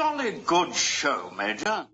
Jolly good show, Major.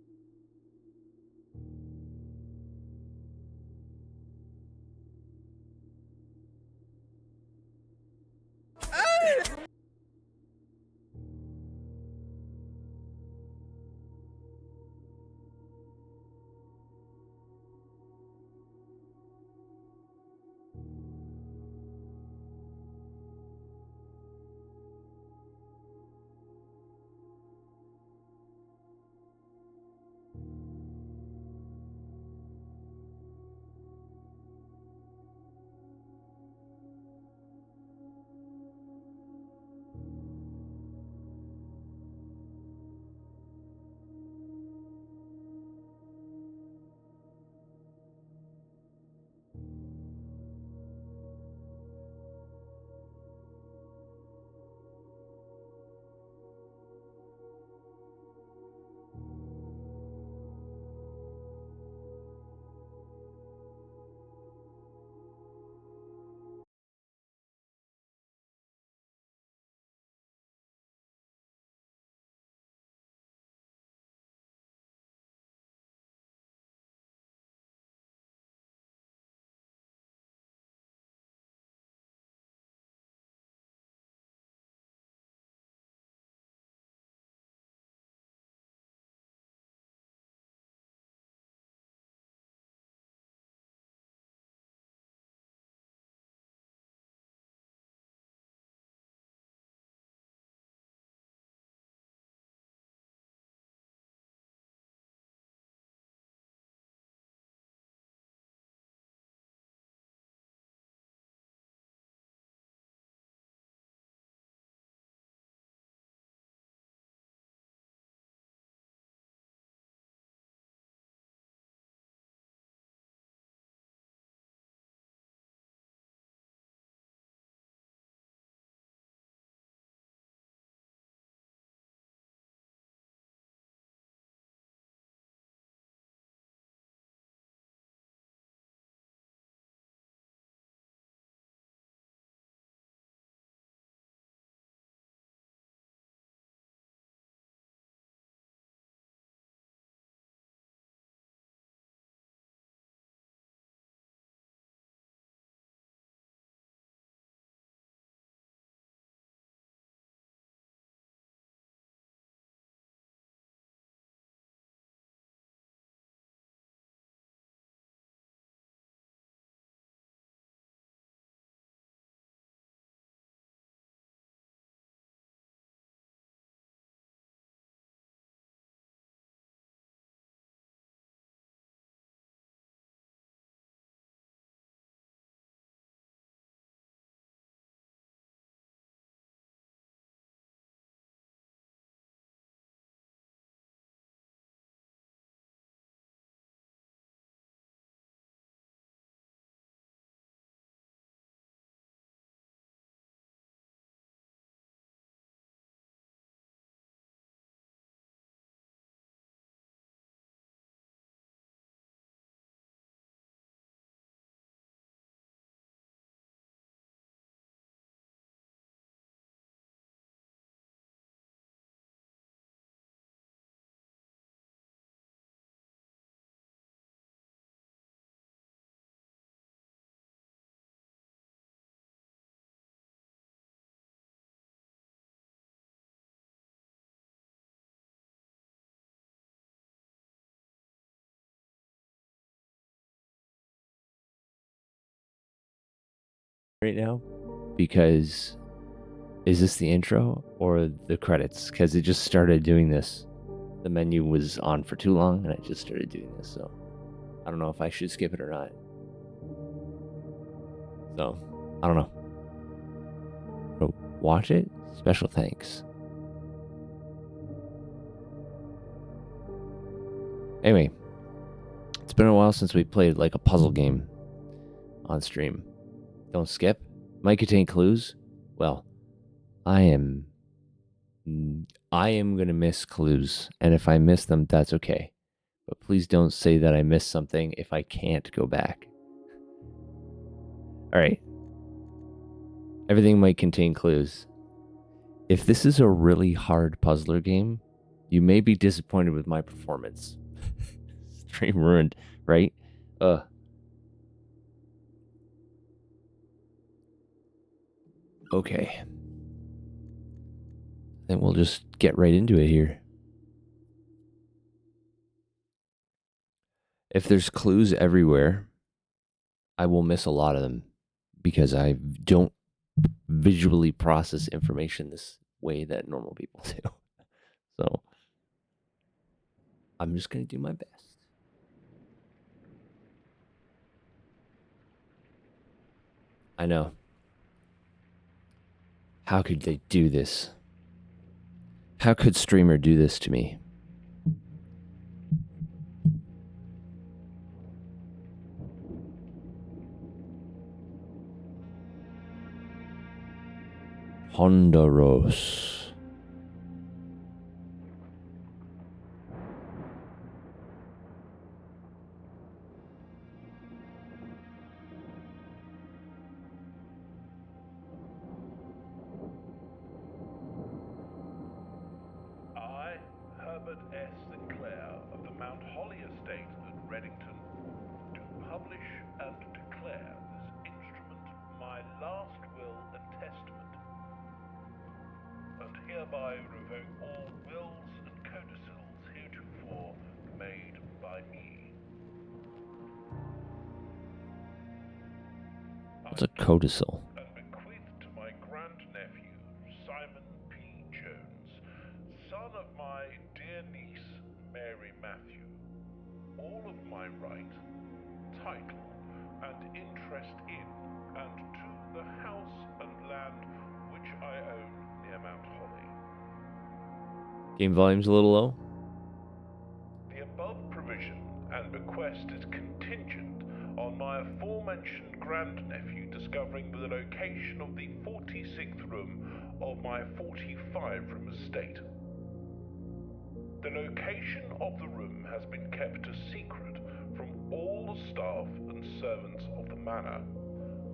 Right now, because is this the intro or the credits? Because it just started doing this. The menu was on for too long and I just started doing this, so I don't know if I should skip it or not. So, I don't know. So watch it. Special thanks. Anyway, it's been a while since we played like a puzzle game on stream. Don't skip. Might contain clues. Well, I am gonna miss clues, and if I miss them, that's okay. But please don't say that I missed something if I can't go back. Alright. Everything might contain clues. If this is a really hard puzzler game, You may be disappointed with my performance. Stream ruined, right? Okay. Then we'll just get right into it here. If there's clues everywhere, I will miss a lot of them because I don't visually process information this way that normal people do. So I'm just going to do my best. I know. How could they do this? How could Streamer do this to me? Honduras. Hereby revoke all wills and codicils heretofore made by me. What's a codicil? And bequeath to my grandnephew, Simon P. Jones, son of my dear niece, Mary Matthew, all of my right, title, and interest in, and to the house and land which I own near Mount Holly. Game volume's a little low. The above provision and bequest is contingent on my aforementioned grandnephew discovering the location of the 46th room of my 45-room estate. The location of the room has been kept a secret from all the staff and servants of the manor,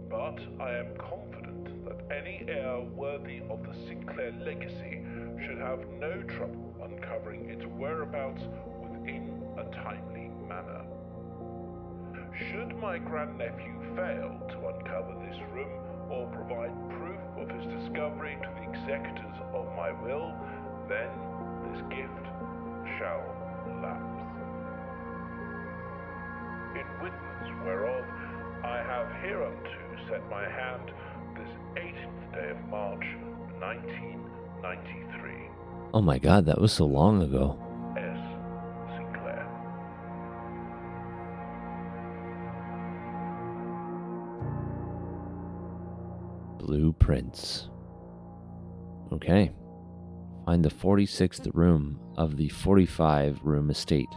but I am confident that any heir worthy of the Sinclair legacy should have no trouble uncovering its whereabouts within a timely manner. Should my grandnephew fail to uncover this room or provide proof of his discovery to the executors of my will, then this gift shall lapse. In witness whereof I have hereunto set my hand this 18th day of March, 1993. Oh my god, that was so long ago. S. Sinclair. Blueprints. Okay. Find the 46th room of the 45-room estate.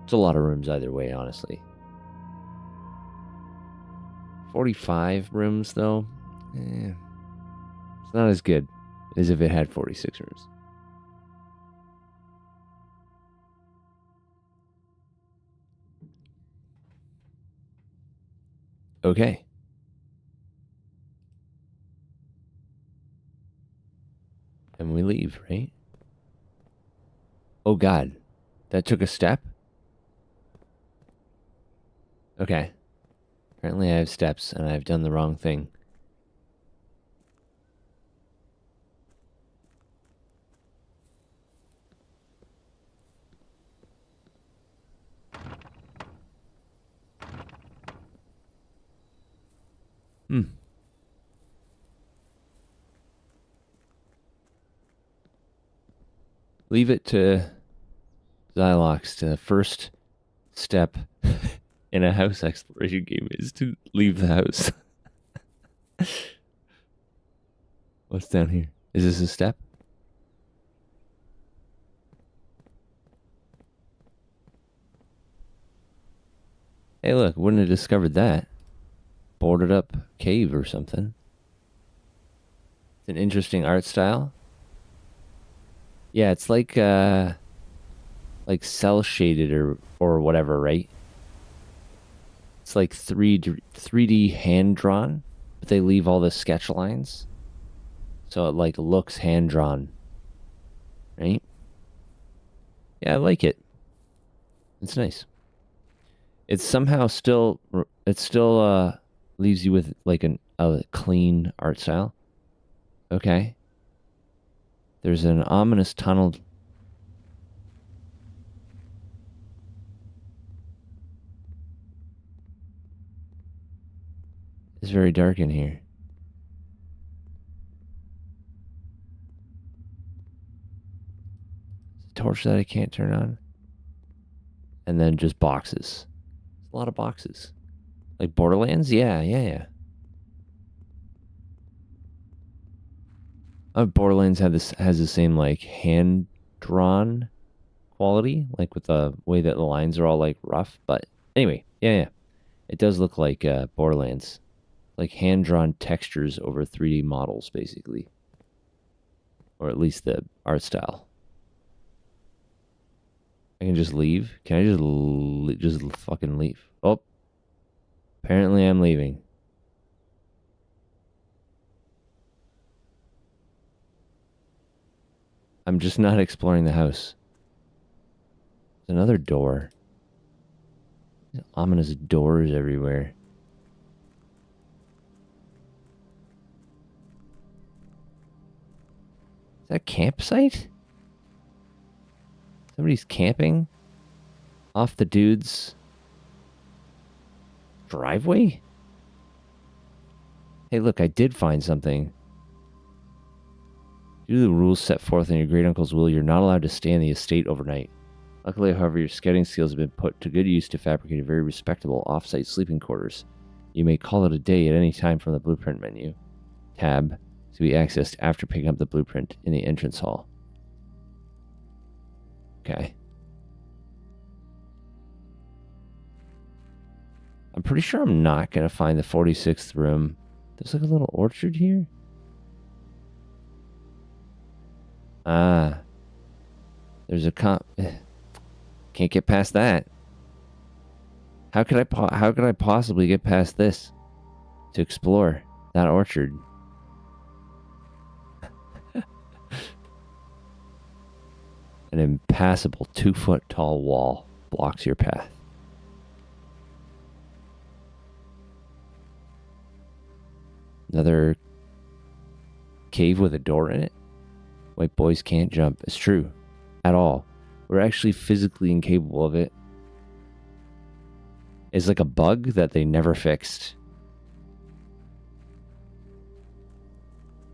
It's a lot of rooms either way, honestly. 45 rooms, though, it's not as good as if it had 46 rooms. Okay. And we leave, right? Oh god. That took a step? Okay. Apparently I have steps and I've done the wrong thing. Leave it to Xylox. The first step in a house exploration game is to leave the house. What's down here? Is this a step? Hey, look, wouldn't have discovered that. Boarded up cave or something. It's an interesting art style. Yeah, it's like cell shaded or whatever, right? It's like 3D hand drawn, but they leave all the sketch lines. So it like looks hand drawn. Right? Yeah, I like it. It's nice. It's somehow still, leaves you with like a clean art style. Okay. There's an ominous tunnel. It's very dark in here. Torch that I can't turn on. And then just boxes. A lot of boxes. Like Borderlands? Yeah. Borderlands has the same like hand drawn quality, like with the way that the lines are all like rough. But anyway, yeah. It does look like Borderlands. Like hand drawn textures over 3D models, basically. Or at least the art style. I can just leave? Can I just fucking leave? Oh. Apparently I'm leaving. I'm just not exploring the house. There's another door. There's ominous doors everywhere. Is that a campsite? Somebody's camping off the dude's driveway? Hey, look, I did find something. Due to the rules set forth in your great uncle's will, you're not allowed to stay in the estate overnight. Luckily, however, your scouting skills have been put to good use to fabricate a very respectable off-site sleeping quarters. You may call it a day at any time from the blueprint menu tab to be accessed after picking up the blueprint in the entrance hall. Okay. I'm pretty sure I'm not going to find the 46th room. There's like a little orchard here. Ah. There's a can't get past that. How could I possibly get past this to explore that orchard? An impassable 2-foot tall wall blocks your path. Another cave with a door in it? White boys can't jump. It's true. At all. We're actually physically incapable of it. It's like a bug that they never fixed.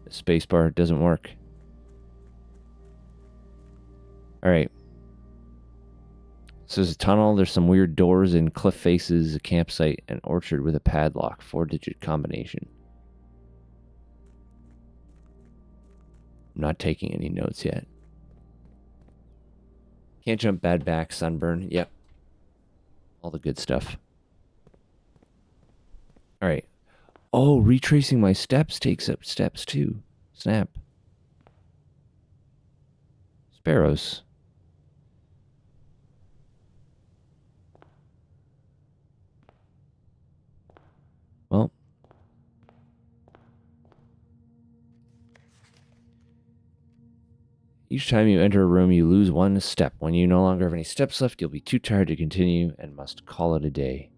The spacebar doesn't work. Alright. So there's a tunnel, there's some weird doors and cliff faces, a campsite, an orchard with a padlock, 4-digit combination. I'm not taking any notes yet. Can't jump, bad back, sunburn. Yep. All the good stuff. Alright. Oh, retracing my steps takes up steps too. Snap. Sparrows. Well. Each time you enter a room, you lose 1 step. When you no longer have any steps left, you'll be too tired to continue and must call it a day.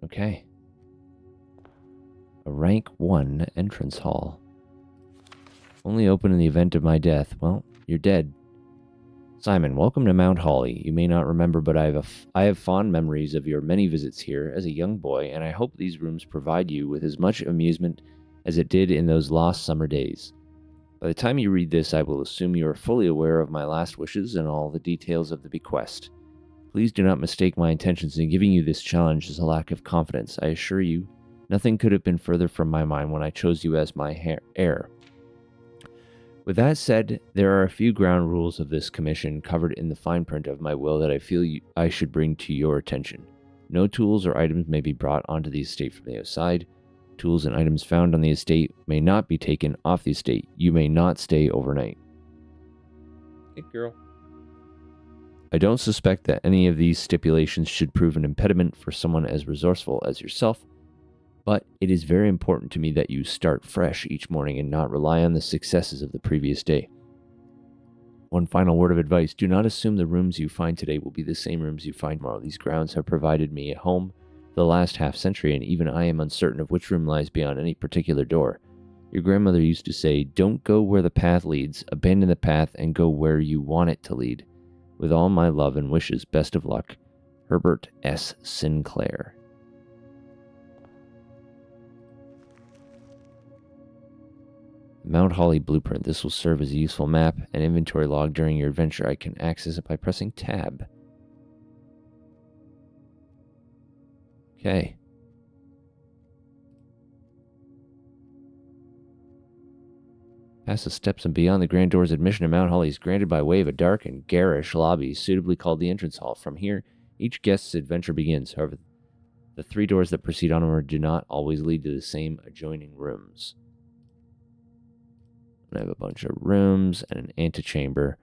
Okay. A rank 1 entrance hall. Only open in the event of my death. Well, you're dead. Simon, welcome to Mount Holly. You may not remember, but I have fond memories of your many visits here as a young boy, and I hope these rooms provide you with as much amusement as it did in those lost summer days. By the time you read this, I will assume you are fully aware of my last wishes and all the details of the bequest. Please do not mistake my intentions in giving you this challenge as a lack of confidence. I assure you, nothing could have been further from my mind when I chose you as my heir. With that said, there are a few ground rules of this commission covered in the fine print of my will that I feel I should bring to your attention. No tools or items may be brought onto the estate from the outside. Tools and items found on the estate may not be taken off the estate. You may not stay overnight. Hey, girl. I don't suspect that any of these stipulations should prove an impediment for someone as resourceful as yourself, but it is very important to me that you start fresh each morning and not rely on the successes of the previous day. One final word of advice. Do not assume the rooms you find today will be the same rooms you find tomorrow. These grounds have provided me a home for the last half-century, and even I am uncertain of which room lies beyond any particular door. Your grandmother used to say, don't go where the path leads, abandon the path and go where you want it to lead. With all my love and wishes, best of luck, Herbert S. Sinclair. Mount Holly Blueprint. This will serve as a useful map and inventory log during your adventure. I can access it by pressing tab. Okay. Past the steps and beyond the grand doors, admission to Mount Holly is granted by way of a dark and garish lobby, suitably called the entrance hall. From here, each guest's adventure begins. However, the 3 doors that proceed onward do not always lead to the same adjoining rooms. I have a bunch of rooms and an antechamber.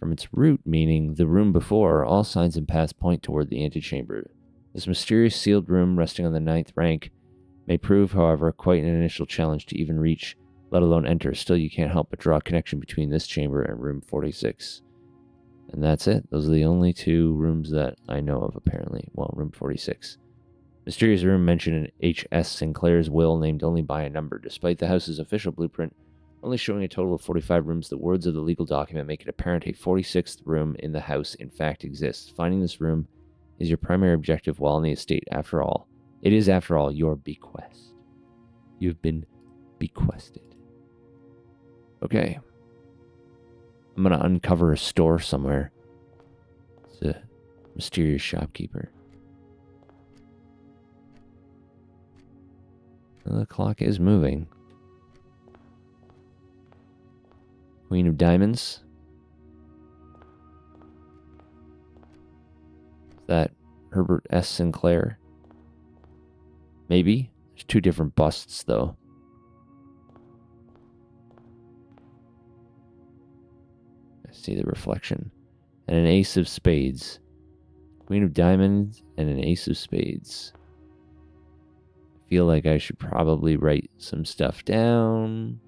From its root, meaning the room before, all signs and paths point toward the antechamber. This mysterious sealed room, resting on the 9th rank, may prove, however, quite an initial challenge to even reach, let alone enter. Still, you can't help but draw a connection between this chamber and room 46. And that's it. Those are the only 2 rooms that I know of, apparently. Well, room 46. Mysterious room mentioned in H.S. Sinclair's will, named only by a number. Despite the house's official blueprint only showing a total of 45 rooms, the words of the legal document make it apparent a 46th room in the house in fact exists. Finding this room is your primary objective while on the estate. After all, it is, after all, your bequest. You've been bequested. Okay. I'm going to uncover a store somewhere. It's a mysterious shopkeeper. Well, the clock is moving. Queen of Diamonds. Is that Herbert S. Sinclair? Maybe. There's 2 different busts, though. I see the reflection. And an Ace of Spades. Queen of Diamonds and an Ace of Spades. I feel like I should probably write some stuff down.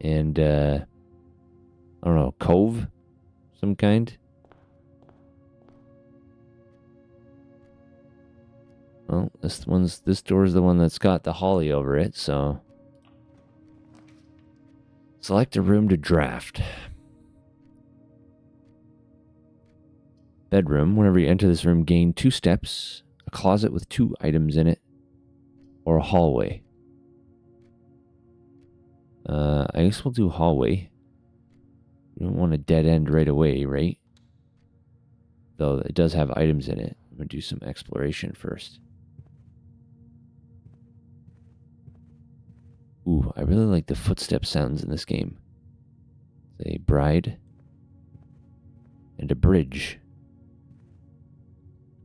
And, I don't know, cove? Some kind? Well, this door is the one that's got the holly over it, so. Select a room to draft. Bedroom. Whenever you enter this room, gain 2 steps, a closet with 2 items in it, or a hallway. I guess we'll do hallway. You don't want a dead end right away, right? Though it does have items in it. I'm going to do some exploration first. Ooh, I really like the footstep sounds in this game. It's a bride and a bridge.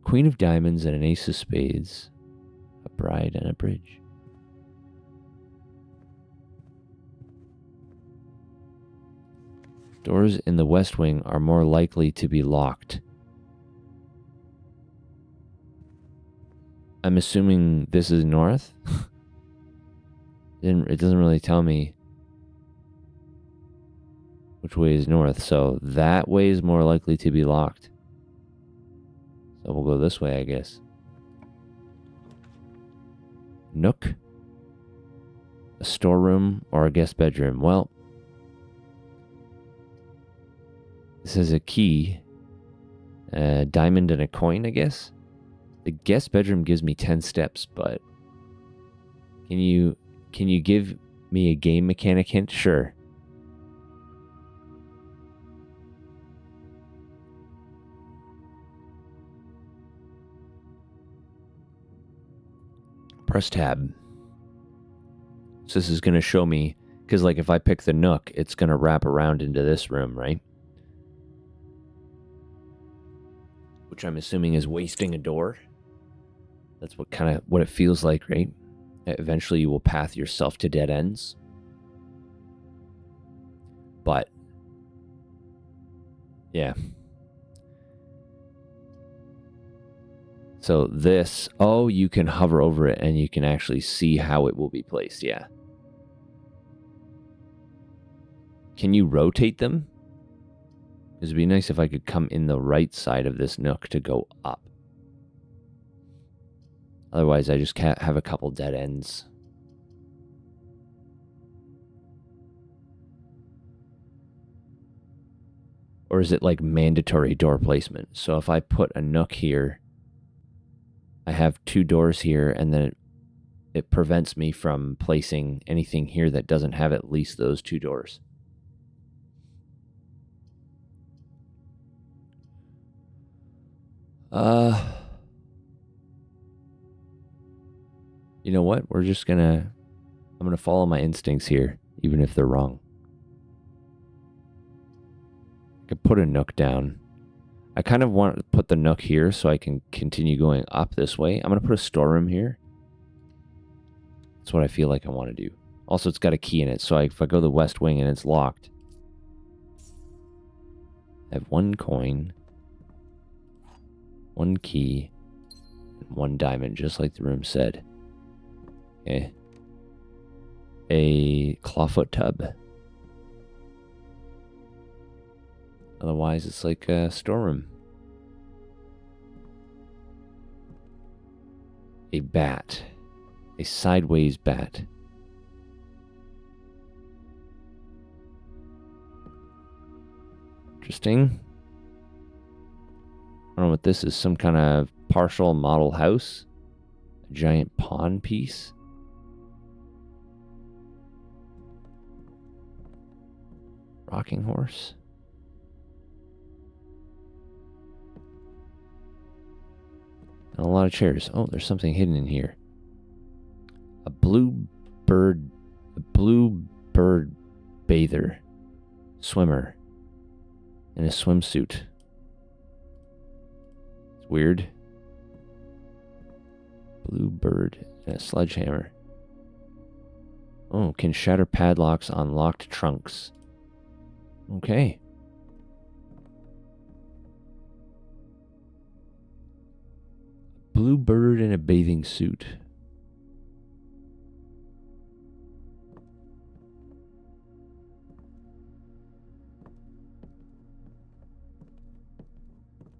Queen of Diamonds and an Ace of Spades. A bride and a bridge. Doors in the west wing are more likely to be locked. I'm assuming this is north? It doesn't really tell me which way is north, so that way is more likely to be locked. So we'll go this way, I guess. Nook? A storeroom or a guest bedroom? Well, this is a key, a diamond and a coin, I guess. The guest bedroom gives me 10 steps, but can you give me a game mechanic hint? Sure. Press tab. So this is going to show me, because like if I pick the Nook, it's going to wrap around into this room, right? Which I'm assuming is wasting a door. That's what it feels like, right? Eventually you will path yourself to dead ends. But yeah. So this, oh, you can hover over it and you can actually see how it will be placed, yeah. Can you rotate them? It'd be nice if I could come in the right side of this nook to go up. Otherwise, I just can't have a couple dead ends. Or is it like mandatory door placement? So if I put a nook here, I have 2 doors here, and then it prevents me from placing anything here that doesn't have at least those 2 doors. You know what? I'm gonna follow my instincts here, even if they're wrong. I could put a nook down. I kind of want to put the nook here so I can continue going up this way. I'm gonna put a storeroom here. That's what I feel like I want to do. Also, it's got a key in it, so if I go the west wing and it's locked, I have 1 coin, 1 key, and 1 diamond, just like the room said. Okay. A clawfoot tub. Otherwise, it's like a storeroom. A bat. A sideways bat. Interesting. I don't know what this is. Some kind of partial model house. A giant pawn piece. Rocking horse. And a lot of chairs. Oh, there's something hidden in here. A blue bird bather. Swimmer. In a swimsuit. It's weird. Blue bird and a sledgehammer. Oh, can shatter padlocks on locked trunks. Okay. Blue bird in a bathing suit.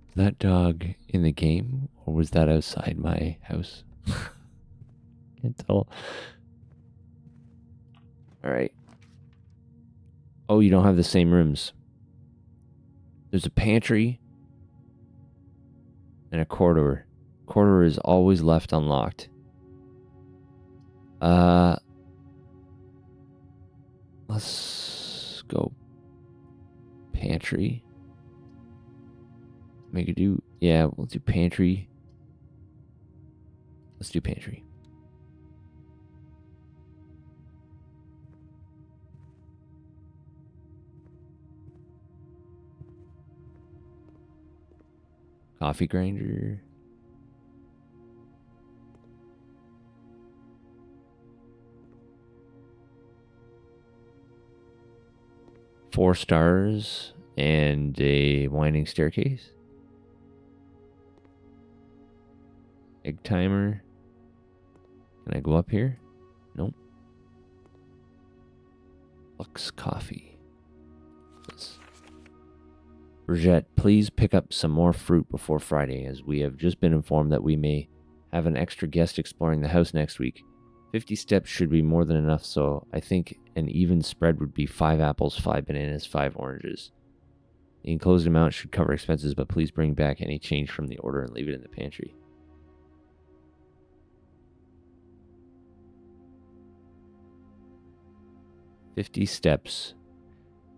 Is that dog in the game, or was that outside my house? Can't tell. All right. Oh, you don't have the same rooms. There's a pantry and a corridor. Corridor is always left unlocked. Let's go pantry. Make it do, yeah, we'll do pantry. Let's do pantry. Coffee grinder. Four stars and a winding staircase. Egg timer. Can I go up here? Nope. Lux coffee. Brigitte, please pick up some more fruit before Friday, as we have just been informed that we may have an extra guest exploring the house next week. 50 steps should be more than enough, so I think an even spread would be 5 apples, 5 bananas, 5 oranges. The enclosed amount should cover expenses, but please bring back any change from the order and leave it in the pantry. $50 steps.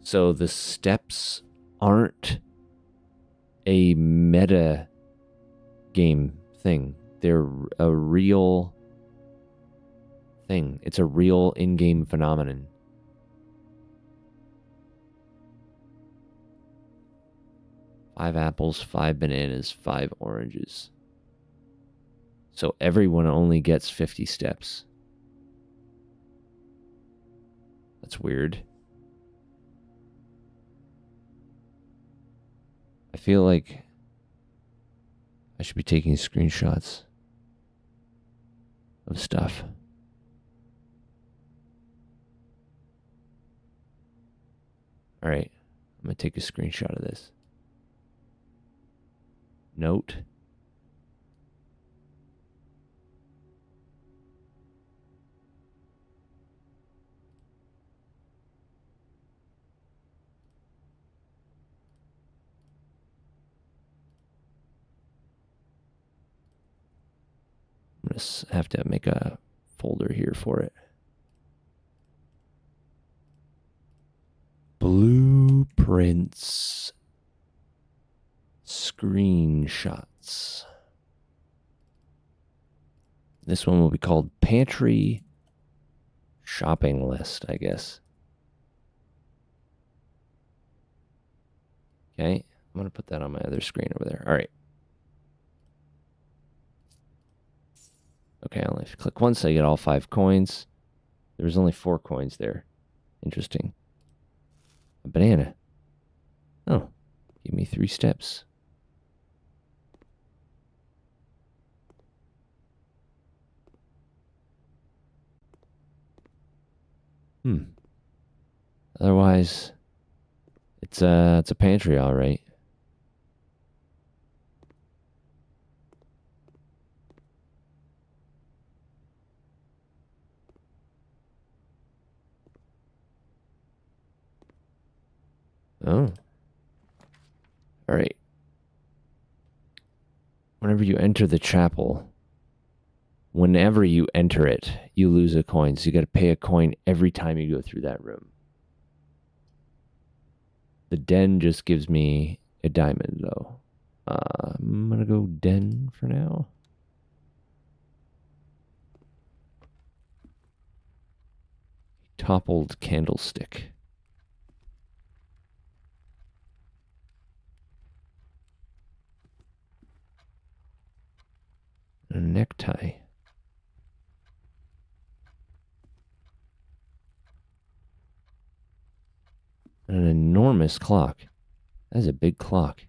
So the steps aren't a meta game thing. They're a real thing. It's a real in-game phenomenon. Five apples, 5 bananas, 5 oranges. So everyone only gets 50 steps. That's weird. I feel like I should be taking screenshots of stuff. All right. I'm going to take a screenshot of this. Note. I'm going to have to make a folder here for it. Blueprints. Screenshots. This one will be called Pantry Shopping List, I guess. Okay, I'm going to put that on my other screen over there. All right. Okay, I only have to click once. I get all 5 coins. There was only 4 coins there. Interesting. A banana. Oh, give me 3 steps. Otherwise, it's a pantry, all right. Oh. All right. Whenever you enter the chapel, whenever you enter it, you lose a coin. So you got to pay a coin every time you go through that room. The den just gives me a diamond, though. I'm going to go den for now. Toppled candlestick. A necktie. An enormous clock. That's a big clock.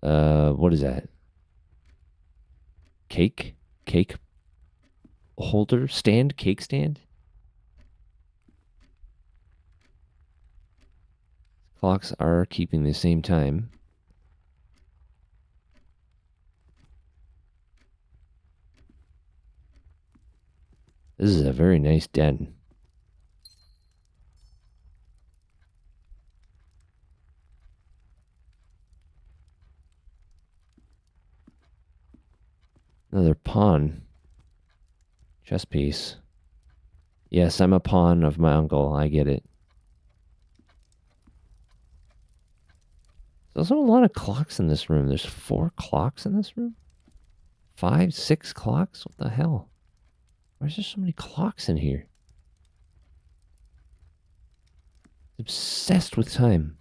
What is that? Cake? Cake holder? Stand? Cake stand? Clocks are keeping the same time. This is a very nice den. Another pawn. Chess piece. Yes, I'm a pawn of my uncle. I get it. There's also a lot of clocks in this room. There's 4 clocks in this room? 5, 6 clocks? What the hell? Why is there so many clocks in here? Obsessed with time.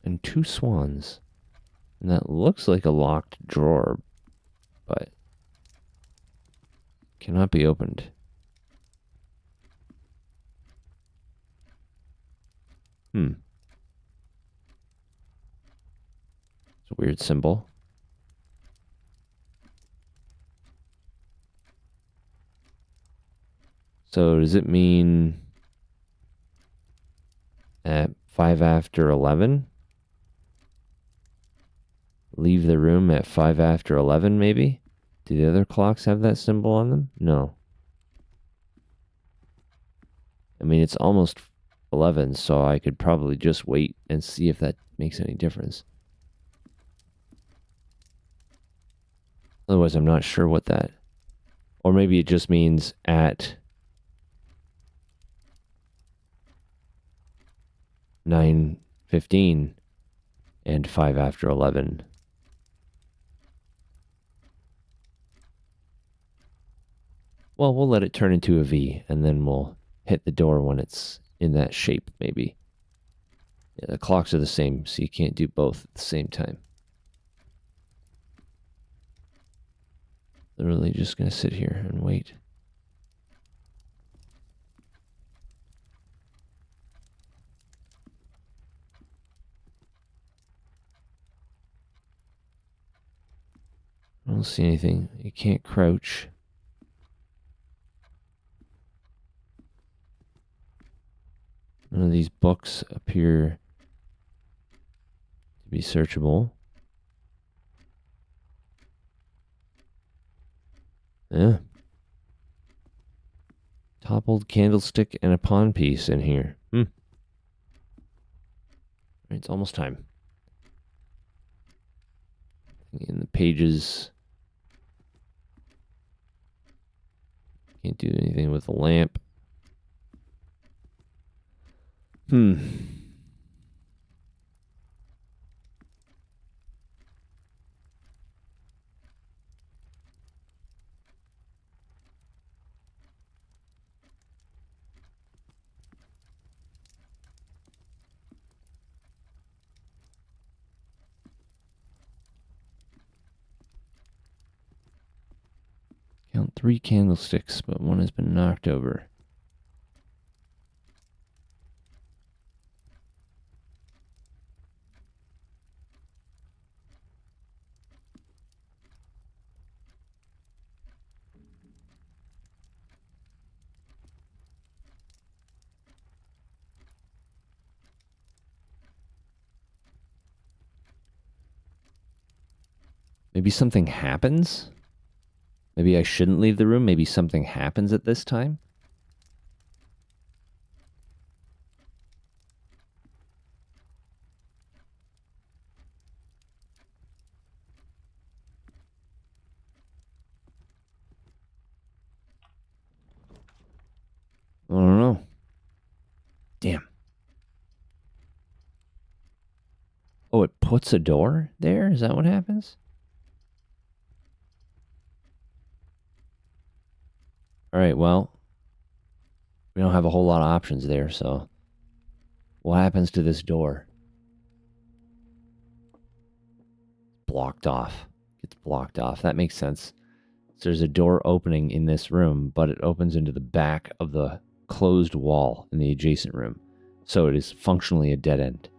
And 2 swans. And that looks like a locked drawer, but cannot be opened. It's a weird symbol. So does it mean at 5 after 11? Leave the room at 5 after 11, maybe? Do the other clocks have that symbol on them? No. I mean, it's almost 11, so I could probably just wait and see if that makes any difference. Otherwise, I'm not sure what that... Or maybe it just means at 9:15 and 5 after 11. Well, we'll let it turn into a V, and then we'll hit the door when it's in that shape, maybe. Yeah, the clocks are the same, so you can't do both at the same time. Literally just going to sit here and wait. I don't see anything. You can't crouch. None of these books appear to be searchable. Yeah. Toppled candlestick and a pawn piece in here. Right, it's almost time. In the pages. Can't do anything with the lamp. Count 3 candlesticks, but one has been knocked over. Maybe something happens? Maybe I shouldn't leave the room. Maybe something happens at this time? I don't know. Damn. Oh, it puts a door there? Is that what happens? Alright, well, we don't have a whole lot of options there, so what happens to this door? Blocked off. It's blocked off. That makes sense. So there's a door opening in this room, but it opens into the back of the closed wall in the adjacent room. So it is functionally a dead end.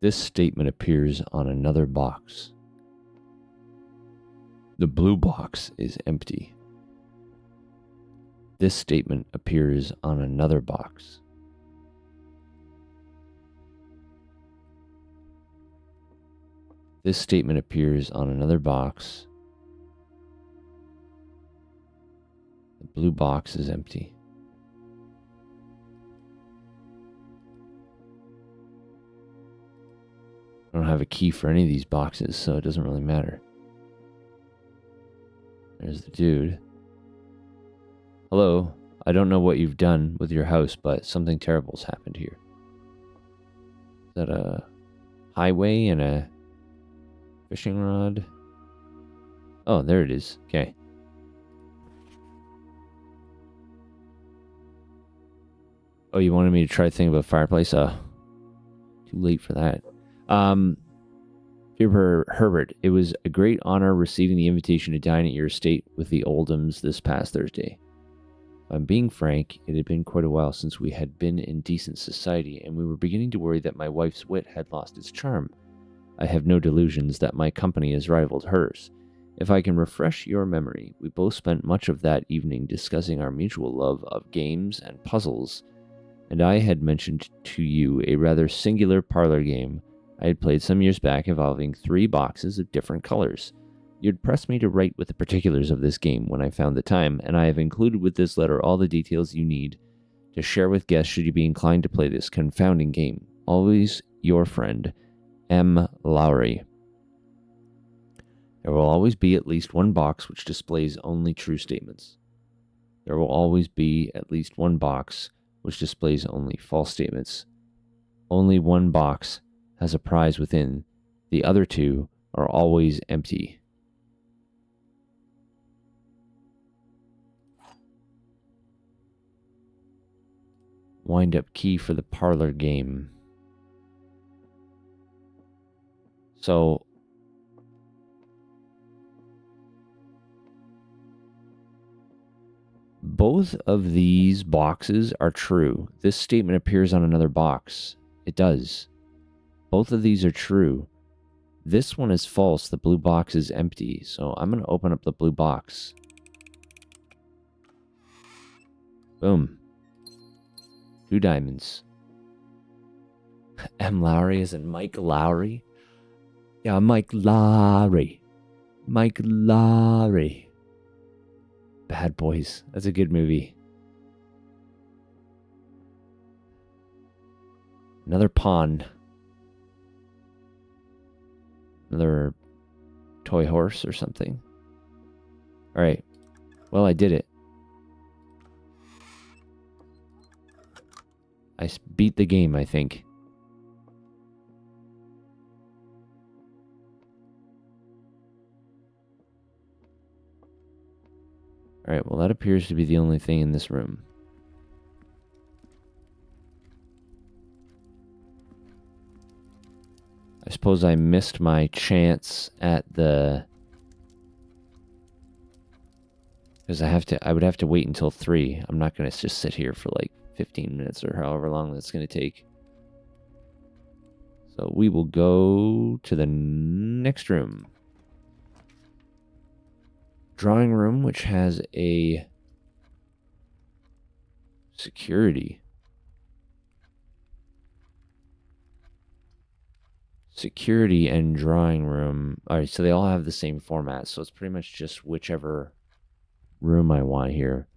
This statement appears on another box. The blue box is empty. This statement appears on another box. This statement appears on another box. The blue box is empty. I don't have a key for any of these boxes, so it doesn't really matter. There's the dude. Hello, I don't know what you've done with your house, but something terrible's happened here. Is that a highway and a fishing rod? Oh, there it is. Okay. Oh, you wanted me to try to think about fireplace? Too late for that. Dear Herbert, it was a great honor receiving the invitation to dine at your estate with the Oldhams this past Thursday. If I'm being frank, it had been quite a while since we had been in decent society, and we were beginning to worry that my wife's wit had lost its charm. I have no delusions that my company has rivaled hers. If I can refresh your memory, we both spent much of that evening discussing our mutual love of games and puzzles, and I had mentioned to you a rather singular parlor game I had played some years back involving 3 boxes of different colors. You'd pressed me to write with the particulars of this game when I found the time, and I have included with this letter all the details you need to share with guests should you be inclined to play this confounding game. Always your friend, M. Lowry. There will always be at least one box which displays only true statements. There will always be at least one box which displays only false statements. Only one box has a prize within. The other 2 are always empty. Wind-up key for the parlor game. So, both of these boxes are true. This statement appears on another box. It does. Both of these are true. This one is false. The blue box is empty. So I'm going to open up the blue box. Boom. 2 diamonds. M. Lowry as in Mike Lowry? Yeah, Mike Lowry. Mike Lowry. Bad Boys. That's a good movie. Another pawn. Another toy horse or something. Alright. Well, I did it. I beat the game, I think. Alright, well that appears to be the only thing in this room. I suppose I missed my chance at the... Because I would have to wait until 3. I'm not going to just sit here for like 15 minutes or however long that's going to take. So we will go to the next room. Drawing room, which has a security. Security and drawing room. Alright, so they all have the same format. So it's pretty much just whichever room I want here.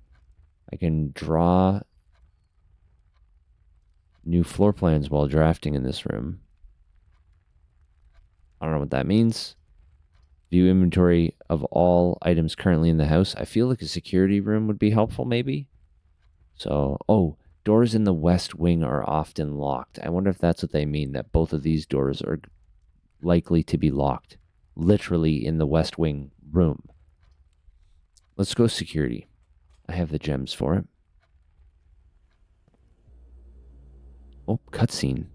I can draw new floor plans while drafting in this room. I don't know what that means. View inventory of all items currently in the house. I feel like a security room would be helpful, maybe. So, oh, doors in the west wing are often locked. I wonder if that's what they mean, that both of these doors are likely to be locked. Literally in the west wing room. Let's go security. I have the gems for it. Oh, cutscene.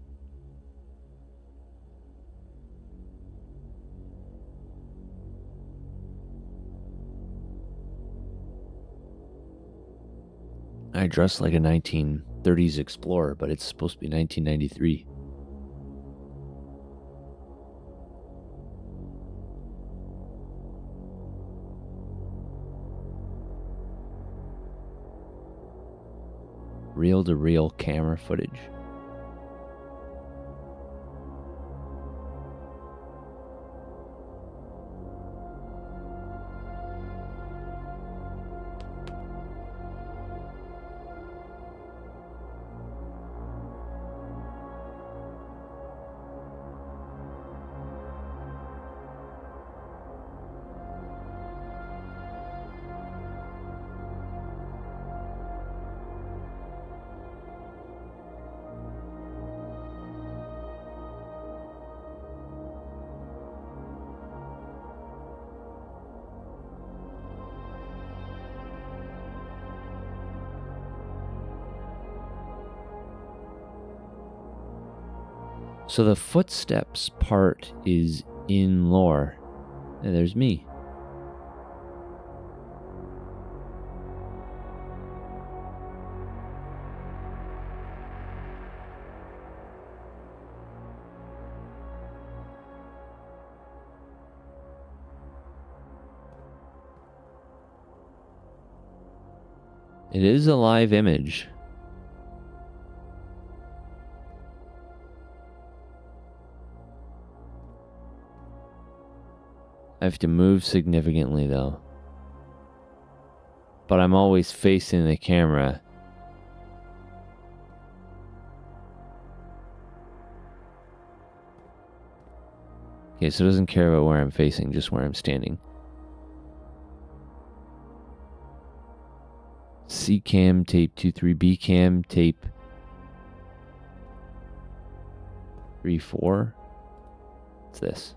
I dress like a 1930s explorer, but it's supposed to be 1993. Reel-to-reel camera footage. So the footsteps part is in lore. And there's me. It is a live image. I have to move significantly though. But I'm always facing the camera. Okay, so it doesn't care about where I'm facing, just where I'm standing. C cam, tape 2-3, B cam, tape 3-4. What's this?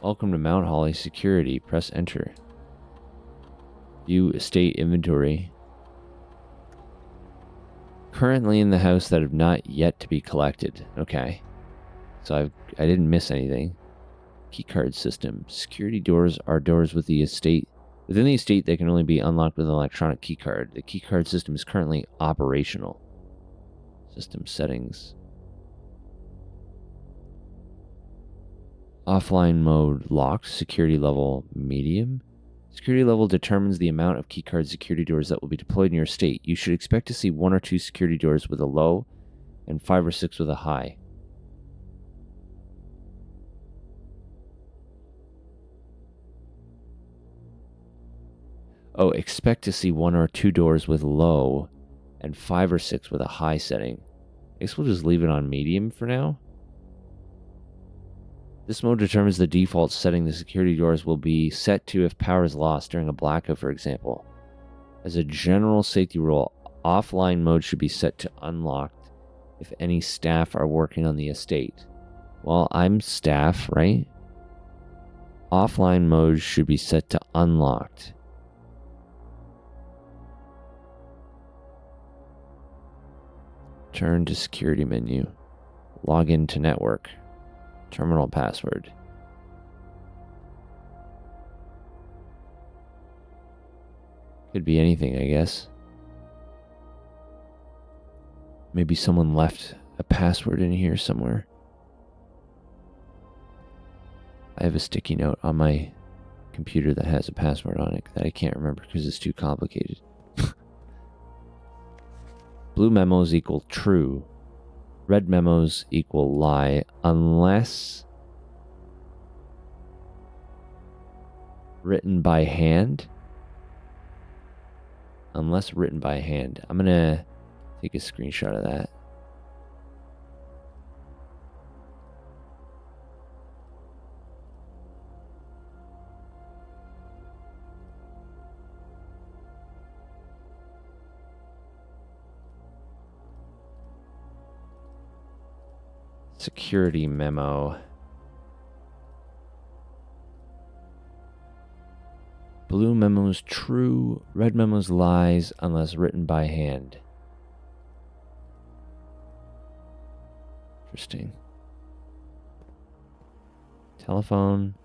Welcome to Mount Holly Security. Press enter. View estate inventory. Currently in the house that have not yet to be collected. Okay. So I didn't miss anything. Keycard system. Security doors are doors with the estate. Within the estate, they can only be unlocked with an electronic keycard. The keycard system is currently operational. System settings. Offline mode locked, security level medium. Security level determines the amount of keycard security doors that will be deployed in your state. You should expect to see 1 or 2 security doors with a low and 5 or 6 with a high. Oh, expect to see 1 or 2 doors with low and 5 or 6 with a high setting. I guess we'll just leave it on medium for now. This mode determines the default setting the security doors will be set to if power is lost during a blackout, for example. As a general safety rule, offline mode should be set to unlocked if any staff are working on the estate. Well, I'm staff, right? Offline mode should be set to unlocked. Turn to security menu. Log in to network. Terminal password. Could be anything, I guess. Maybe someone left a password in here somewhere. I have a sticky note on my computer that has a password on it that I can't remember because it's too complicated. Blue memos equal true. Red memos equal lie unless written by hand. Unless written by hand. I'm going to take a screenshot of that. Security memo. Blue memos true, red memos lies unless written by hand. Interesting. Telephone.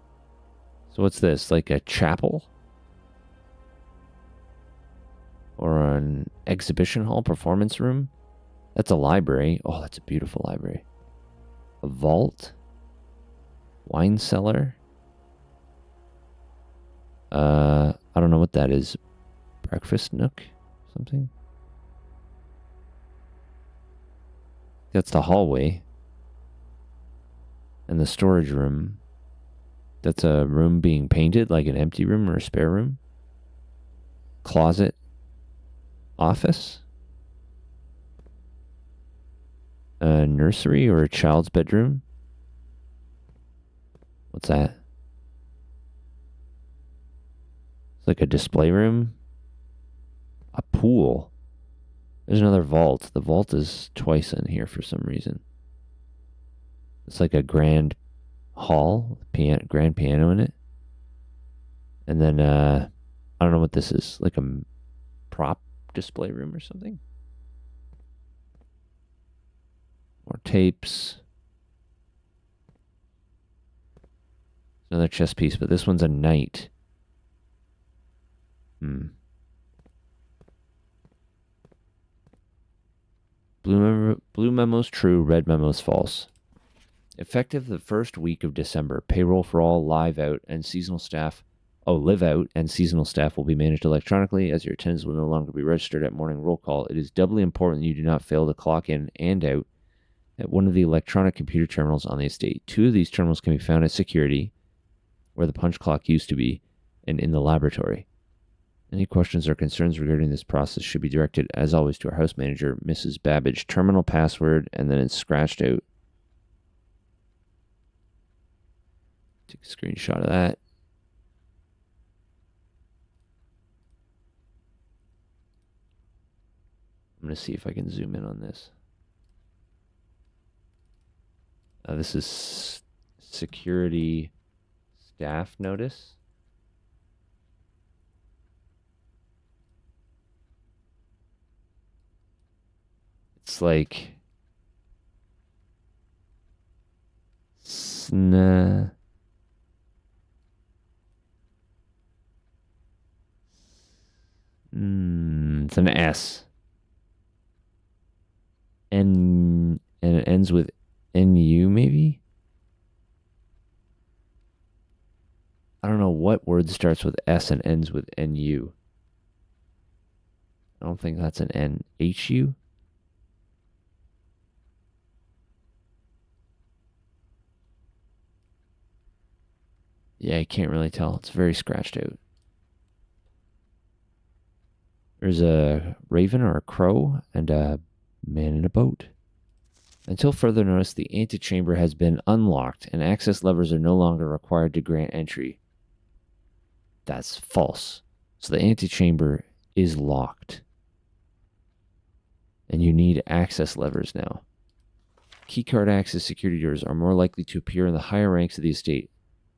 So what's this? Like a chapel? Or an exhibition hall, performance room? That's a library. Oh, that's a beautiful library. A vault? Wine cellar? I don't know what that is. Breakfast nook? Something? That's the hallway. And the storage room. That's a room being painted, like an empty room or a spare room. Closet. Office. A nursery or a child's bedroom. What's that? It's like a display room. A pool. There's another vault. The vault is twice in here for some reason. It's like a grand hall, grand piano in it. And then, I don't know what this is. Like a prop display room or something. More tapes. Another chess piece, but this one's a knight. Blue memos true, red memos false. Effective the first week of December, payroll for all live out and seasonal staff will be managed electronically as your attendance will no longer be registered at morning roll call. It is doubly important that you do not fail to clock in and out at one of the electronic computer terminals on the estate. 2 of these terminals can be found at security, where the punch clock used to be, and in the laboratory. Any questions or concerns regarding this process should be directed, as always, to our house manager, Mrs. Babbage. Terminal password, and then it's scratched out. Take a screenshot of that. I'm going to see if I can zoom in on this. This is security staff notice. It's like it's an S. And it ends with NU maybe? I don't know what word starts with S and ends with NU. I don't think that's an N. HU? Yeah, I can't really tell. It's very scratched out. There's a raven or a crow and a man in a boat. Until further notice, the antechamber has been unlocked and access levers are no longer required to grant entry. That's false. So the antechamber is locked. And you need access levers now. Keycard access security doors are more likely to appear in the higher ranks of the estate.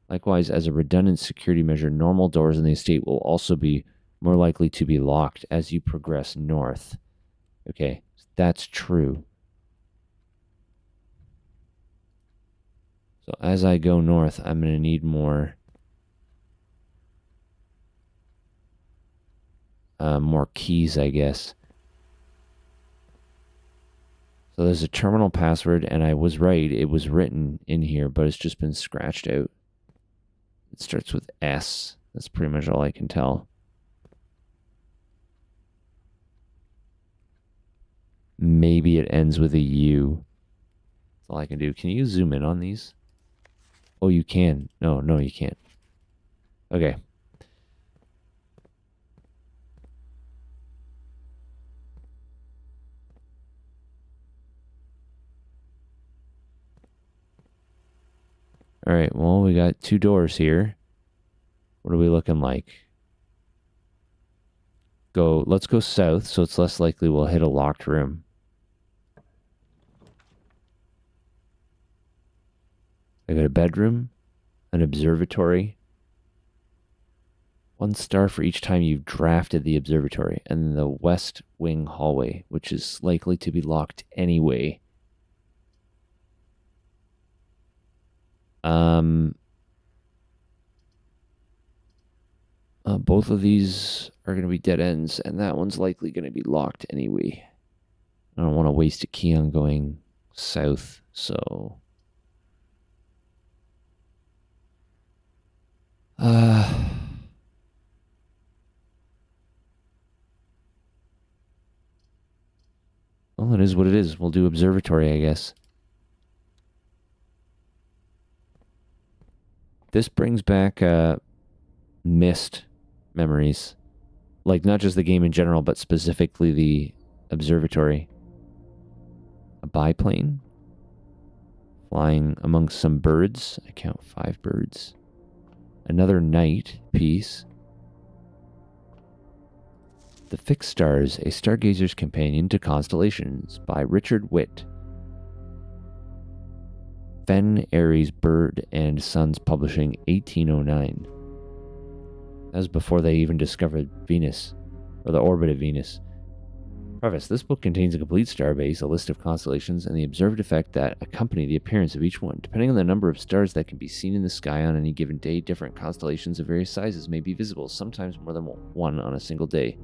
Likewise, as a redundant security measure, normal doors in the estate will also be more likely to be locked as you progress north. Okay, that's true. So as I go north, I'm going to need more keys, I guess. So there's a terminal password, and I was right. It was written in here, but it's just been scratched out. It starts with S. That's pretty much all I can tell. Maybe it ends with a U. That's all I can do. Can you zoom in on these? Oh, you can. No, you can't. Okay. All right, well, we got 2 doors here. What are we looking like? Let's go south, so it's less likely we'll hit a locked room. I got a bedroom, an observatory. 1 star for each time you've drafted the observatory, and the west wing hallway, which is likely to be locked anyway. Both of these are going to be dead ends, and that one's likely going to be locked anyway. I don't want to waste a key on going south, so... Well, it is what it is. We'll do observatory, I guess. This brings back missed memories. Like, not just the game in general, but specifically the observatory. A biplane. Flying amongst some birds. I count 5 birds. Another night piece. The Fixed Stars, A Stargazer's Companion to Constellations by Richard Witt. Fen Aries Bird and Sons Publishing, 1809. That was before they even discovered Venus, or the orbit of Venus. Preface: this book contains a complete starbase, a list of constellations, and the observed effect that accompany the appearance of each one. Depending on the number of stars that can be seen in the sky on any given day, different constellations of various sizes may be visible, sometimes more than one on a single day.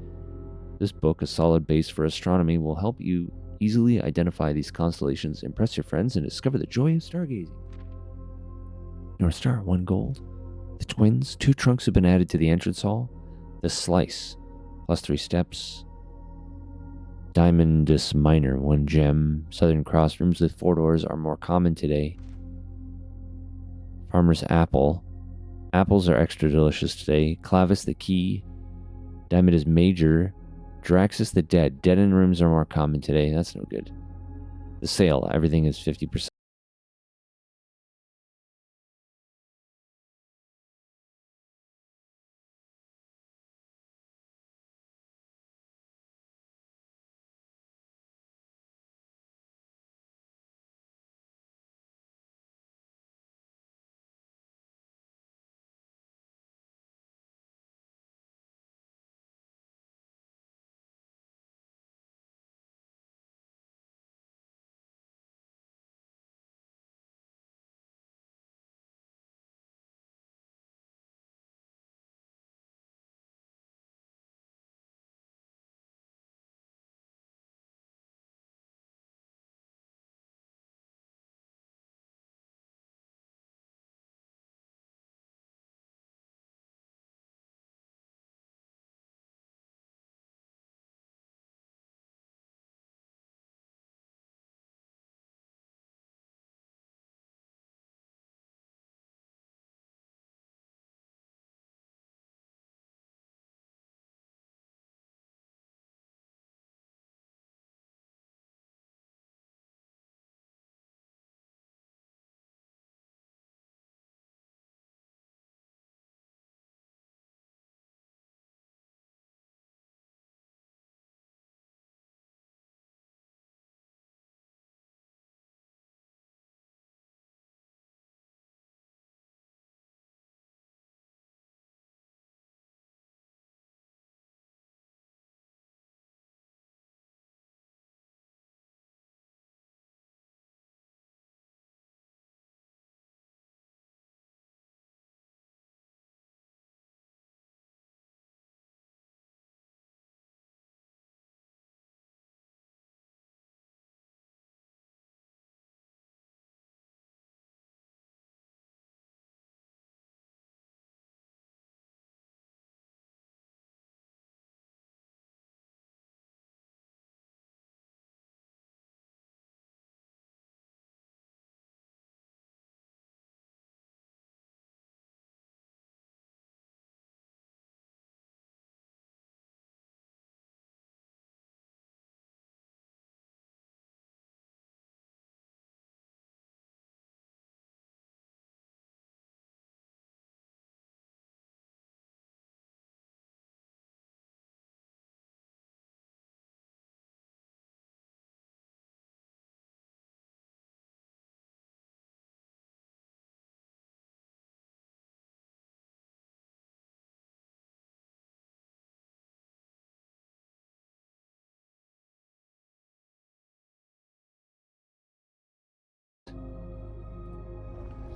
This book, a solid base for astronomy, will help you easily identify these constellations, impress your friends, and discover the joy of stargazing. North Star, 1 gold. The Twins, 2 trunks have been added to the entrance hall. The Slice, plus 3 steps. Diamondus Minor, 1 gem. Southern Cross, rooms with 4 doors are more common today. Farmer's Apple. Apples are extra delicious today. Clavis the Key. Diamondus Major. Draxus the Dead. Dead end rooms are more common today. That's no good. The Sale. Everything is 50%.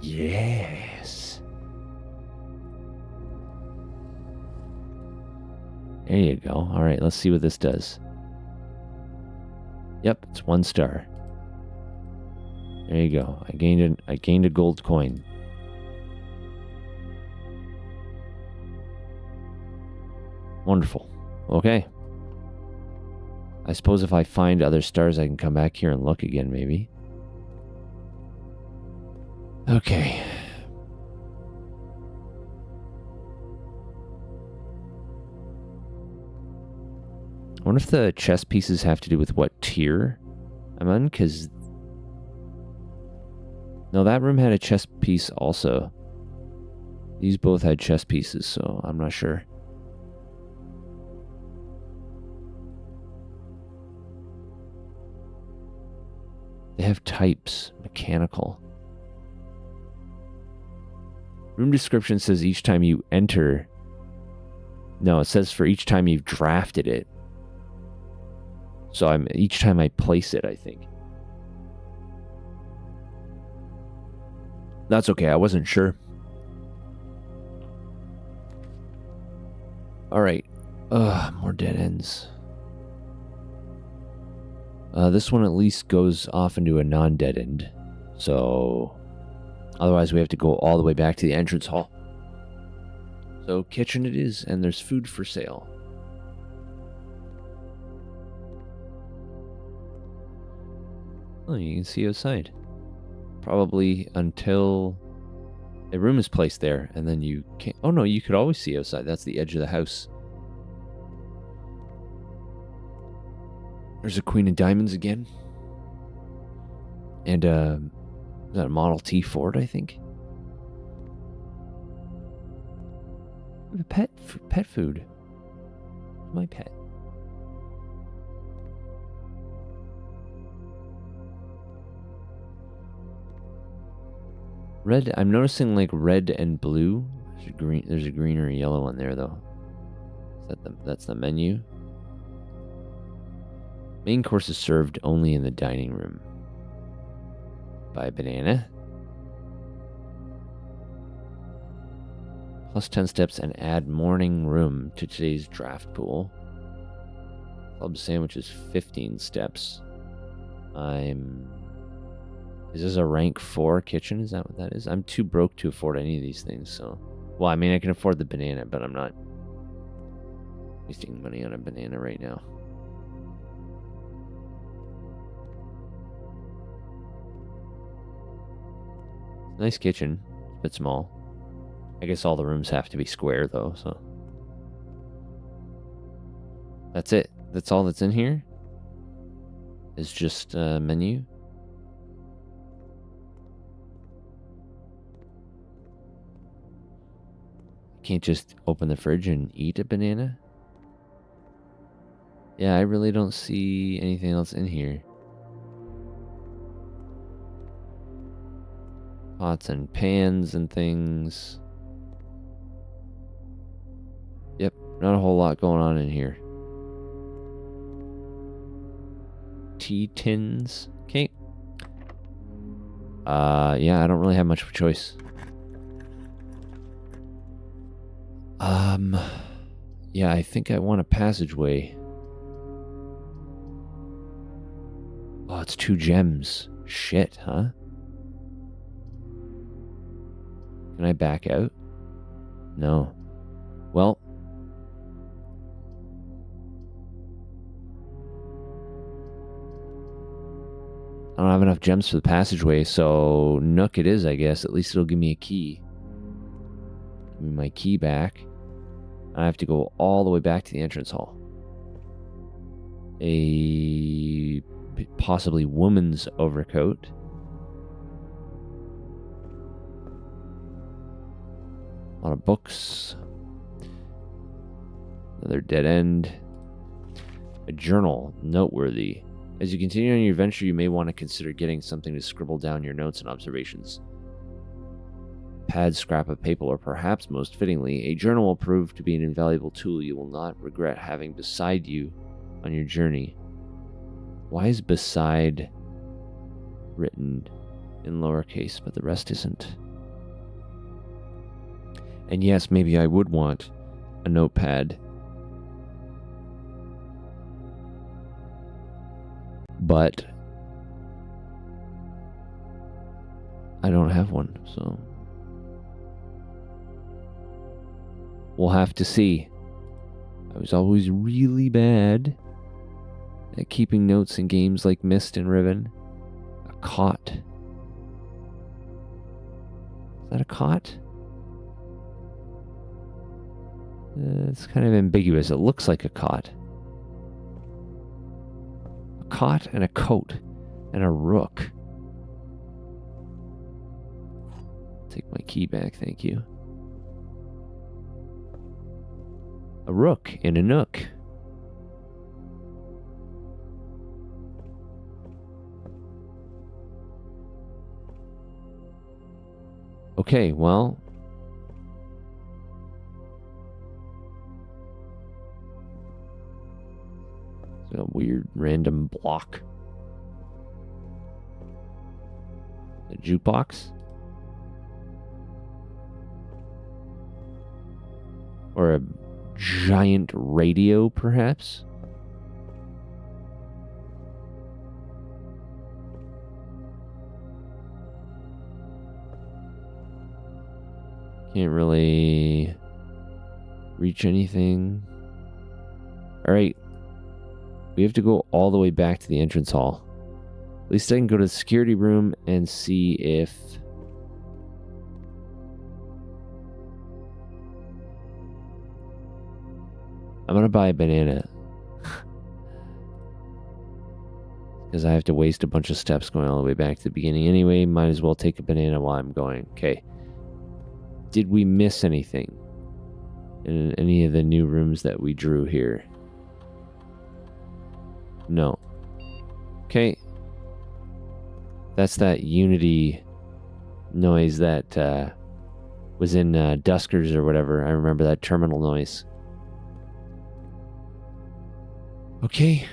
Yes. There you go. All right, let's see what this does. Yep, it's 1 star. There you go. I gained a gold coin. Wonderful. Okay. I suppose if I find other stars, I can come back here and look again, maybe. Okay. I wonder if the chess pieces have to do with what tier I'm on, because... No, that room had a chess piece also. These both had chess pieces, so I'm not sure. They have types. Mechanical. Room description says each time you enter... No, it says for each time you've drafted it. So each time I place it, I think. That's okay, I wasn't sure. Alright. More dead ends. This one at least goes off into a non-dead end. So... Otherwise we have to go all the way back to the entrance hall. So kitchen it is, and there's food for sale. Oh, you can see outside. Probably until a room is placed there, and then you can't... Oh no, you could always see outside. That's the edge of the house. There's a Queen of Diamonds again. And, is that a Model T Ford, I think? Pet food. My pet. Red, I'm noticing like red and blue. There's a green or a yellow one there though. That's the menu. Main course is served only in the dining room. Buy a banana. Plus 10 steps and add morning room to today's draft pool. Club sandwich is 15 steps. Is this a rank 4 kitchen? Is that what that is? I'm too broke to afford any of these things, so... Well, I mean, I can afford the banana, but I'm not wasting money on a banana right now. Nice kitchen. A bit small. I guess all the rooms have to be square, though, so... That's it. That's all that's in here? It's just a menu? Can't just open the fridge and eat a banana? Yeah, I really don't see anything else in here. Pots and pans and things. Yep, not a whole lot going on in here. Tea tins. Okay. Yeah, I don't really have much of a choice. Yeah, I think I want a passageway. Oh, it's 2 gems. Shit, huh? Can I back out? No. Well. I don't have enough gems for the passageway, so Nook it is, I guess. At least it'll give me a key. Give me my key back. I have to go all the way back to the entrance hall. A possibly woman's overcoat. A lot of books. Another dead end. A journal, noteworthy. As you continue on your adventure, you may want to consider getting something to scribble down your notes and observations. Pad, scrap of paper, or perhaps most fittingly, a journal will prove to be an invaluable tool you will not regret having beside you on your journey. Why is beside written in lowercase, but the rest isn't? And yes, maybe I would want a notepad. But I don't have one, so we'll have to see. I was always really bad at keeping notes in games like Myst and Riven. A cot. Is that a cot? It's kind of ambiguous. It looks like a cot. A cot and a coat and a rook. Take my key back, thank you. A rook in a nook. Okay, well. It's a weird random block. A jukebox? Or a giant radio, perhaps? Can't really reach anything. Alright. We have to go all the way back to the entrance hall. At least I can go to the security room and see if... I'm gonna buy a banana. Because I have to waste a bunch of steps going all the way back to the beginning anyway. Might as well take a banana while I'm going. Okay. Did we miss anything in any of the new rooms that we drew here? No. Okay. That's that Unity noise that was in Duskers or whatever. I remember that terminal noise. Okay.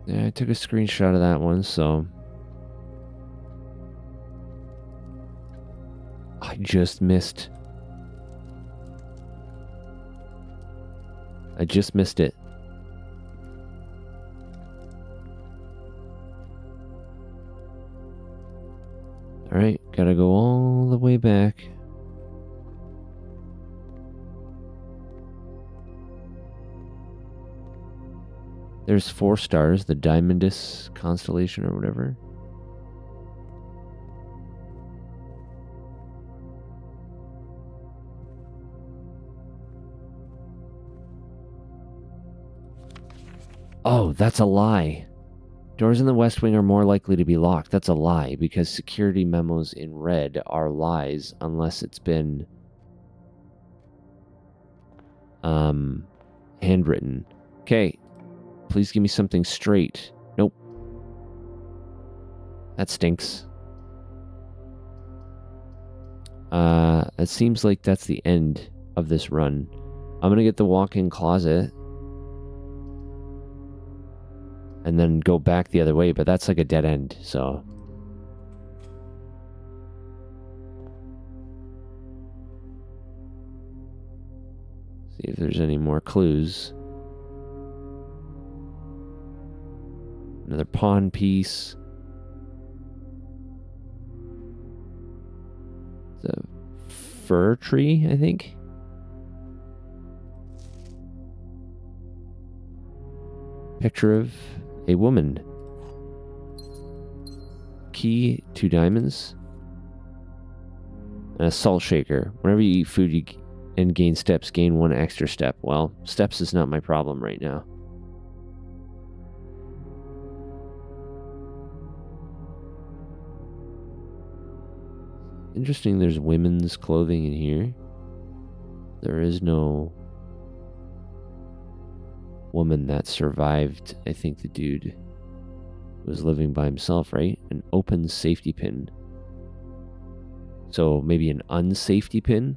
Yeah, I took a screenshot of that one, so... I just missed. I just missed it. Alright, gotta go all the way back. There's 4 stars, the Diamondus constellation or whatever. Oh, that's a lie. Doors in the West Wing are more likely to be locked. That's a lie, because security memos in red are lies unless it's been handwritten. Okay. Please give me something straight. Nope. That stinks. It seems like that's the end of this run. I'm gonna get the walk-in closet. And then go back the other way, but that's like a dead end, so... See if there's any more clues. Another pawn piece. It's a fir tree, I think. Picture of a woman. Key, 2 diamonds. And a salt shaker. Whenever you eat food and gain steps, gain 1 extra step. Well, steps is not my problem right now. Interesting, there's women's clothing in here. There is no woman that survived. I think the dude was living by himself, right? An open safety pin. So maybe an unsafety pin?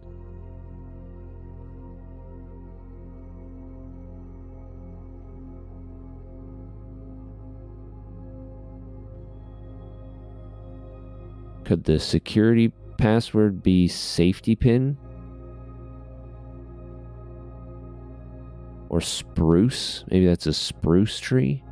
Could the security password be safety pin? Or spruce? Maybe that's a spruce tree?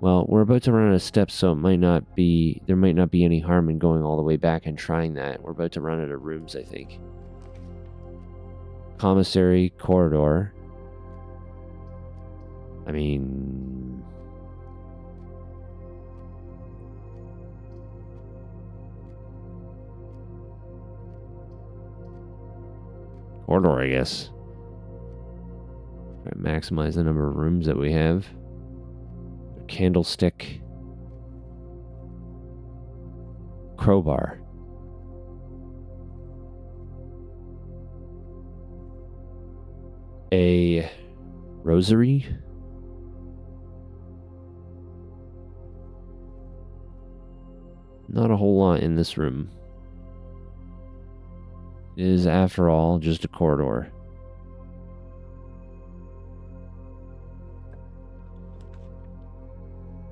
Well, we're about to run out of steps, so there might not be any harm in going all the way back and trying that. We're about to run out of rooms, I think. Commissary corridor. I mean... corridor, I guess. Try to maximize the number of rooms that we have. Candlestick. Crowbar. A rosary. Not a whole lot in this room. It is, after all, just a corridor.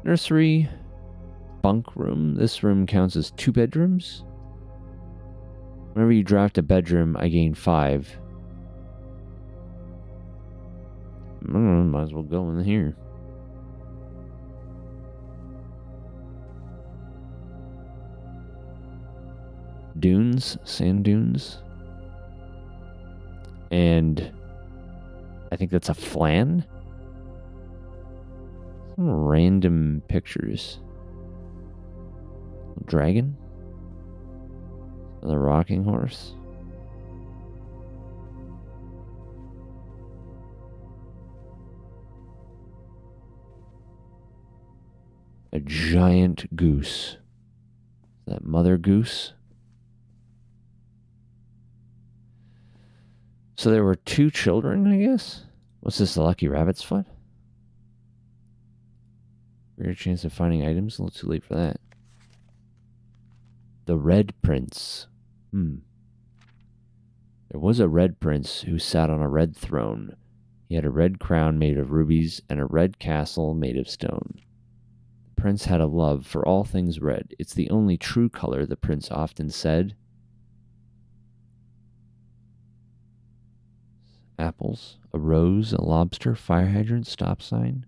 Nursery. Bunk room. This room counts as 2 bedrooms. Whenever you draft a bedroom, I gain 5. Might as well go in here. Dunes. Sand dunes. And I think that's a flan. Some random pictures. Dragon. The rocking horse. A giant goose. Is that Mother Goose? So there were 2 children, I guess? What's this, the Lucky Rabbit's foot? Rare chance of finding items? A little too late for that. The Red Prince. There was a red prince who sat on a red throne. He had a red crown made of rubies and a red castle made of stone. The prince had a love for all things red. It's the only true color, the prince often said. Apples, a rose, a lobster, fire hydrant, stop sign.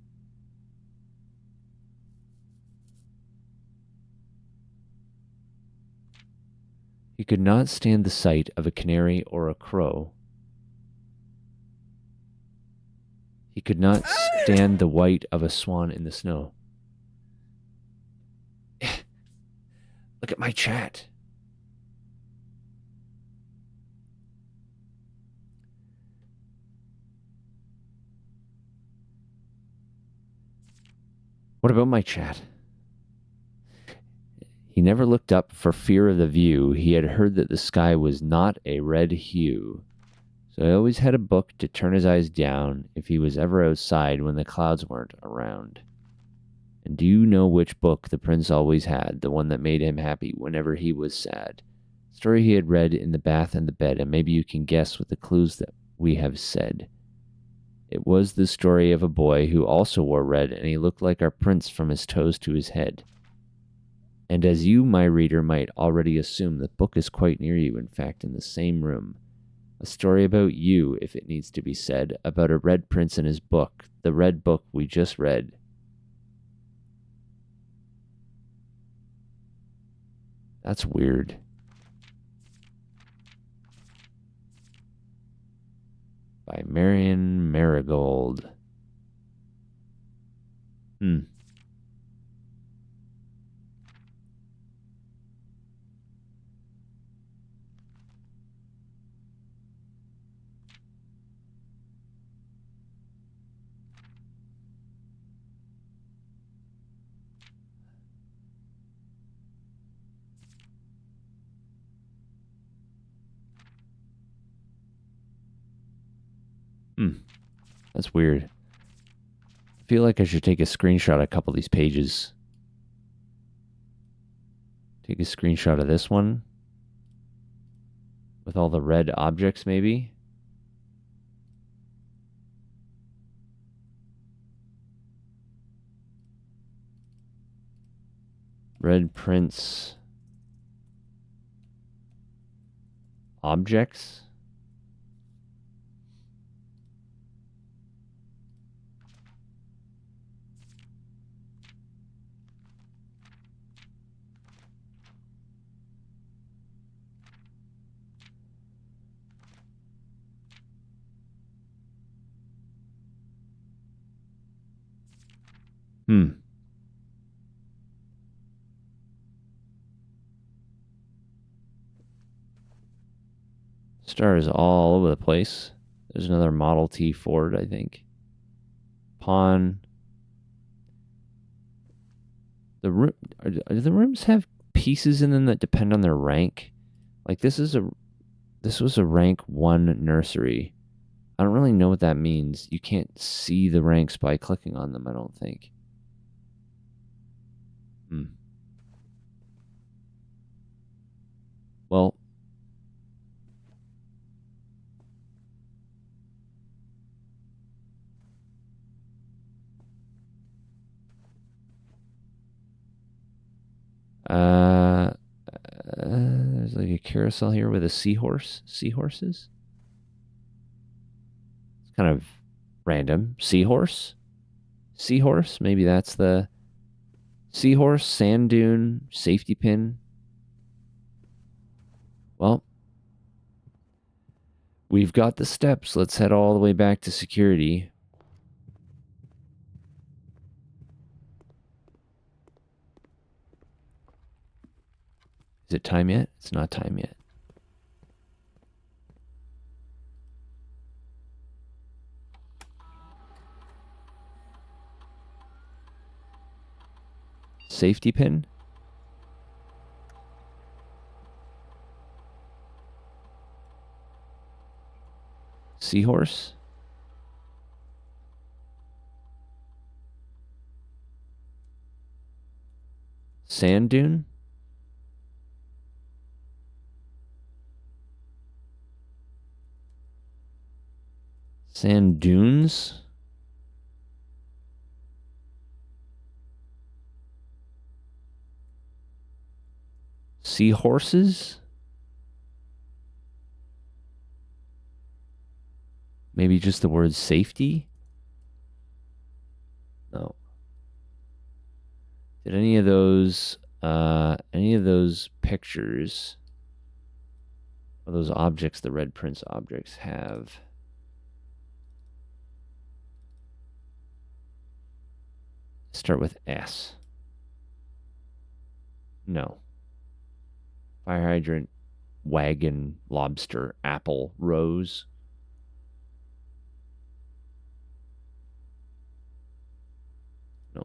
He could not stand the sight of a canary or a crow. He could not stand the white of a swan in the snow. Look at my chat. What about my chat? He never looked up for fear of the view. He had heard that the sky was not a red hue. So he always had a book to turn his eyes down if he was ever outside when the clouds weren't around. And do you know which book the prince always had, the one that made him happy whenever he was sad? Story he had read in the bath and the bed, and maybe you can guess with the clues that we have said. It was the story of a boy who also wore red, and he looked like our prince from his toes to his head. And as you, my reader, might already assume, the book is quite near you, in fact, in the same room. A story about you, if it needs to be said, about a red prince and his book, the red book we just read. That's weird. By Marion Marigold. That's weird. I feel like I should take a screenshot of a couple of these pages. Take a screenshot of this one. With all the red objects, maybe. Red Prince. objects. Stars all over the place. There's another Model T Ford, I think. Pawn. The room. Do the rooms have pieces in them that depend on their rank? Like this was a rank 1 nursery. I don't really know what that means. You can't see the ranks by clicking on them, I don't think. Well, there's like a carousel here with a seahorse. Seahorses? It's kind of random. Seahorse? Seahorse? Maybe that's the seahorse, sand dune, safety pin. Well, we've got the steps. Let's head all the way back to security. Is it time yet? It's not time yet. Safety pin? Seahorse? Sand dune? Sand dunes? Seahorses? Maybe just the word safety? No. Did any of those pictures or those objects, the Red Prince objects, have start with S? No. Fire hydrant, wagon, lobster, apple, rose. No.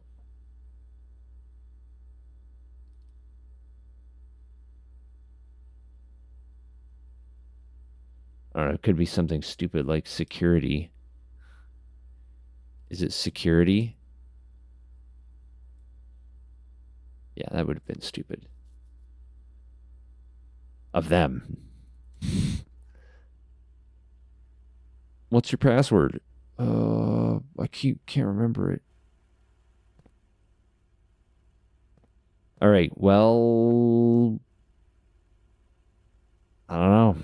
Or it could be something stupid like security. Is it security? Yeah, that would have been stupid. Of them. What's your password? I can't remember it. All right, well, I don't know.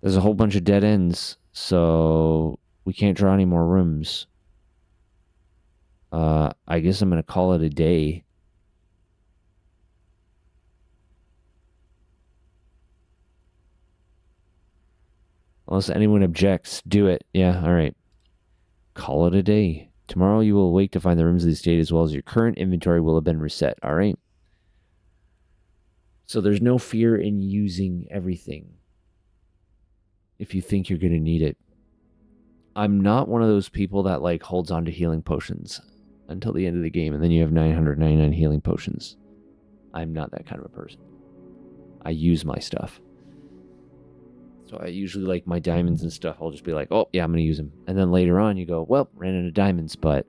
There's a whole bunch of dead ends, so we can't draw any more rooms. I guess I'm going to call it a day. Unless anyone objects, do it. Yeah, all right. Call it a day. Tomorrow you will awake to find the rooms of the estate as well as your current inventory will have been reset. All right. So there's no fear in using everything if you think you're going to need it. I'm not one of those people that like holds on to healing potions until the end of the game and then you have 999 healing potions. I'm not that kind of a person. I use my stuff. So I usually like my diamonds and stuff. I'll just be like, oh, yeah, I'm going to use them. And then later on you go, well, ran out of diamonds, but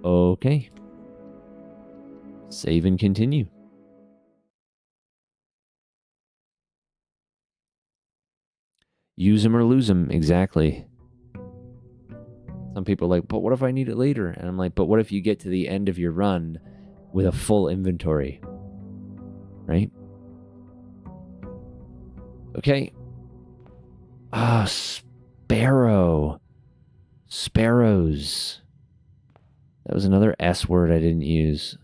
okay. Save and continue. Use them or lose them. Exactly. Some people are like, but what if I need it later? And I'm like, but what if you get to the end of your run with a full inventory? Right? Okay. Ah, sparrow. Sparrows. That was another S word I didn't use.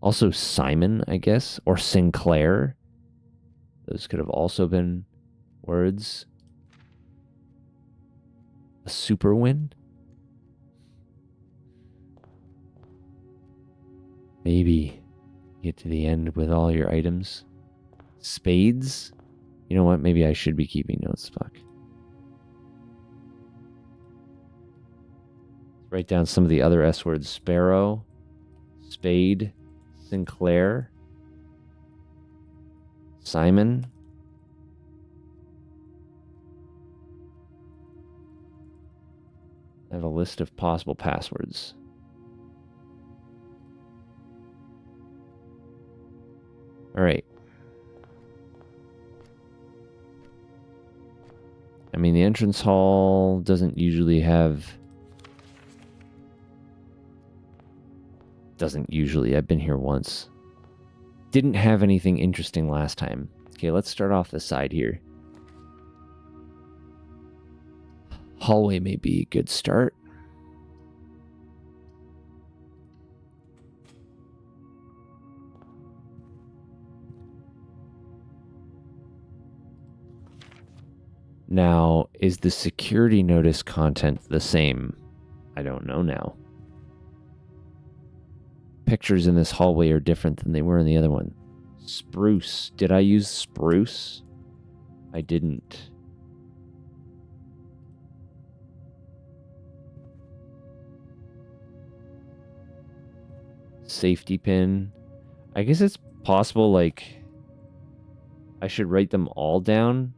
Also Simon, I guess, or Sinclair. Those could have also been words. A super win? Maybe get to the end with all your items. Spades? You know what? Maybe I should be keeping notes. Fuck. Let's write down some of the other S words. Sparrow, spade, Sinclair, Simon. I have a list of possible passwords. All right. I mean, the entrance hall doesn't usually have... Doesn't usually. I've been here once. Didn't have anything interesting last time. Okay, let's start off the side here. Hallway may be a good start. Now, is the security notice content the same? I don't know now. Pictures in this hallway are different than they were in the other one. Spruce. Did I use spruce? I didn't. Safety pin. I guess it's possible, like, I should write them all down.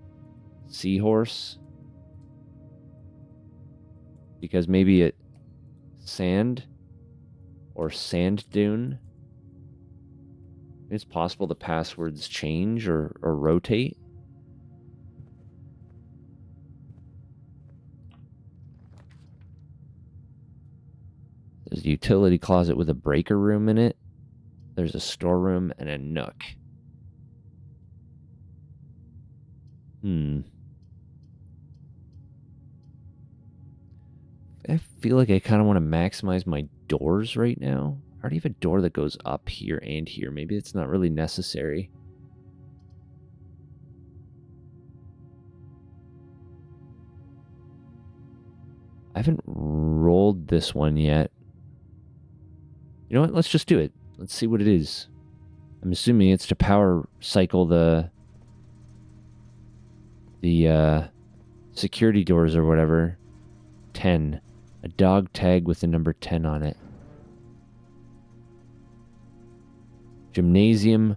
Seahorse. Because maybe it... Sand. Or sand dune. It's possible the passwords change or rotate. There's a utility closet with a breaker room in it. There's a storeroom and a nook. I feel like I kind of want to maximize my doors right now. I already have a door that goes up here and here. Maybe it's not really necessary. I haven't rolled this one yet. You know what? Let's just do it. Let's see what it is. I'm assuming it's to power cycle the security doors or whatever. 10. A dog tag with the number 10 on it. Gymnasium,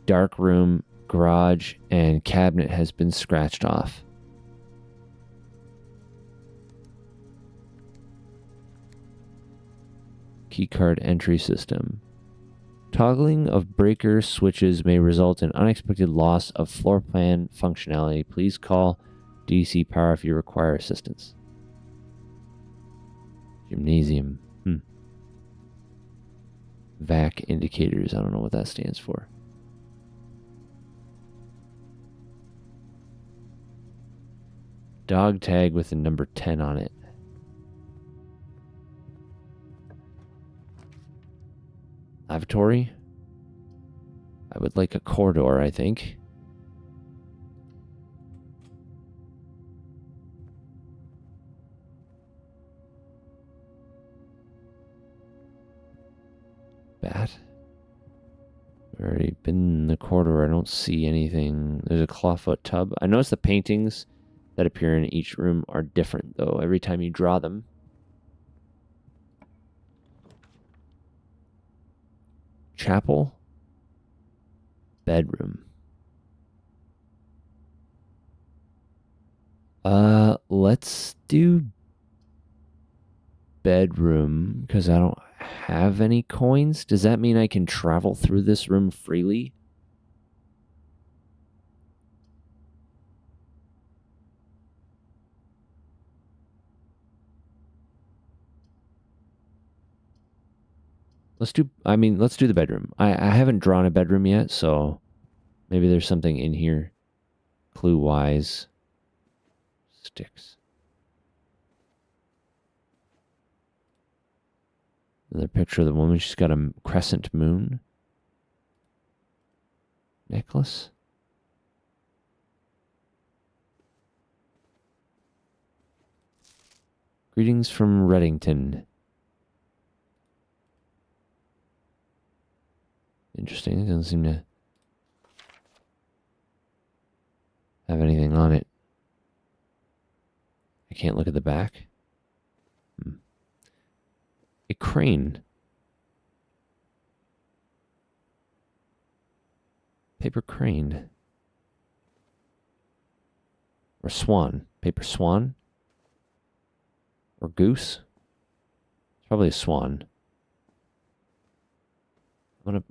dark room, garage, and cabinet has been scratched off. Keycard entry system. Toggling of breaker switches may result in unexpected loss of floor plan functionality. Please call DC Power if you require assistance. Gymnasium. VAC indicators. I don't know what that stands for. Dog tag with the number 10 on it. Lavatory. I would like a corridor, I think. Bat. I've already been in the corridor. I don't see anything. There's a clawfoot tub. I notice the paintings that appear in each room are different, though, every time you draw them. Chapel. Bedroom. Let's do bedroom, because I don't have any coins. Does that mean I can travel through this room freely? let's do. I mean, let's do the bedroom. I haven't drawn a bedroom yet, so maybe there's something in here, clue wise. Sticks. Another picture of the woman. She's got a crescent moon necklace. Greetings from Reddington. Interesting. It doesn't seem to have anything on it. I can't look at the back. A crane. Paper crane. Or swan. Paper swan. Or goose. It's probably a swan. I'm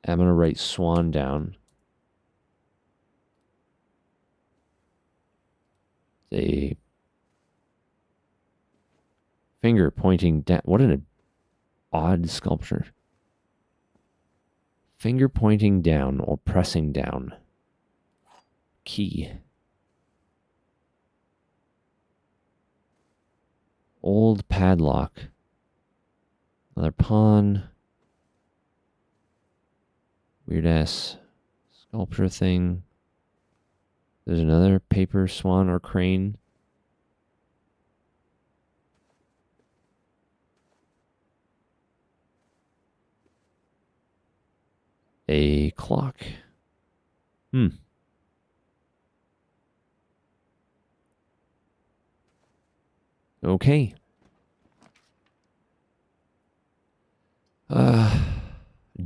gonna write swan down. A finger pointing down. What an odd sculpture. Finger pointing down or pressing down. Key. Old padlock. Another pawn. Weird ass sculpture thing. There's another paper swan or crane. A clock. Okay.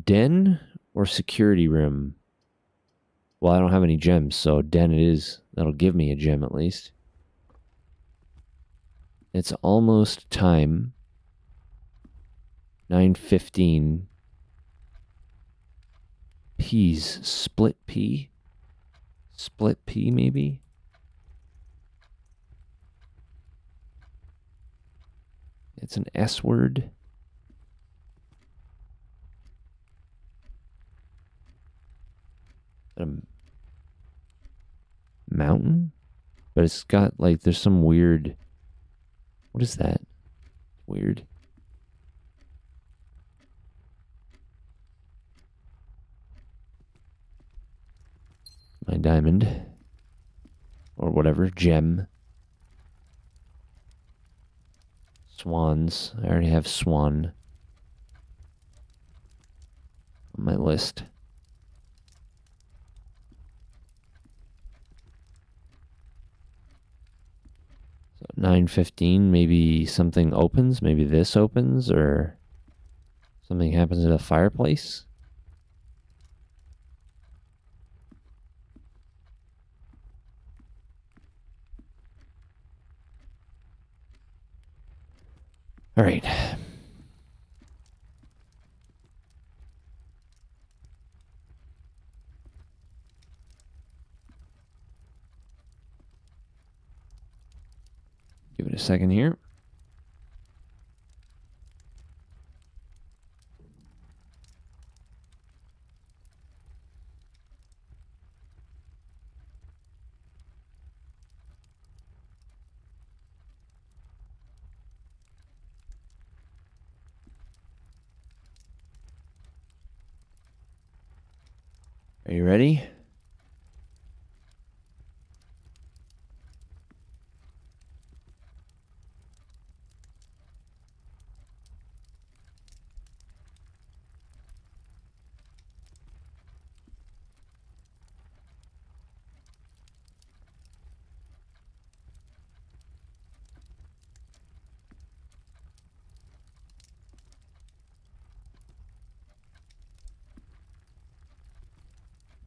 Den or security room? Well, I don't have any gems, so den it is. That'll give me a gem at least. It's almost time. 9:15. Peas. Split pea? Split pea, maybe? It's an S word. Mountain? But it's got, like, there's some weird... What is that? Weird. My diamond. Or whatever. Gem. Swans. I already have swan on my list. So 9:15, maybe something opens. Maybe this opens, or something happens at a fireplace. All right. Give it a second here. Are you ready?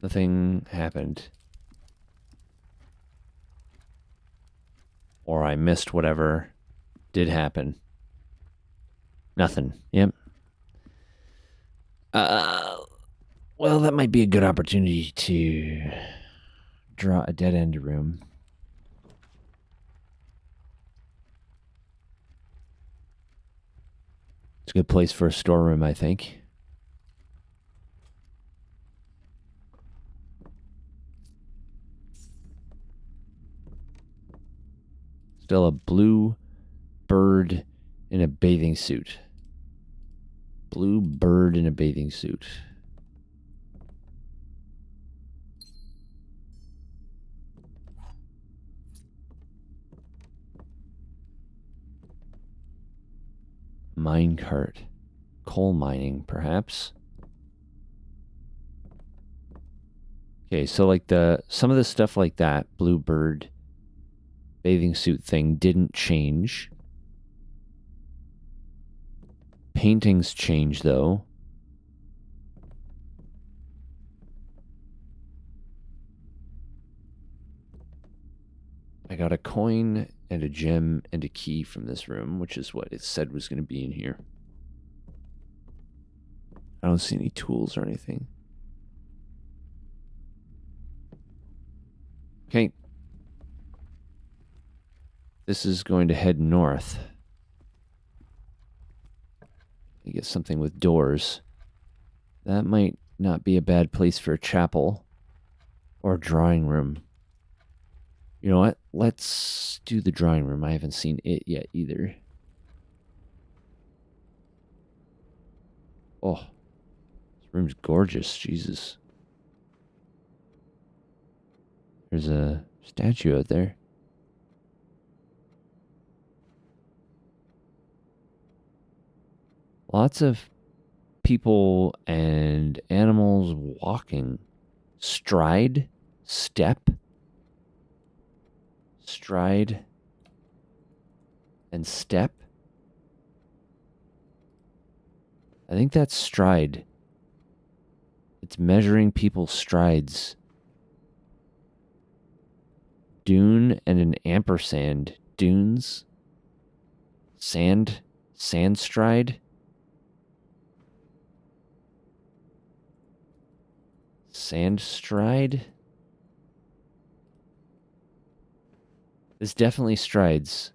Nothing happened. Or I missed whatever did happen. Nothing. Yep. Well, that might be a good opportunity to draw a dead end room. It's a good place for a storeroom, I think. still a blue bird in a bathing suit. Blue bird in a bathing suit. Minecart. Coal mining, perhaps. Okay, so like some of the stuff like that, blue bird bathing suit thing didn't change. Paintings change though. I got a coin and a gem and a key from this room, which is what it said was going to be in here. I don't see any tools or anything. Okay. This is going to head north. You get something with doors. That might not be a bad place for a chapel or a drawing room. You know what? Let's do the drawing room. I haven't seen it yet either. Oh, this room's gorgeous. Jesus. There's a statue out there. Lots of people and animals walking. Stride, step, stride, and step. I think that's stride. It's measuring people's strides. Dune and an ampersand. Dunes. Sand. Sand stride. Sand stride. This definitely strides.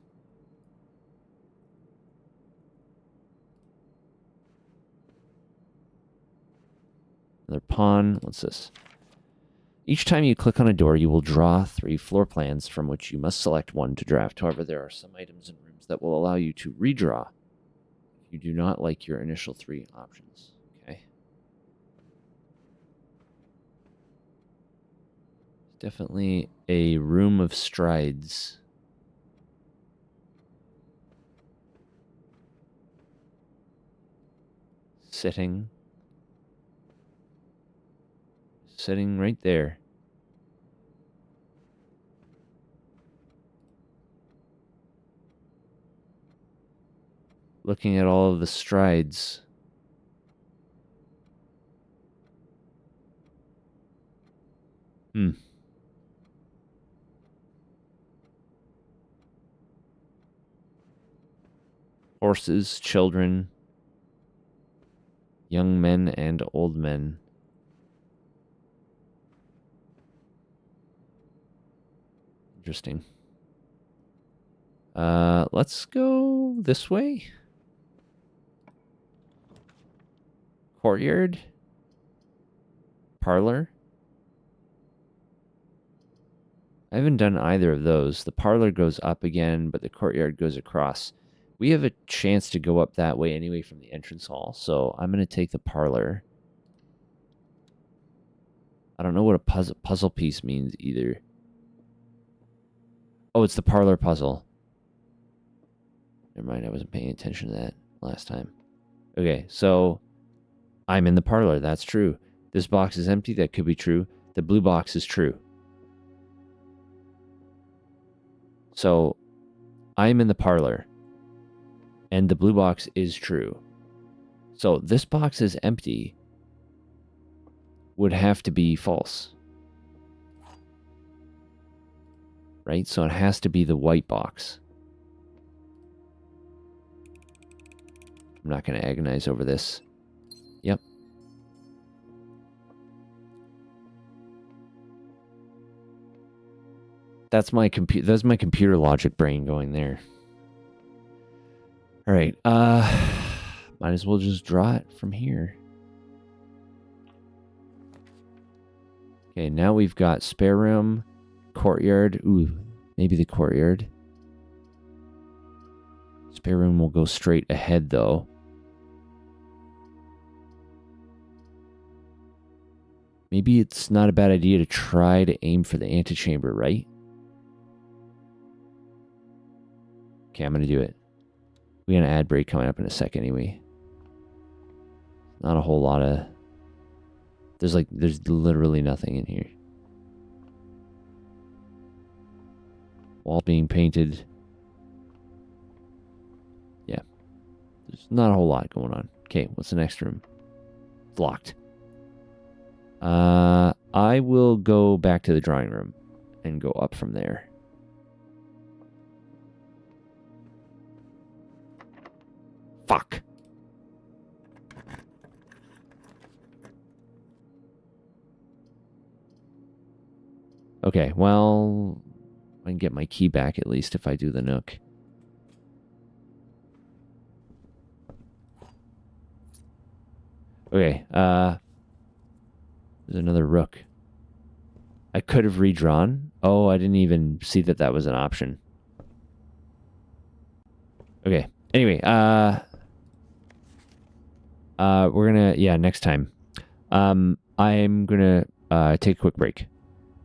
Another pawn. What's this? Each time you click on a door, you will draw 3 floor plans from which you must select one to draft. However, there are some items and rooms that will allow you to redraw if you do not like your initial 3 options. Okay. Definitely a room of strides. Sitting right there. Looking at all of the strides. Horses, children, young men and old men. Interesting. Let's go this way. Courtyard. Parlor. I haven't done either of those. The parlor goes up again, but the courtyard goes across. We have a chance to go up that way anyway from the entrance hall, so I'm going to take the parlor. I don't know what a puzzle piece means either. Oh, it's the parlor puzzle. Never mind, I wasn't paying attention to that last time. Okay, so I'm in the parlor. That's true. This box is empty. That could be true. The blue box is true. So I'm in the parlor. And the blue box is true. So this box is empty. Would have to be false. Right? So it has to be the white box. I'm not going to agonize over this. Yep. That's my computer logic brain going there. All right. Might as well just draw it from here. Okay, now we've got spare room, courtyard. Ooh, maybe the courtyard. Spare room will go straight ahead, though. Maybe it's not a bad idea to try to aim for the antechamber, right? Okay, I'm going to do it. We got an ad break coming up in a second anyway. Not a whole lot of... There's literally nothing in here. Wall being painted. Yeah. There's not a whole lot going on. Okay, what's the next room? It's locked. I will go back to the drawing room and go up from there. Fuck. Okay, well, I can get my key back at least if I do the nook. Okay, there's another rook. I could have redrawn. Oh, I didn't even see that that was an option. Okay, anyway, we're gonna, yeah, next time. I'm gonna, take a quick break.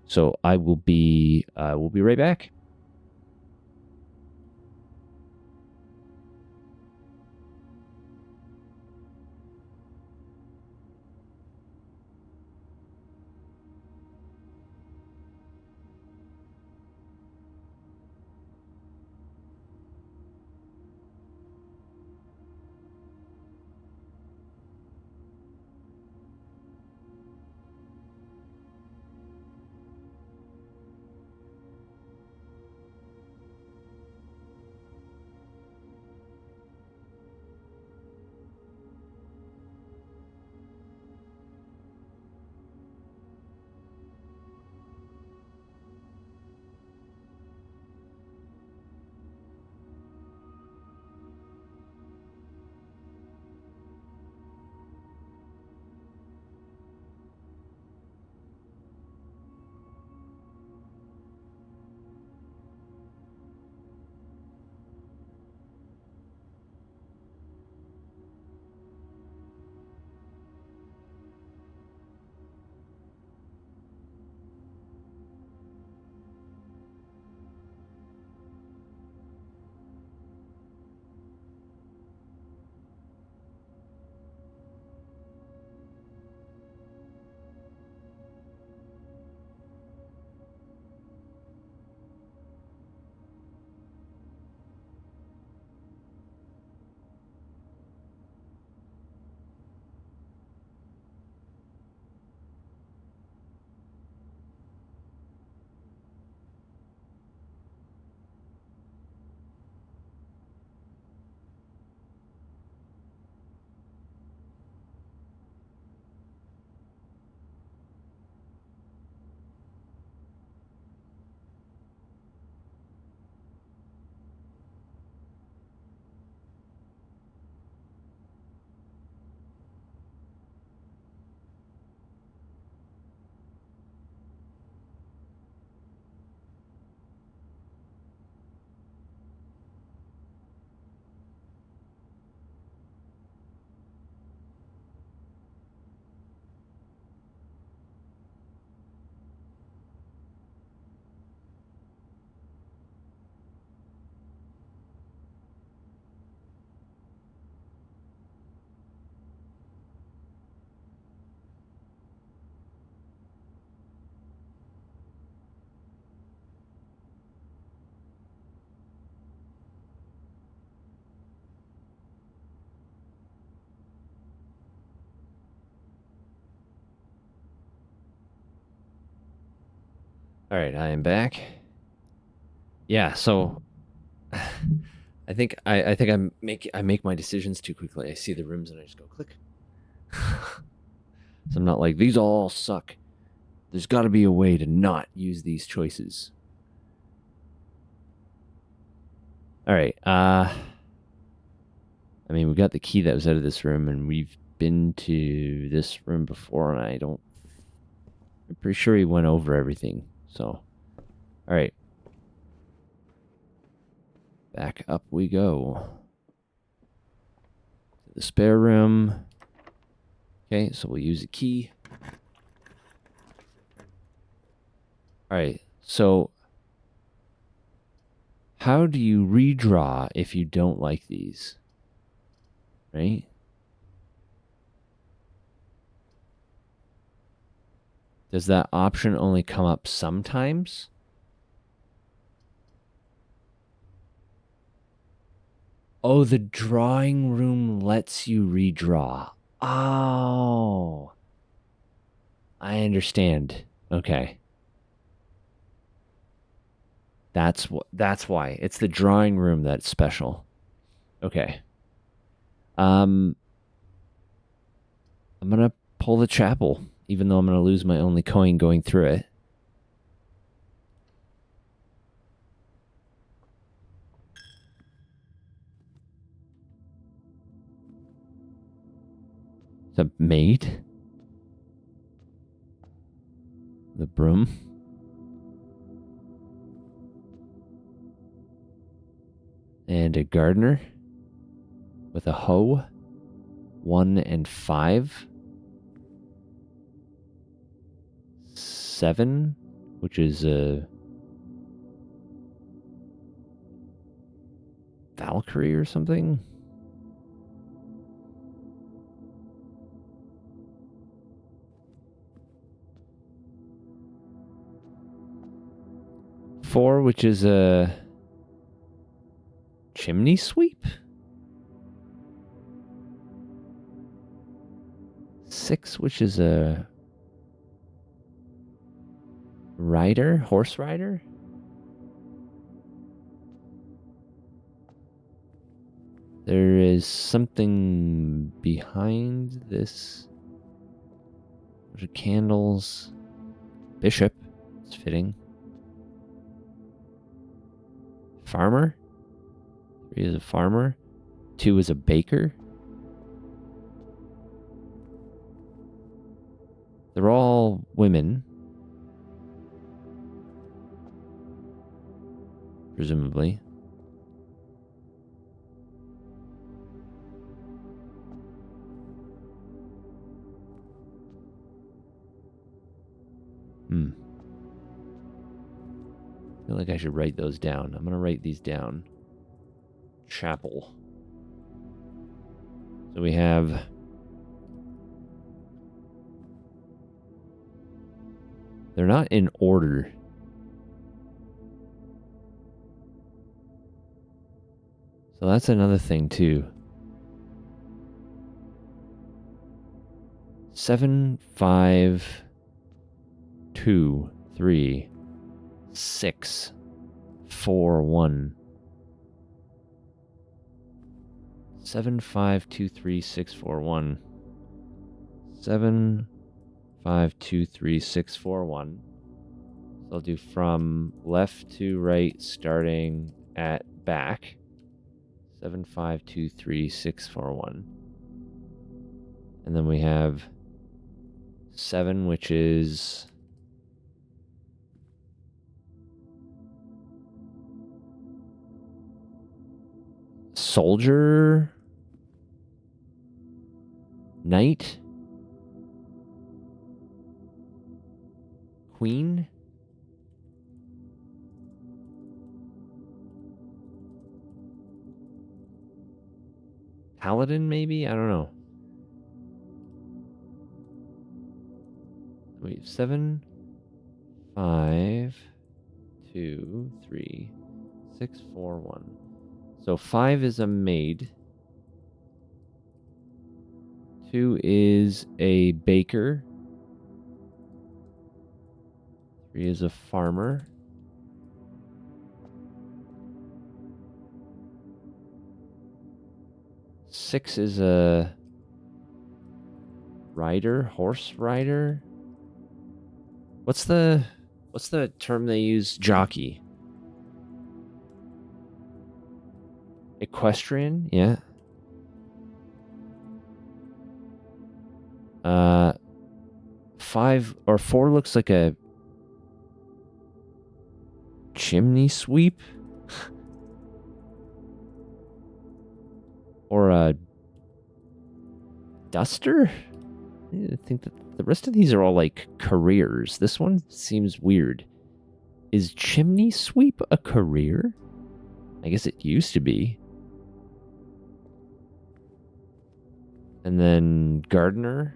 So I will be, we'll be right back. All right, I am back. Yeah, so I think I make my decisions too quickly. I see the rooms and I just go click. So I'm not like, these all suck. There's got to be a way to not use these choices. All right. I mean, we got the key that was out of this room, and we've been to this room before, and I'm pretty sure he went over everything. So, all right. Back up we go. The spare room. Okay, so we'll use a key. All right, so how do you redraw if you don't like these? Right? Does that option only come up sometimes? Oh, the drawing room lets you redraw. Oh. I understand. Okay. That's why. It's the drawing room that's special. Okay. I'm going to pull the chapel even though I'm going to lose my only coin going through it. The maid? The broom? And a gardener with a hoe. 1 and 5. 7, which is a Valkyrie or something. Four, which is a chimney sweep. 6, which is a rider, horse rider. There is something behind this. There's candles. Bishop. It's fitting. Farmer. 3 is a farmer. 2 is a baker. They're all women. Presumably. I feel like I should write those down. I'm going to write these down. Chapel. So we have they're not in order. So that's another thing too. 7, 5, 2, 3, 6, 4, 1. 7, 5, 2, 3, 6, 4, 1. 7, 5, 2, 3, 6, 4, 1. So I'll do from left to right, starting at back. 7, 5, 2, 3, 6, 4, 1. And then we have 7, which is soldier, knight, queen, paladin, maybe? I don't know. Wait, 7, 5, 2, 3, 6, 4, 1. So 5 is a maid. 2 is a baker. 3 is a farmer. 6 is a rider, horse rider. What's the term they use? Jockey. Equestrian, yeah. 5 or 4 looks like a chimney sweep. Or a duster? I think that the rest of these are all like careers. This one seems weird. Is chimney sweep a career? I guess it used to be. And then gardener.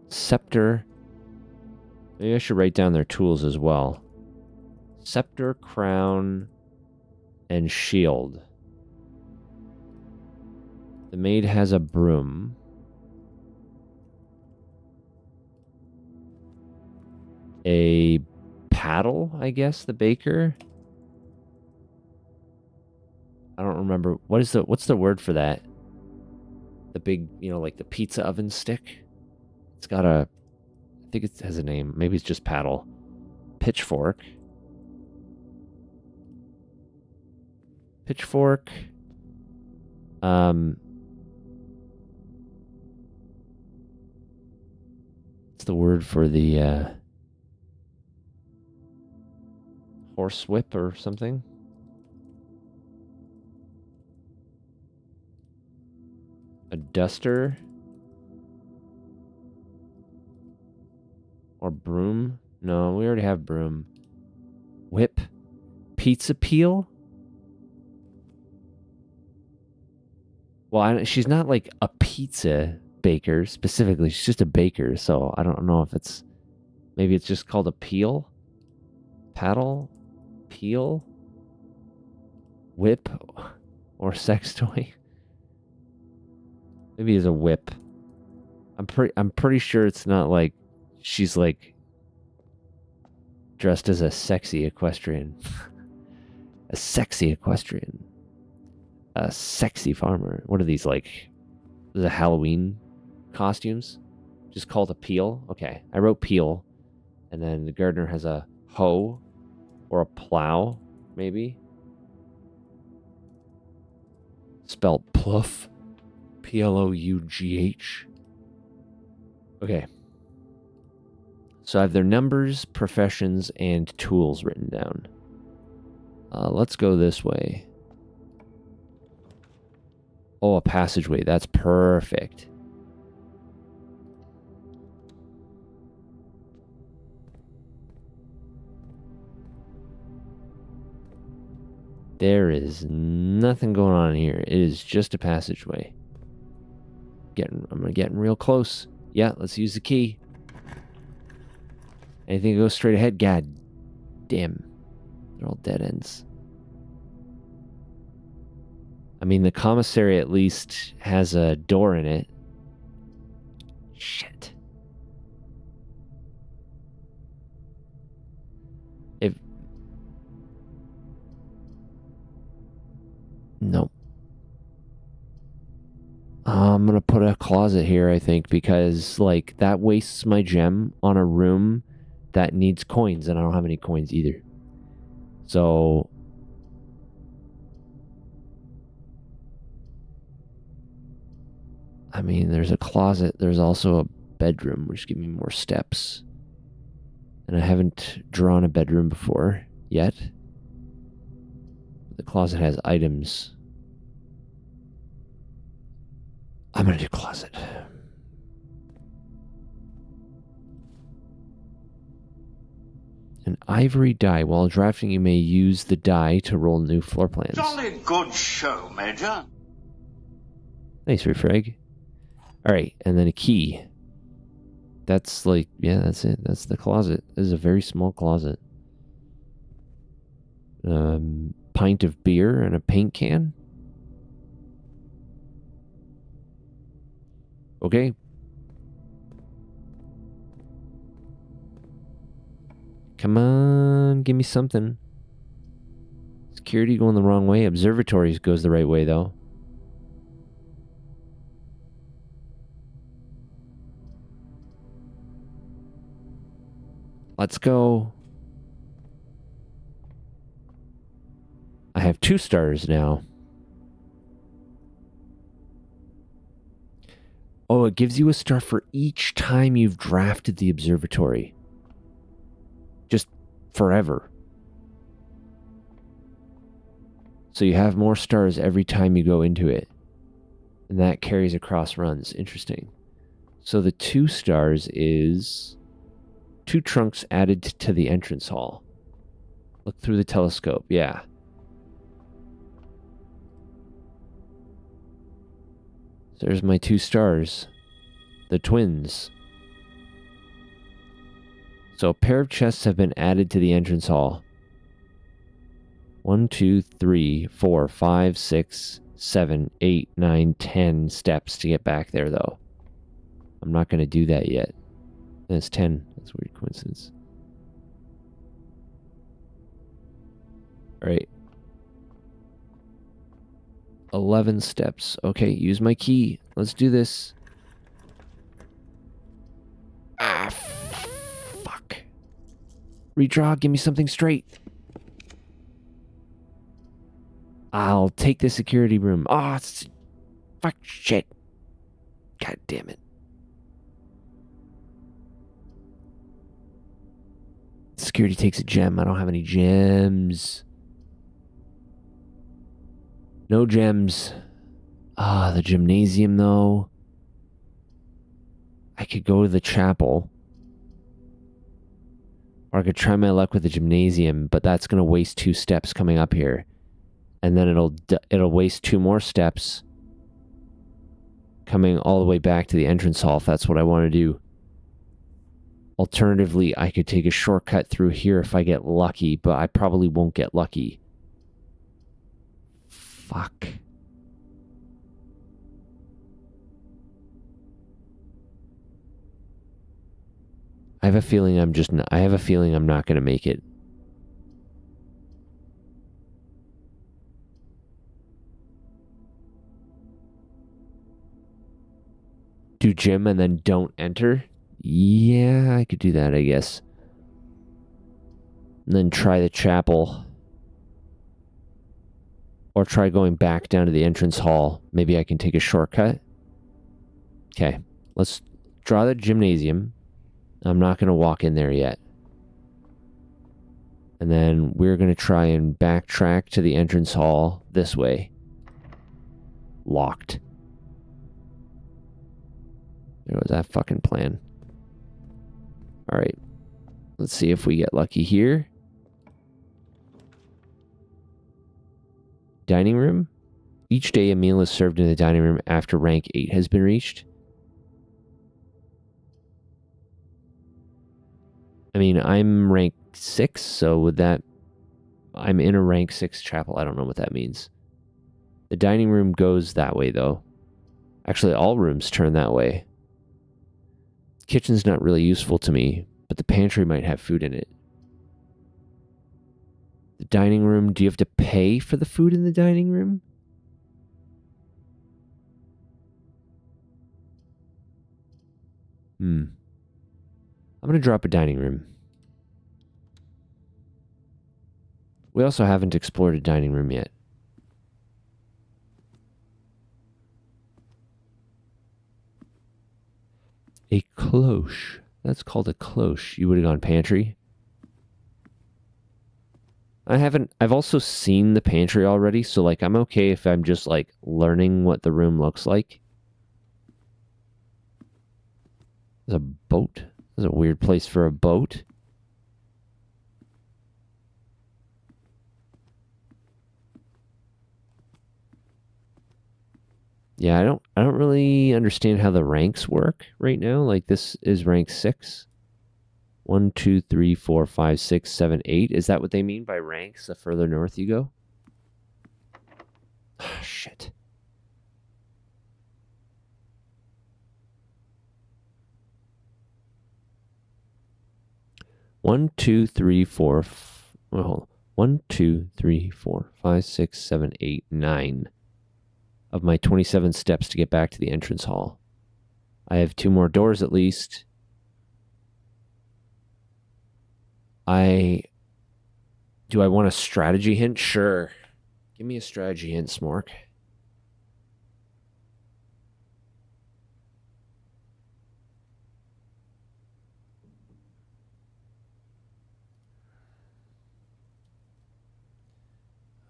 Scepter. Maybe I should write down their tools as well. Scepter, crown, and shield. The maid has a broom. A paddle, I guess, the baker. I don't remember. What's the word for that? The big, like the pizza oven stick? It's got I think it has a name. Maybe it's just paddle. Pitchfork. Pitchfork. What's the word for the horse whip or something? A duster. Or broom? No, we already have broom. Whip. Pizza peel? Well, she's not like a pizza baker specifically. She's just a baker, so I don't know if it's... Maybe it's just called a peel? Paddle? Peel? Whip? Or sex toy? Maybe it's a whip. I'm pretty sure it's not like she's like dressed as a sexy equestrian. A sexy equestrian. A sexy farmer. What are these like? The Halloween costumes? Just called a peel? Okay, I wrote peel. And then the gardener has a hoe or a plow, maybe. Spelled pluff. P-L-O-U-G-H. Okay. So I have their numbers, professions, and tools written down. Let's go this way. Oh, a passageway. That's perfect. There is nothing going on here. It is just a passageway. I'm getting real close. Yeah, let's use the key. Anything that goes straight ahead, god damn. They're all dead ends. I mean, the commissary at least has a door in it. Shit. Nope. I'm gonna put a closet here, I think, because, like, that wastes my gem on a room that needs coins, and I don't have any coins either. So... I mean, there's a closet. There's also a bedroom, which gives me more steps. And I haven't drawn a bedroom before yet. The closet has items. I'm gonna do closet. An ivory die. While drafting, you may use the die to roll new floor plans. Jolly good show, Major. Nice, Refrag. Alright, and then a key. That's like, yeah, that's it. That's the closet. This is a very small closet. Pint of beer and a paint can. Okay. Come on, give me something. Security going the wrong way. Observatories goes the right way, though. Let's go. I have 2 stars now. Oh, it gives you a star for each time you've drafted the observatory. forever. So you have more stars every time you go into it. And that carries across runs. Interesting. So the 2 stars is 2 trunks added to the entrance hall. Look through the telescope. Yeah. So there's my 2 stars. The twins. So a pair of chests have been added to the entrance hall. 1, 2, 3, 4, 5, 6, 7, 8, 9, 10 steps to get back there, though. I'm not going to do that yet. That's 10. That's a weird coincidence. Alright. 11 steps. Okay, use my key. Let's do this. Ah, fuck. Redraw, give me something straight. I'll take the security room. Oh, fuck, shit. God damn it. Security takes a gem. I don't have any gems. No gems. Ah, the gymnasium, though. I could go to the chapel. Or I could try my luck with the gymnasium, but that's going to waste 2 steps coming up here. And then it'll waste 2 more steps coming all the way back to the entrance hall if that's what I want to do. Alternatively, I could take a shortcut through here if I get lucky, but I probably won't get lucky. Fuck. I have a feeling I'm not going to make it. Do gym and then don't enter? Yeah, I could do that, I guess. And then try the chapel. Or try going back down to the entrance hall. Maybe I can take a shortcut. Okay, let's draw the gymnasium. I'm not going to walk in there yet. And then we're going to try and backtrack to the entrance hall this way. Locked. There was that fucking plan. Alright. Let's see if we get lucky here. Dining room. Each day a meal is served in the dining room after rank 8 has been reached. I mean, I'm rank 6, so would that... I'm in a rank 6 chapel. I don't know what that means. The dining room goes that way, though. Actually, all rooms turn that way. Kitchen's not really useful to me, but the pantry might have food in it. The dining room, do you have to pay for the food in the dining room? I'm going to drop a dining room. We also haven't explored a dining room yet. A cloche. That's called a cloche. You would have gone pantry. I've also seen the pantry already, so like I'm okay if I'm just like learning what the room looks like. There's a boat. There's a weird place for a boat. Yeah, I don't really understand how the ranks work right now. Like this is rank 6. 1, 2, 3, 4, 5, 6, 7, 8. Is that what they mean by ranks the further north you go? Oh, shit. One, two, three, four. Well, hold on. 1, 2, 3, 4, 5, 6, 7, 8, 9 of my 27 steps to get back to the entrance hall. I have 2 more doors at least. Do I want a strategy hint? Sure. Give me a strategy hint, Smork.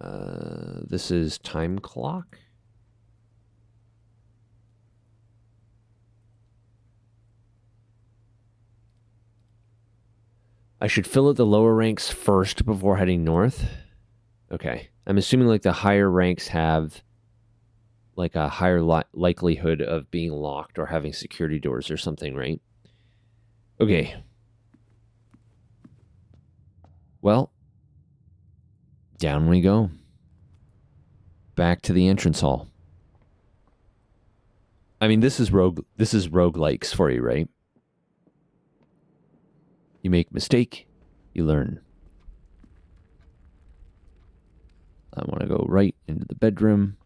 This is time clock. I should fill out the lower ranks first before heading north. Okay. I'm assuming like the higher ranks have like a higher likelihood of being locked or having security doors or something, right? Okay. Well, down we go. Back to the entrance hall. I mean, this is roguelikes for you, right? You make a mistake, you learn. I want to go right into the bedroom.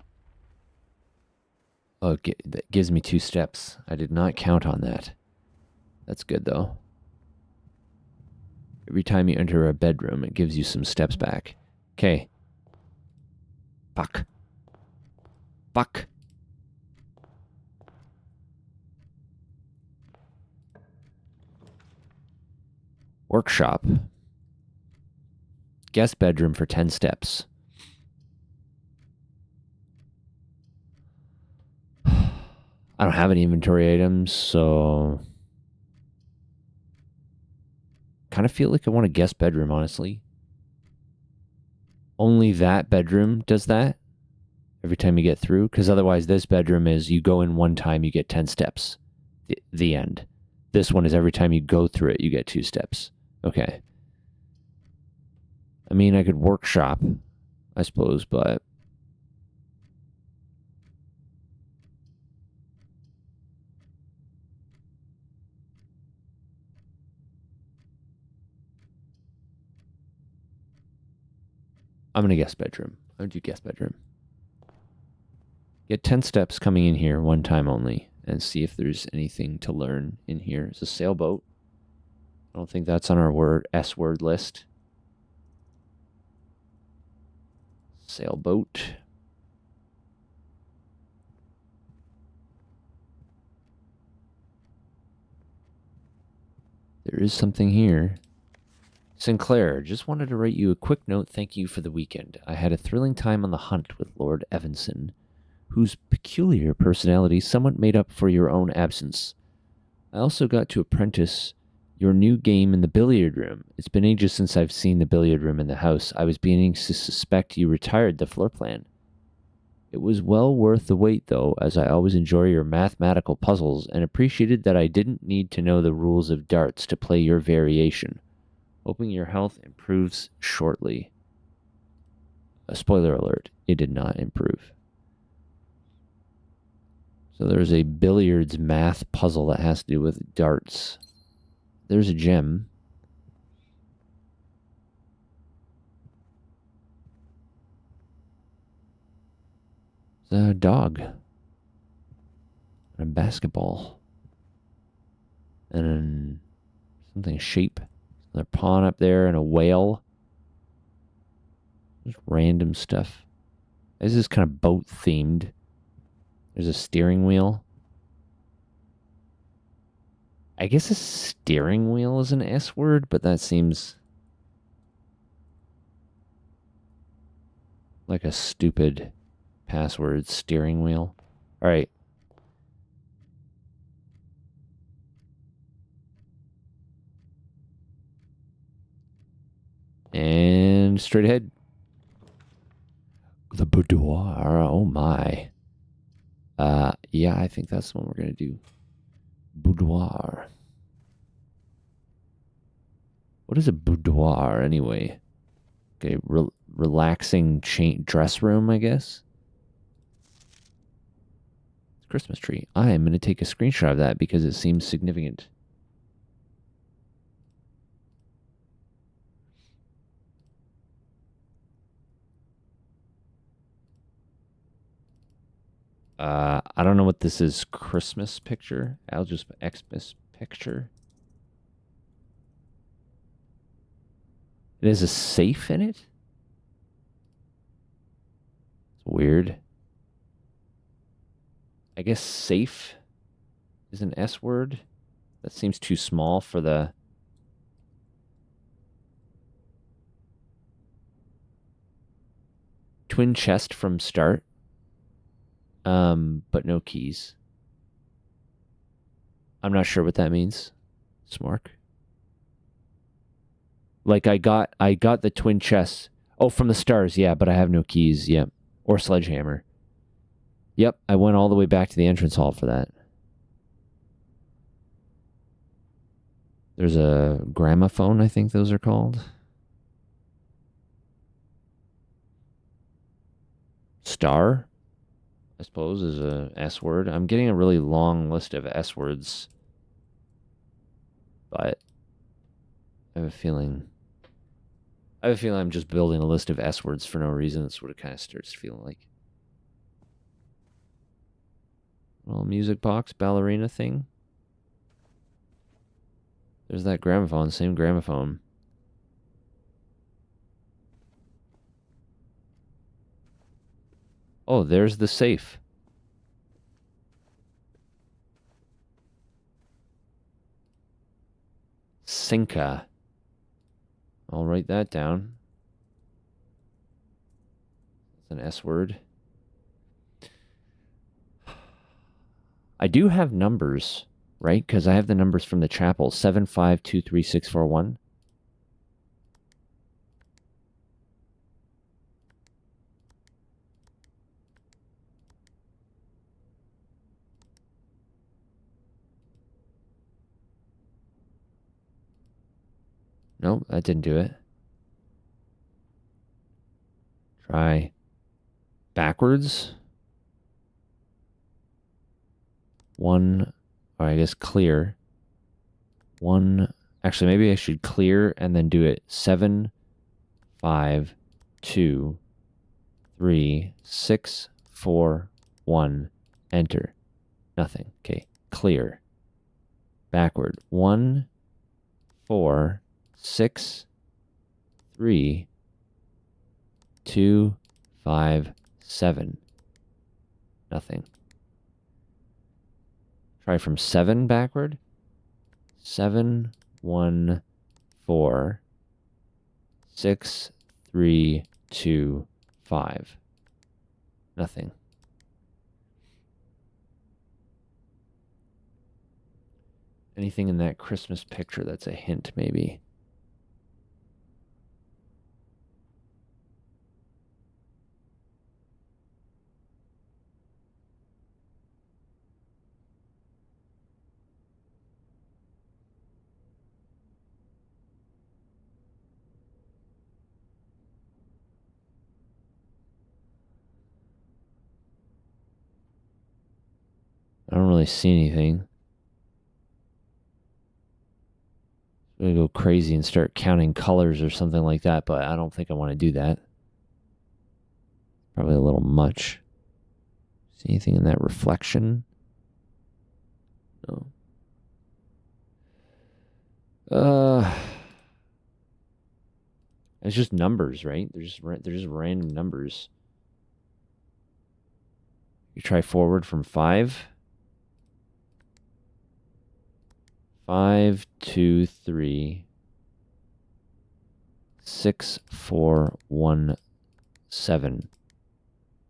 Oh, that gives me 2 steps. I did not count on that. That's good, though. Every time you enter a bedroom, it gives you some steps back. Okay. Fuck. Fuck. Workshop. Guest bedroom for 10 steps. I don't have any inventory items, so kind of feel like I want a guest bedroom, honestly. Only that bedroom does that every time you get through, because otherwise this bedroom is you go in one time, you get 10 steps. The end. This one is every time you go through it, you get 2 steps. Okay. I mean, I could workshop, I suppose, but I'm going to guess bedroom. I'm going to do guest bedroom. Get 10 steps coming in here one time only and see if there's anything to learn in here. It's a sailboat. I don't think that's on our S word list. Sailboat. There is something here. Sinclair, just wanted to write you a quick note. Thank you for the weekend. I had a thrilling time on the hunt with Lord Evanson, whose peculiar personality somewhat made up for your own absence. I also got to apprentice your new game in the billiard room. It's been ages since I've seen the billiard room in the house. I was beginning to suspect you retired the floor plan. It was well worth the wait, though, as I always enjoy your mathematical puzzles and appreciated that I didn't need to know the rules of darts to play your variation. Hoping your health improves shortly. A spoiler alert, it did not improve. So there's a billiards math puzzle that has to do with darts. There's a gem. There's a dog. And a basketball. And something shape. Another pawn up there and a whale. Just random stuff. This is kind of boat themed. There's a steering wheel. I guess a steering wheel is an S word, but that seems like a stupid password. Steering wheel. All right. And straight ahead. The boudoir. Oh my. Yeah, I think that's the one we're going to do. Boudoir. What is a boudoir anyway? Okay, relaxing dress room, I guess. It's a Christmas tree. I am going to take a screenshot of that because it seems significant. I don't know what this is. Christmas picture. I'll just put Xmas picture. It has a safe in it? It's weird. I guess safe is an S word. That seems too small for the... twin chest from start, but no keys. I'm not sure what that means. Smark. Like I got the twin chest. Oh, from the stars, yeah, but I have no keys. Yep. Or sledgehammer. Yep, I went all the way back to the entrance hall for that. There's a gramophone, I think those are called. Star, I suppose, is a S word. I'm getting a really long list of S words. But I have a feeling I'm just building a list of S words for no reason. That's what it kind of starts feeling like. Well, music box, ballerina thing. There's that gramophone, same gramophone. Oh, there's the safe. Sinka. I'll write that down. That's an S word. I do have numbers, right? Because I have the numbers from the chapel. 7523641. Nope, that didn't do it. Try backwards. One, or I guess clear. One, actually, maybe I should clear and then do it. 7, 5, 2, 3, 6, 4, 1, enter. Nothing. Okay, clear. Backward. 1, 4, 6, 3, 2, 5, 7. Nothing. Try from 7 backward. 7, 1, 4, 6, 3, 2, 5. Nothing. Anything in that Christmas picture that's a hint, maybe? I don't really see anything. I'm gonna go crazy and start counting colors or something like that, but I don't think I want to do that. Probably a little much. See anything in that reflection? No. It's just numbers, right? They're just random numbers. You try forward from 5. 5, 2, 3, 6, 4, 1, 7.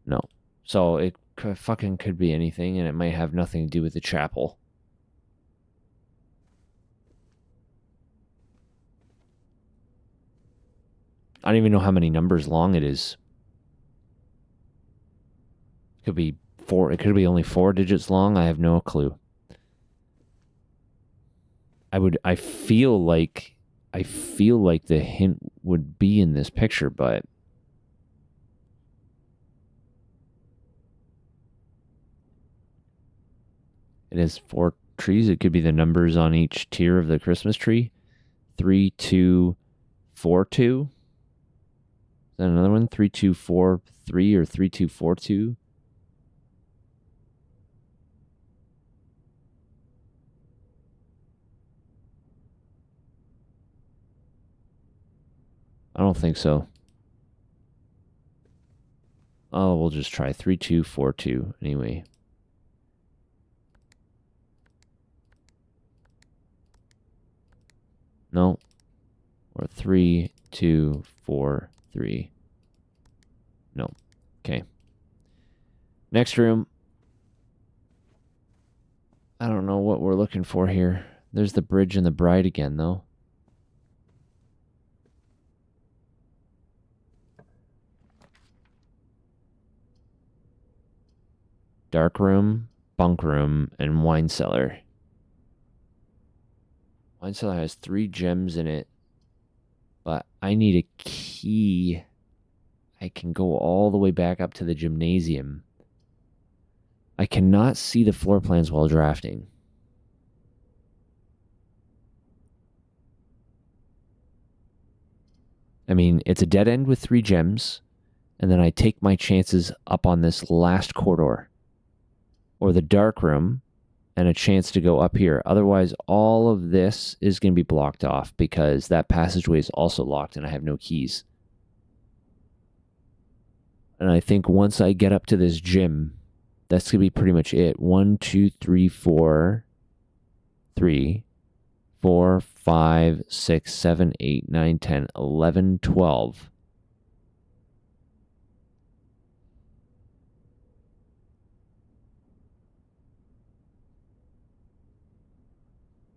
No. So it fucking could be anything, and it might have nothing to do with the chapel. I don't even know how many numbers long it is. It could be 4. It could be only 4 digits long. I have no clue. I feel like the hint would be in this picture, but it has 4 trees. It could be the numbers on each tier of the Christmas tree. 3, 2, 4, 2. Is that another one? 3, 2, 4, 3 or 3, 2, 4, 2. I don't think so. Oh, we'll just try 3, 2, 4, 2 anyway. No. Or 3, 2, 4, 3. No. Okay. Next room. I don't know what we're looking for here. There's the bridge and the bride again, though. Dark room, bunk room, and wine cellar. Wine cellar has 3 gems in it, but I need a key. I can go all the way back up to the gymnasium. I cannot see the floor plans while drafting. I mean, it's a dead end with 3 gems, and then I take my chances up on this last corridor, or the dark room, and a chance to go up here. Otherwise, all of this is going to be blocked off because that passageway is also locked and I have no keys. And I think once I get up to this gym, that's going to be pretty much it. 1, 2, 3, 4, 3, 4, 5, 6, 7, 8, 9, 10, 11, 12.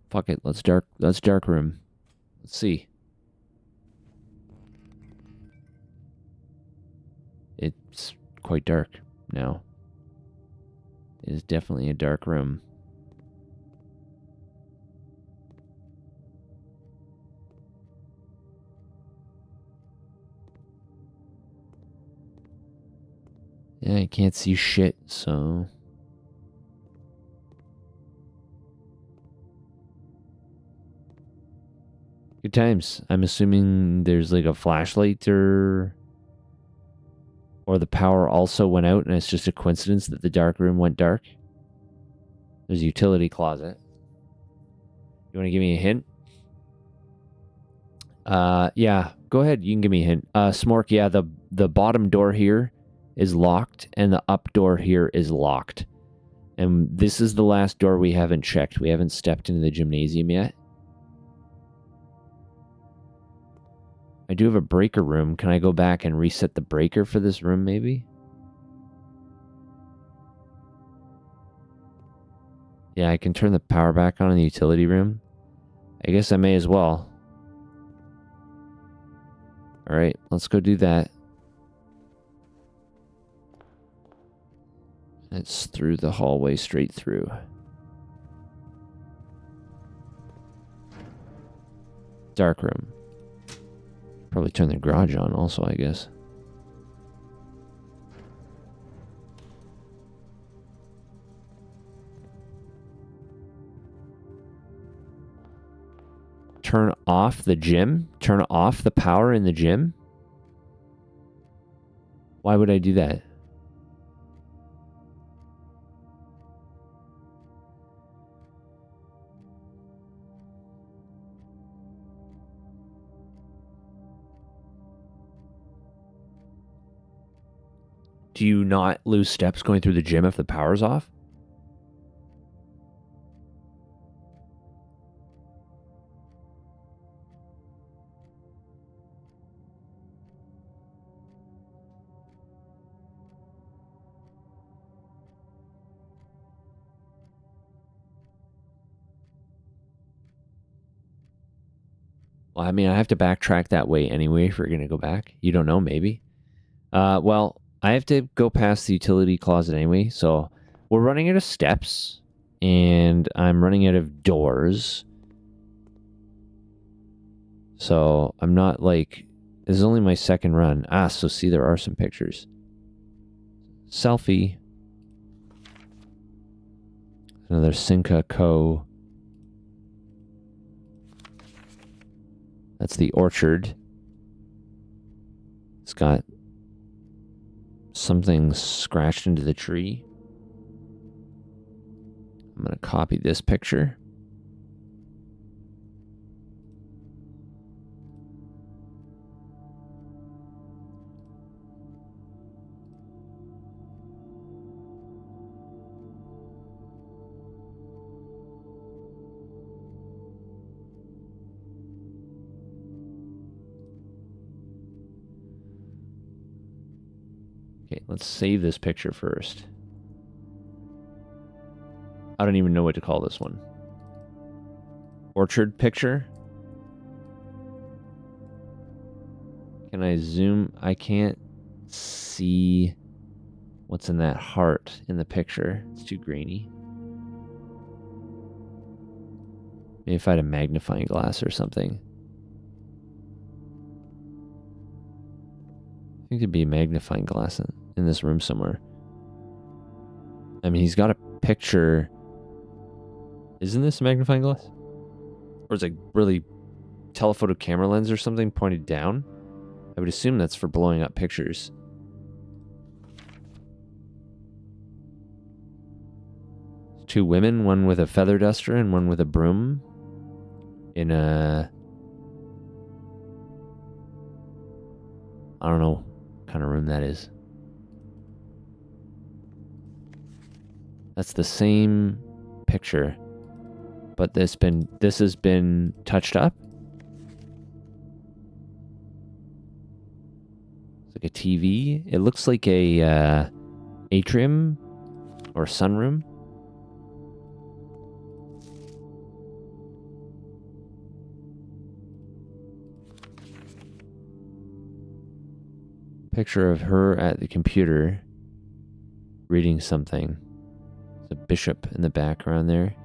Fuck it, let's dark room. Let's see. It's quite dark now. It is definitely a dark room. Yeah, I can't see shit, so... Good times. I'm assuming there's like a flashlight or the power also went out and it's just a coincidence that the dark room went dark. There's a utility closet. You want to give me a hint? Yeah, go ahead. You can give me a hint. Smork, yeah, the bottom door here is locked and the up door here is locked. And this is the last door we haven't checked. We haven't stepped into the gymnasium yet. I do have a breaker room. Can I go back and reset the breaker for this room, maybe? Yeah, I can turn the power back on in the utility room. I guess I may as well. Alright, let's go do that. It's through the hallway, straight through. Dark room. Probably turn the garage on also, I guess. Turn off the gym? Turn off the power in the gym? Why would I do that? Do you not lose steps going through the gym if the power's off? Well, I mean, I have to backtrack that way anyway if we're going to go back. You don't know, maybe. Well, I have to go past the utility closet anyway, so we're running out of steps, and I'm running out of doors. So I'm not like... This is only my second run. So see, there are some pictures. Selfie. Another Cinca Co. That's the orchard. It's got something scratched into the tree. I'm going to copy this picture. Okay, let's save this picture first. I don't even know what to call this one. Orchard picture. Can I zoom? I can't see what's in that heart in the picture. It's too grainy. Maybe if I had a magnifying glass or something. I think there'd be a magnifying glass in this room somewhere. I mean, he's got a picture. Isn't this a magnifying glass? Or is it really telephoto camera lens or something pointed down? I would assume that's for blowing up pictures. Two women, one with a feather duster and one with a broom. In a... I don't know what kind of room that is. That's the same picture, but this has been touched up. It's like a TV. It looks like a atrium or sunroom. Picture of her at the computer reading something. There's a bishop in the background there.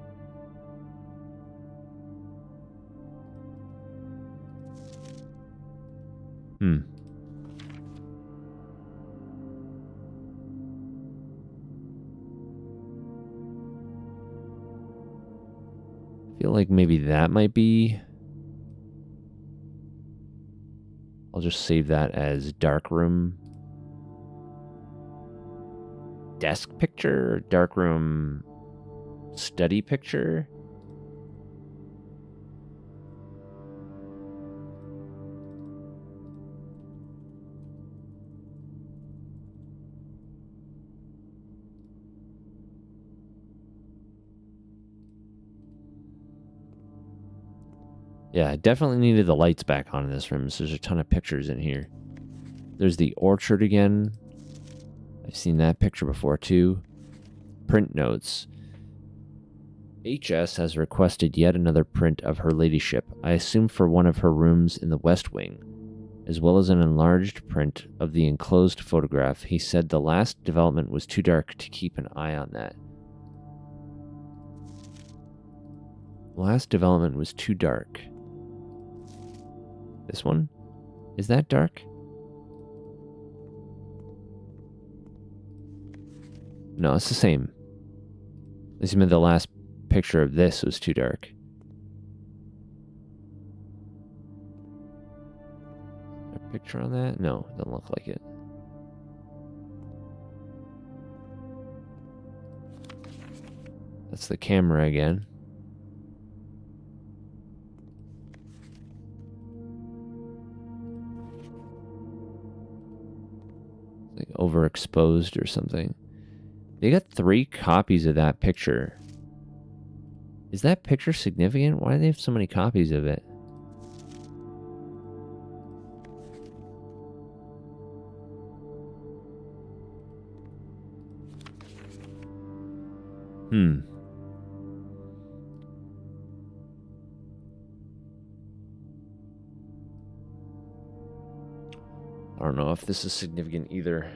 I feel like maybe that might be... I'll just save that as darkroom desk picture, darkroom study picture. Yeah, I definitely needed the lights back on in this room, so there's a ton of pictures in here. There's the orchard again. I've seen that picture before too. Print notes. HS has requested yet another print of her ladyship, I assume for one of her rooms in the West Wing, as well as an enlarged print of the enclosed photograph. He said the last development was too dark to keep an eye on that. Last development was too dark. This one? Is that dark? No, it's the same. This meant the last picture of this was too dark. A picture on that? No, it doesn't look like it. That's the camera again. Like overexposed or something. They got 3 copies of that picture. Is that picture significant? Why do they have so many copies of it? I don't know if this is significant either.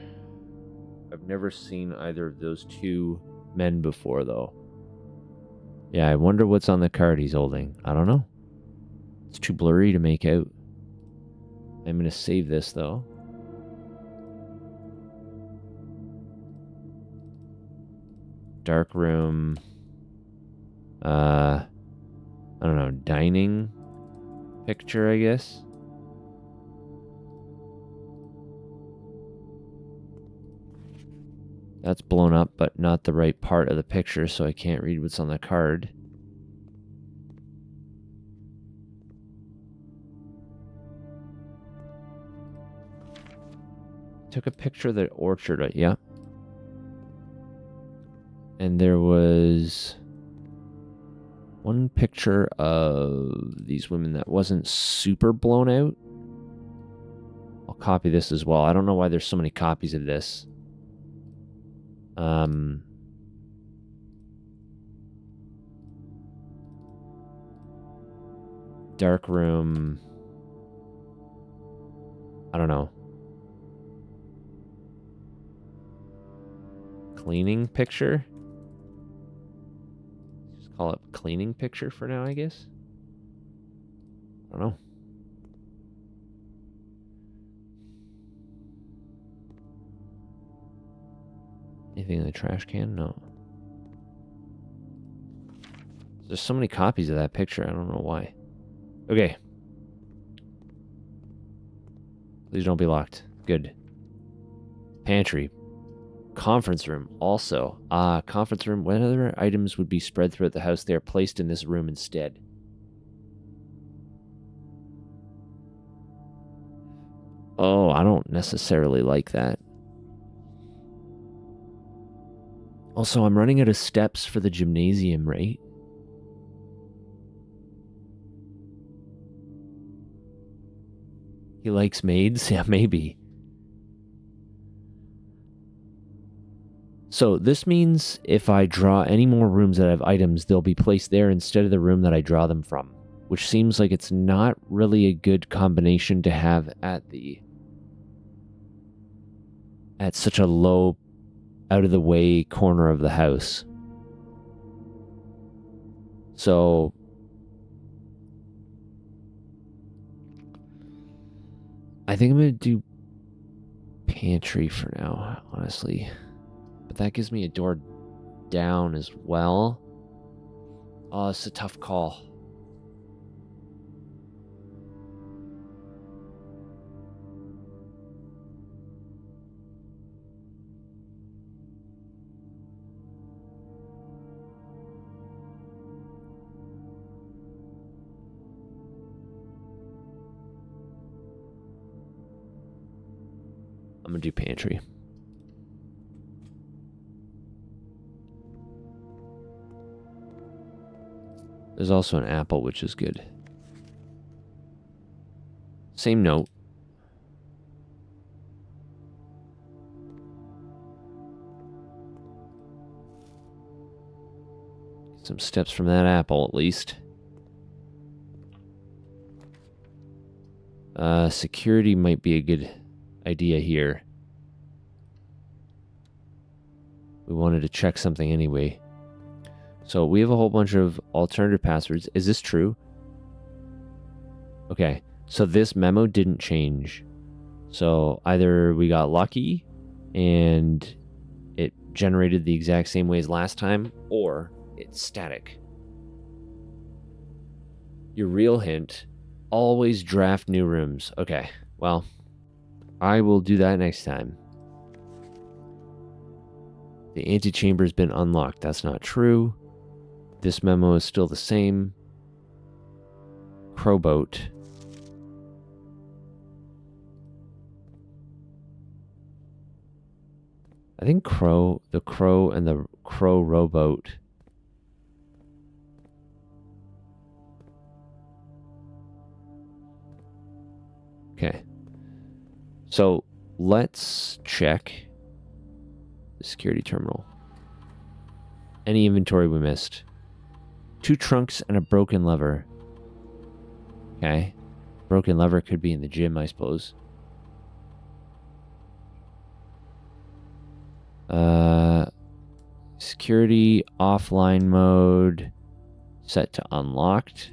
I've never seen either of those 2 men before, though. Yeah, I wonder what's on the card he's holding. I don't know. It's too blurry to make out. I'm going to save this, though. Dark room. I don't know, dining picture, I guess. That's blown up, but not the right part of the picture, so I can't read what's on the card. Took a picture of the orchard, yeah. And there was one picture of these women that wasn't super blown out. I'll copy this as well. I don't know why there's so many copies of this. Dark room. I don't know. Cleaning picture? Just call it cleaning picture for now, I guess. I don't know. Anything in the trash can? No. There's so many copies of that picture. I don't know why. Okay. Please don't be locked. Good. Pantry. Conference room. Also. Conference room. What other items would be spread throughout the house? They are placed in this room instead. Oh, I don't necessarily like that. Also, I'm running out of steps for the gymnasium, right? He likes maids? Yeah, maybe. So this means if I draw any more rooms that have items, they'll be placed there instead of the room that I draw them from. Which seems like it's not really a good combination to have at such a low, out of the way corner of the house. So I think I'm going to do pantry for now, honestly. But that gives me a door down as well. Oh, it's a tough call. I'm going to do pantry. There's also an apple, which is good. Same note. Some steps from that apple, at least. Security might be a good idea here. We wanted to check something anyway. So we have a whole bunch of alternative passwords. Is this true? Okay, so this memo didn't change. So either we got lucky and it generated the exact same way as last time, or it's static. Your real hint, always draft new rooms. Okay, well, I will do that next time. The antechamber's been unlocked. That's not true. This memo is still the same. Crowboat. I think the crow and the crow rowboat. Okay. So let's check the security terminal. Any inventory we missed. 2 trunks and a broken lever. Okay. Broken lever could be in the gym, I suppose. Security offline mode set to unlocked.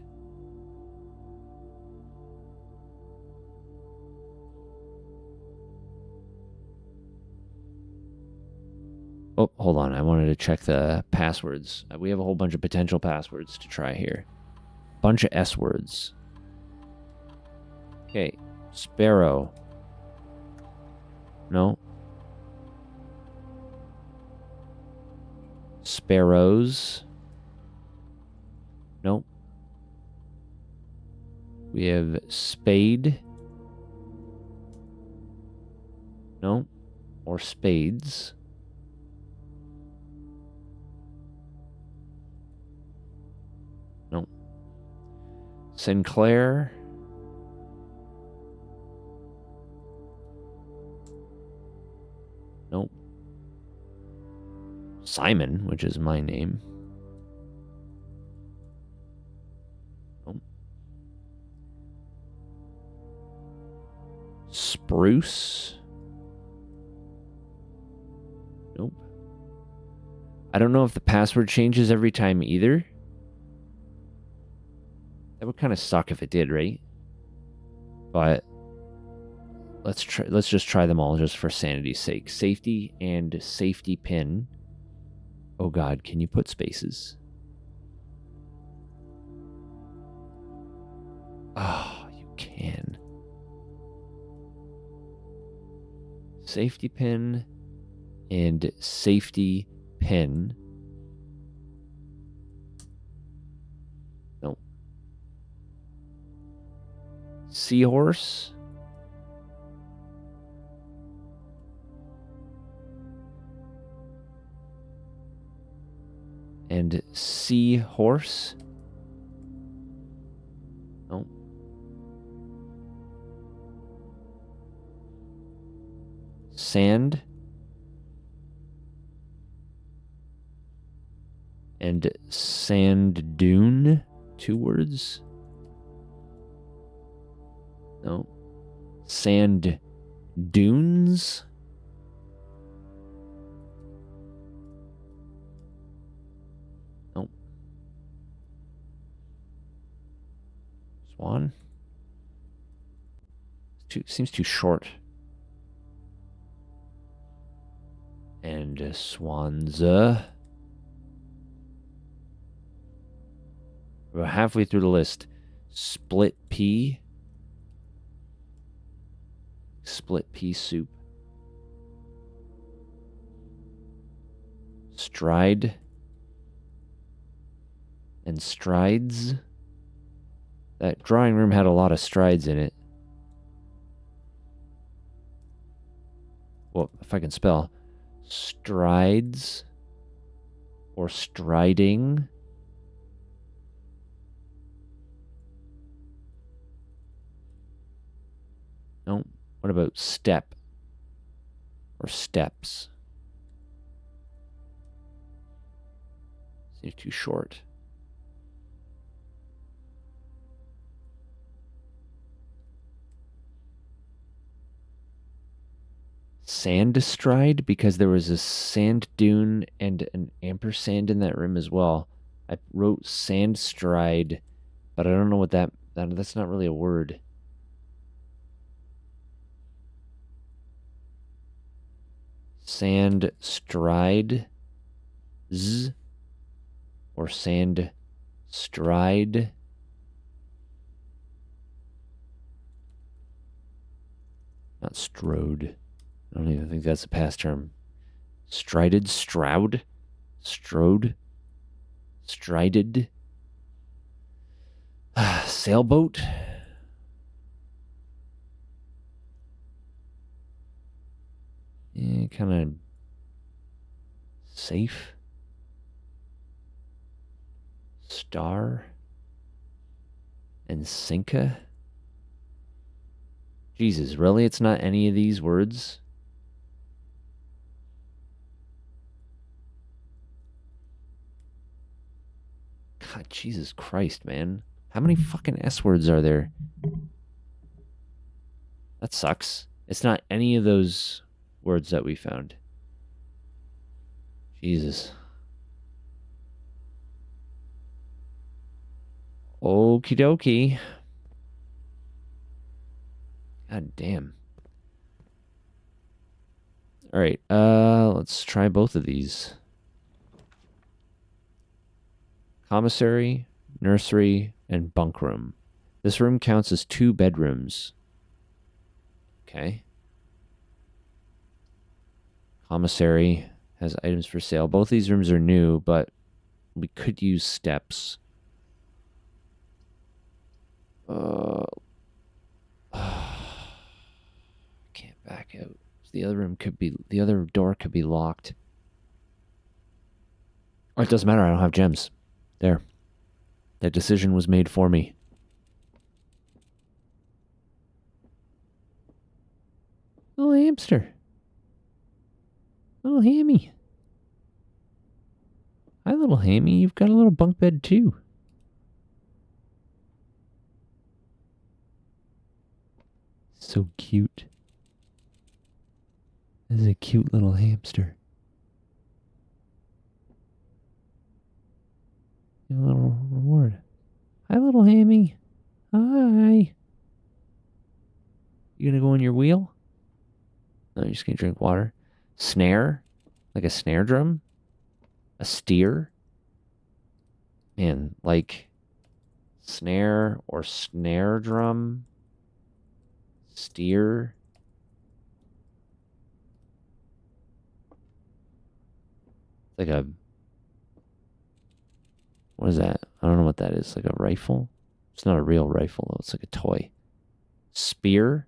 Oh, hold on. I wanted to check the passwords. We have a whole bunch of potential passwords to try here. Bunch of S words. Okay. Sparrow. No. Sparrows. Nope. We have spade. No. Or spades. No. Sinclair. Nope. Simon, which is my name. Nope. Spruce. Nope. I don't know if the password changes every time either. That would kind of suck if it did, right? But let's just try them all just for sanity's sake. Safety and safety pin. Oh god, can you put spaces? Oh, you can. Safety pin and safety pin. Nope. Seahorse. And seahorse. Nope. Sand. And sand dune. 2 words. No. Sand dunes. Nope. Swan. Seems too short. And Swanza. We're halfway through the list. Split pea. Split pea soup. Stride. And strides. That drawing room had a lot of strides in it. Well, if I can spell. Strides. Or striding. No. What about step? Or steps? Seems too short. Sand stride, because there was a sand dune and an ampersand in that room as well. I wrote sand stride, but I don't know what that's not really a word. Sand stride z or sand stride. Not strode. I don't even think that's a past term. Strided, stroud, strode, strided. Sailboat. Yeah, kind of safe. Star. And Sinka. Jesus, really? It's not any of these words? God, Jesus Christ, man. How many fucking S words are there? That sucks. It's not any of those words that we found. Jesus. Okie dokie. God damn. All right, let's try both of these. Commissary, nursery, and bunk room. This room counts as 2 bedrooms. Okay. Commissary has items for sale. Both these rooms are new, but we could use steps. Can't back out. The other door could be locked. Oh, it doesn't matter. I don't have gems. There. That decision was made for me. Oh, hamster. Oh, hammy. Hi, little Hammy. You've got a little bunk bed, too. So cute. This is a cute little hamster. A little reward. Hi, little Hammy. Hi. You gonna go on your wheel? No, you're just gonna drink water. Snare? Like a snare drum? A steer? Man, like snare or snare drum? Steer? Like a... What is that? I don't know what that is. Like a rifle? It's not a real rifle, though. It's like a toy. Spear?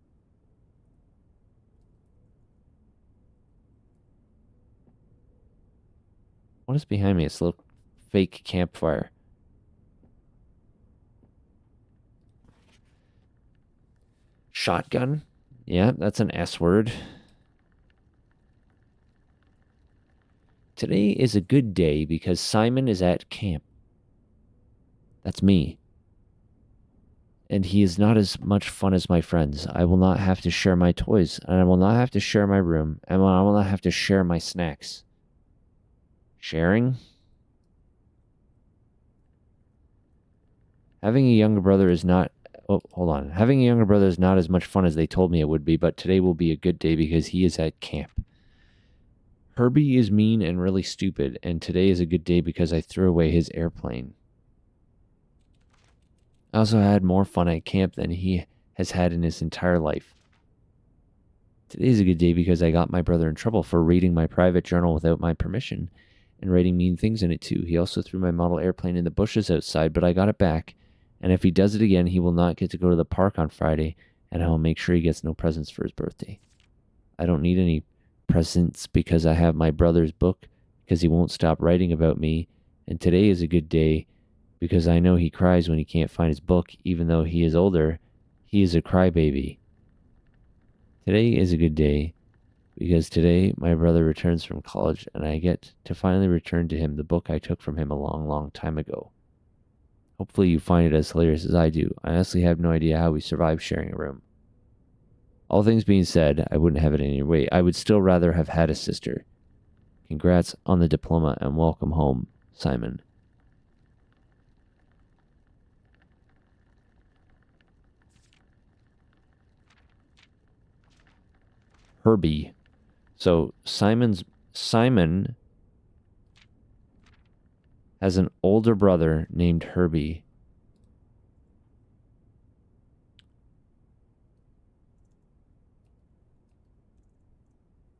What is behind me? It's a little fake campfire. Shotgun? Yeah, that's an S word. Today is a good day because Simon is at camp. That's me. And he is not as much fun as my friends. I will not have to share my toys, and I will not have to share my room, and I will not have to share my snacks. Sharing? Having a younger brother is not... Oh, hold on. Having a younger brother is not as much fun as they told me it would be, but today will be a good day because he is at camp. Herbie is mean and really stupid, and today is a good day because I threw away his airplane. I also had more fun at camp than he has had in his entire life. Today's a good day because I got my brother in trouble for reading my private journal without my permission and writing mean things in it too. He also threw my model airplane in the bushes outside, but I got it back. And if he does it again, he will not get to go to the park on Friday, and I will make sure he gets no presents for his birthday. I don't need any presents because I have my brother's book because he won't stop writing about me. And today is a good day because I know he cries when he can't find his book, even though he is older. He is a crybaby. Today is a good day because today my brother returns from college and I get to finally return to him the book I took from him a long, long time ago. Hopefully you find it as hilarious as I do. I honestly have no idea how we survived sharing a room. All things being said, I wouldn't have it any way. I would still rather have had a sister. Congrats on the diploma and welcome home, Simon. Herbie. So Simon has an older brother named Herbie.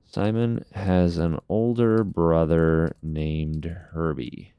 Simon has an older brother named Herbie.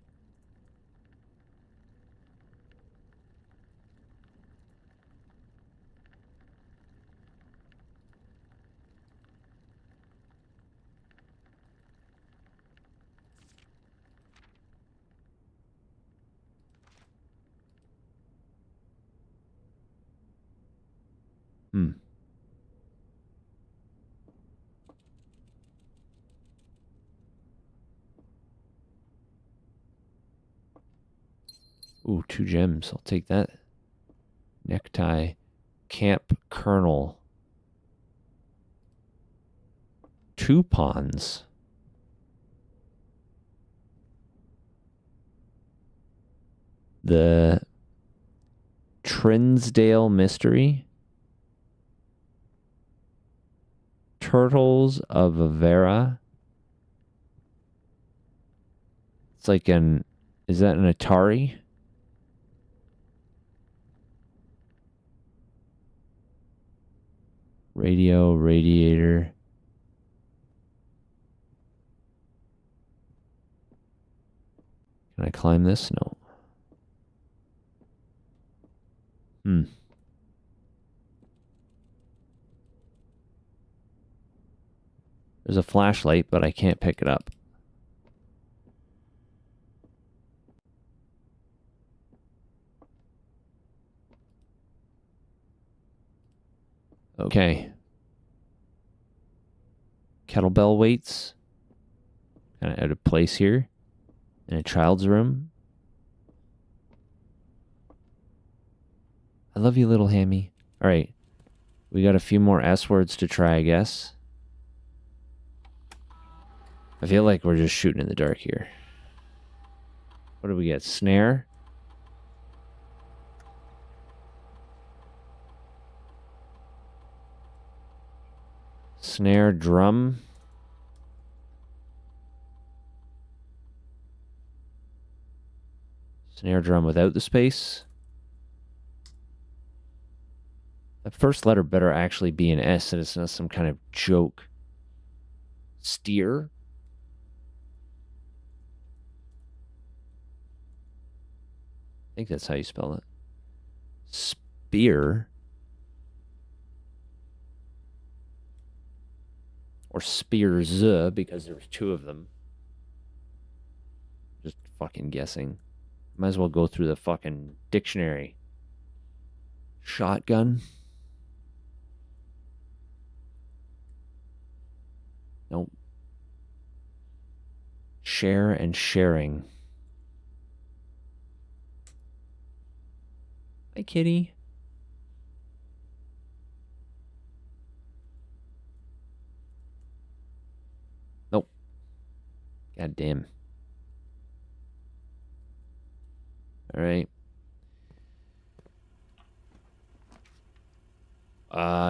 Ooh, 2 gems. I'll take that. Necktie. Camp Colonel. 2 pawns. The Trinsdale Mystery. Turtles of Avera. It's like an... Is that an Atari? Radio, radiator. Can I climb this? No. There's a flashlight, but I can't pick it up. Okay. Kettlebell weights. Kind of out of place here. In a child's room. I love you, little hammy. All right. We got a few more S words to try, I guess. I feel like we're just shooting in the dark here. What do we get? Snare? Snare, drum. Snare drum without the space. The first letter better actually be an S and it's not some kind of joke. Steer? I think that's how you spell it. Spear? Or spears, because there's two of them. Just fucking guessing. Might as well go through the fucking dictionary. Shotgun? Nope. Share and sharing. Hi, kitty. Nope. God damn. All right.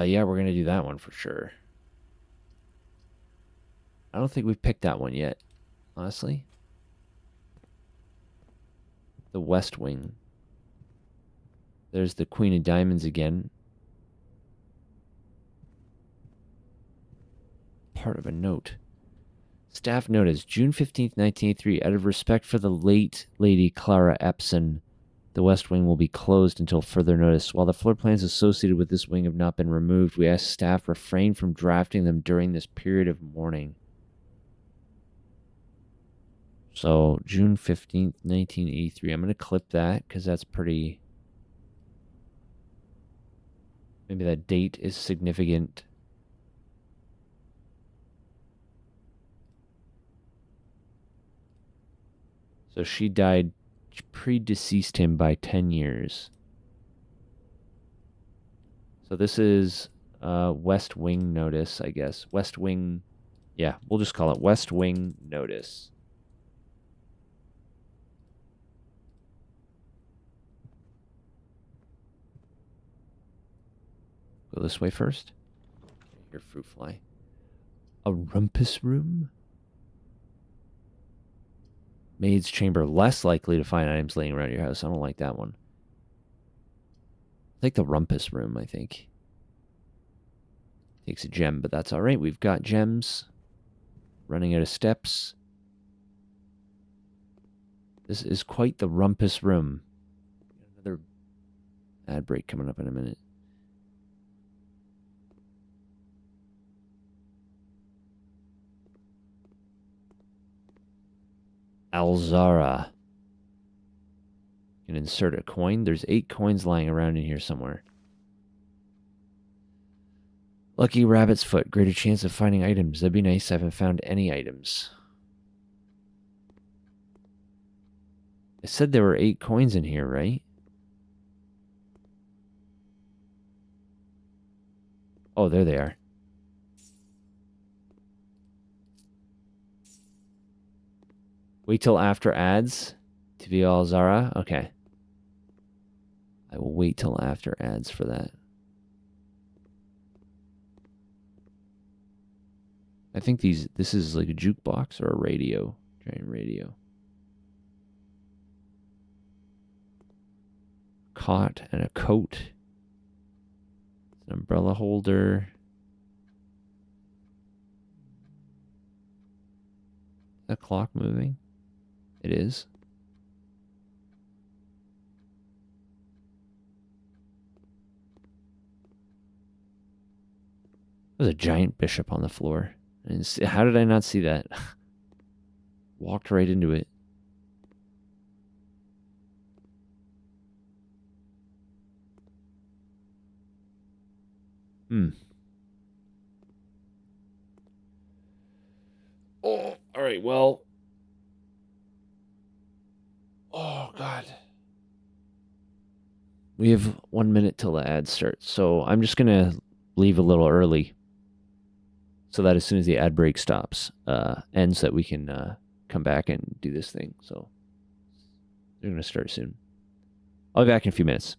Yeah, we're gonna do that one for sure. I don't think we've picked that one yet, honestly. The West Wing. There's the Queen of Diamonds again. Part of a note. Staff notice, June 15th, 1983, out of respect for the late Lady Clara Epson, the West Wing will be closed until further notice. While the floor plans associated with this wing have not been removed, we ask staff refrain from drafting them during this period of mourning. So, June 15th, 1983. I'm going to clip that because that's pretty... Maybe that date is significant. So she died, predeceased him by 10 years. So this is West Wing notice, I guess. West Wing, yeah, we'll just call it West Wing notice. Go this way first. Your fruit fly. A rumpus room? Maid's chamber, less likely to find items laying around your house. I don't like that one. I like the rumpus room, I think. Takes a gem, but that's all right. We've got gems. Running out of steps. This is quite the rumpus room. Another ad break coming up in a minute. Alzara. You can insert a coin. There's 8 coins lying around in here somewhere. Lucky rabbit's foot. Greater chance of finding items. That'd be nice. I haven't found any items. I said there were 8 coins in here, right? Oh, there they are. Wait till after ads to be all Zara. Okay. I will wait till after ads for that. I think this is like a jukebox or a radio. Giant radio. Cot and a coat. An umbrella holder. Is that clock moving? It is. There's a giant bishop on the floor. And how did I not see that? Walked right into it. Oh, all right. Well, God. We have 1 minute till the ad starts, so I'm just gonna leave a little early so that as soon as the ad break stops, ends, that we can come back and do this thing. So they're gonna start soon. I'll be back in a few minutes.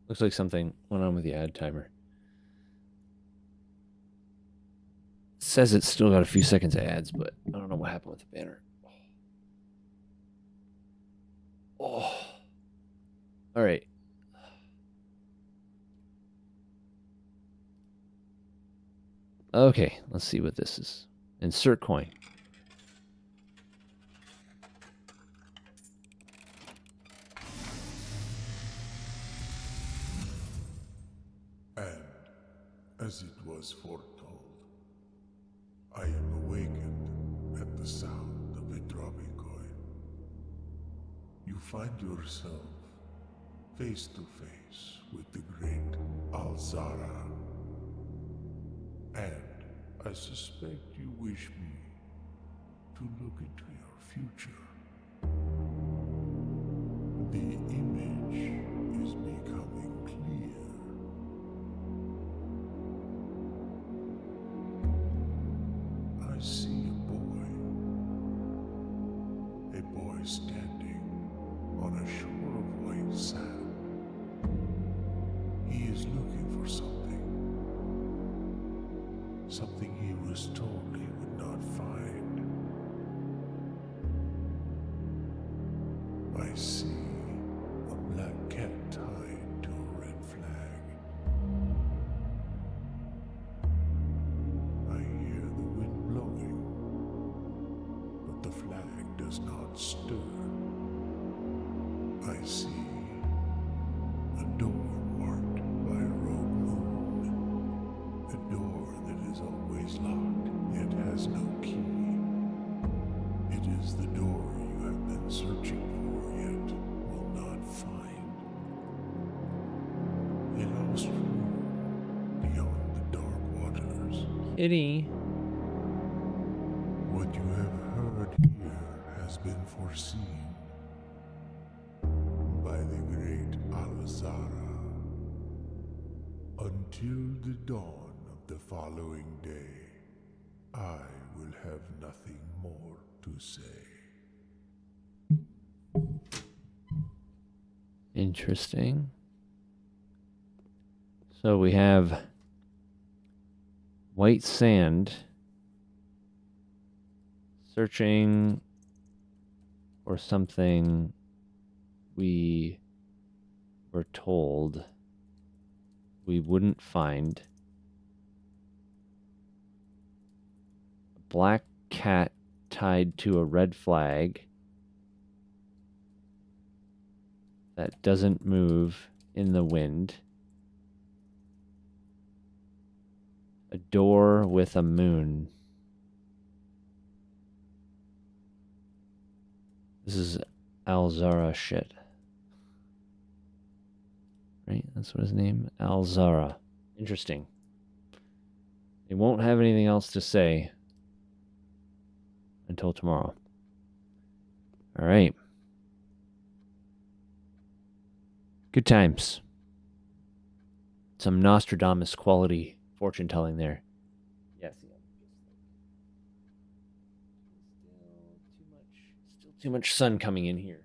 Looks like something went on with the ad timer. It says it's still got a few seconds of ads, but I don't know what happened with the banner. Oh. All right. Okay, let's see what this is. Insert coin. And as it was foretold, I am awakened at the sound of a dropping coin. You find yourself face to face with the great Alzara. And I suspect you wish me to look into your future. The image is becoming clear. I see a boy standing on a shore of white sand. He is looking for something he was told he would not find. I see a black cat tied to a red flag. I hear the wind blowing, but the flag does not stir. I see a door marked by a rogue moon, a door that is always locked yet has no key. It is the door you have been searching for yet will not find. A lost room beyond the dark waters. Kitty. What you have heard here has been foreseen by the great Alzara. Until the dawn of the following day, I will have nothing more to say. Interesting. So we have white sand searching for something we were told we wouldn't find. A black cat tied to a red flag that doesn't move in the wind. A door with a moon. This is Alzara shit. Right? That's what his name? Alzara. Interesting. They won't have anything else to say until tomorrow. All right. Good times. Some Nostradamus quality fortune telling there. Yes. Still too much sun coming in here.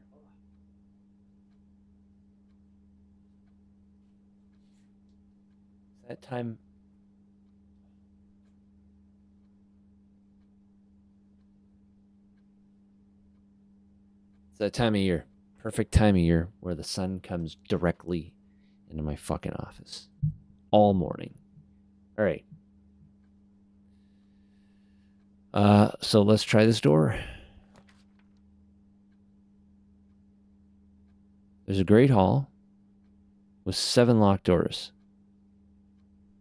That time. It's that time of year. Perfect time of year where the sun comes directly into my fucking office. All morning. All right. So let's try this door. There's a great hall with 7 locked doors.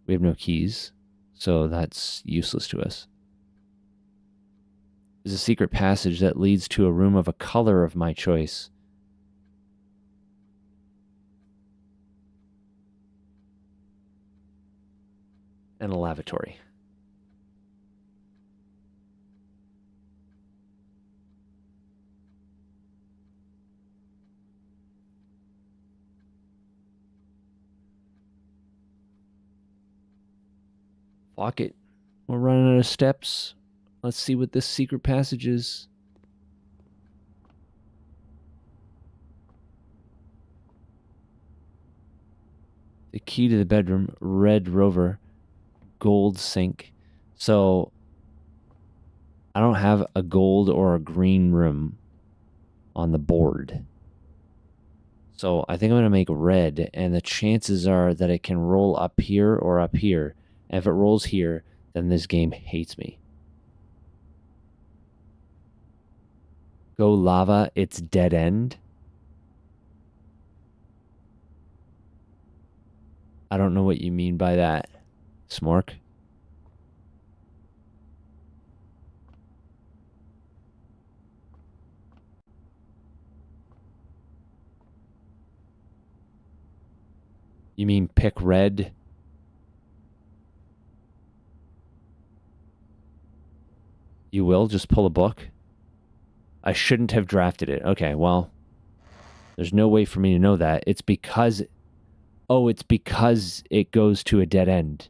We have no keys, so that's useless to us. There's a secret passage that leads to a room of a color of my choice. And a lavatory. Fuck it. We're running out of steps. Let's see what this secret passage is. The key to the bedroom, red rover, gold sink. So I don't have a gold or a green room on the board. So I think I'm going to make red, and the chances are that it can roll up here or up here. And if it rolls here, then this game hates me. Go lava, it's dead end. I don't know what you mean by that, Smork. You mean pick red? You will just pull a book? I shouldn't have drafted it. Okay, well, there's no way for me to know that. It's because... Oh, it's because it goes to a dead end.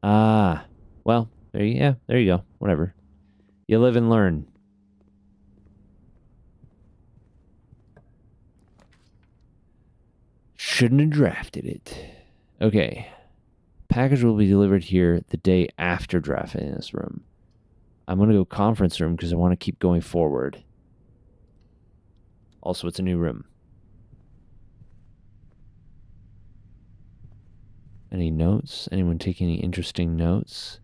Ah, well, there you go. Whatever. You live and learn. Shouldn't have drafted it. Okay. Package will be delivered here the day after drafting this room. I'm going to go conference room because I want to keep going forward. Also, it's a new room. Any notes? Anyone taking any interesting notes?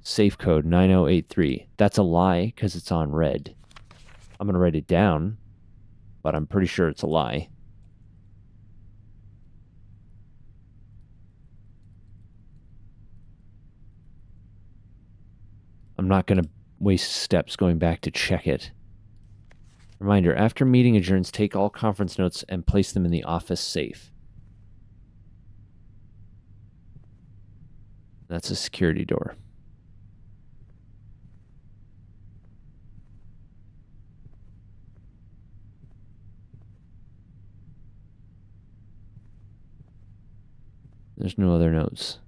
Safe code 9083. That's a lie because it's on red. I'm going to write it down, but I'm pretty sure it's a lie. I'm not going to waste steps going back to check it. Reminder, after meeting adjourns, take all conference notes and place them in the office safe. That's a security door. There's no other notes.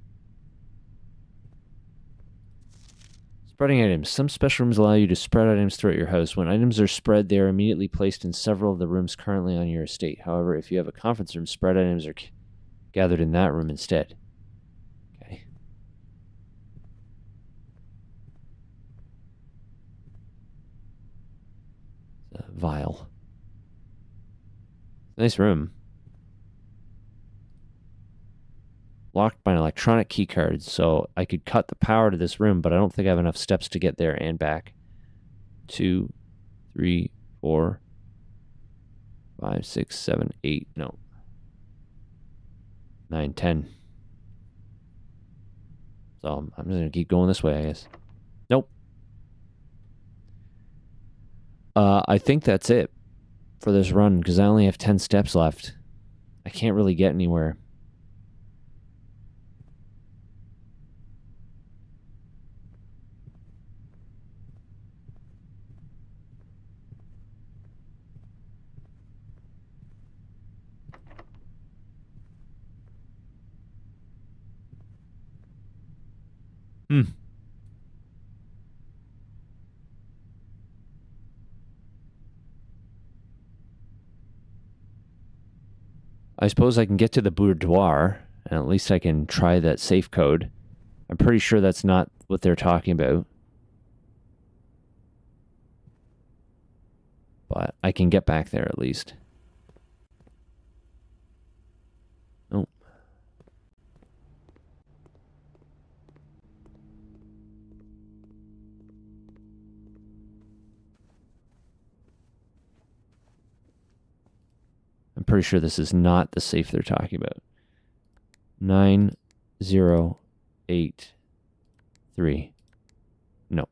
Spreading items. Some special rooms allow you to spread items throughout your house. When items are spread, they are immediately placed in several of the rooms currently on your estate. However, if you have a conference room, spread items are gathered in that room instead. Okay. It's a vial. Nice room. Locked by an electronic key card, so I could cut the power to this room, but I don't think I have enough steps to get there and back. 2, 3, 4, 5, 6, 7, 8. No. 9, 10. So I'm just going to keep going this way, I guess. Nope. I think that's it for this run, because I only have 10 steps left. I can't really get anywhere. I suppose I can get to the boudoir, and at least I can try that safe code. I'm pretty sure that's not what they're talking about. But I can get back there at least. Oh. I'm pretty sure this is not the safe they're talking about. 9083. No.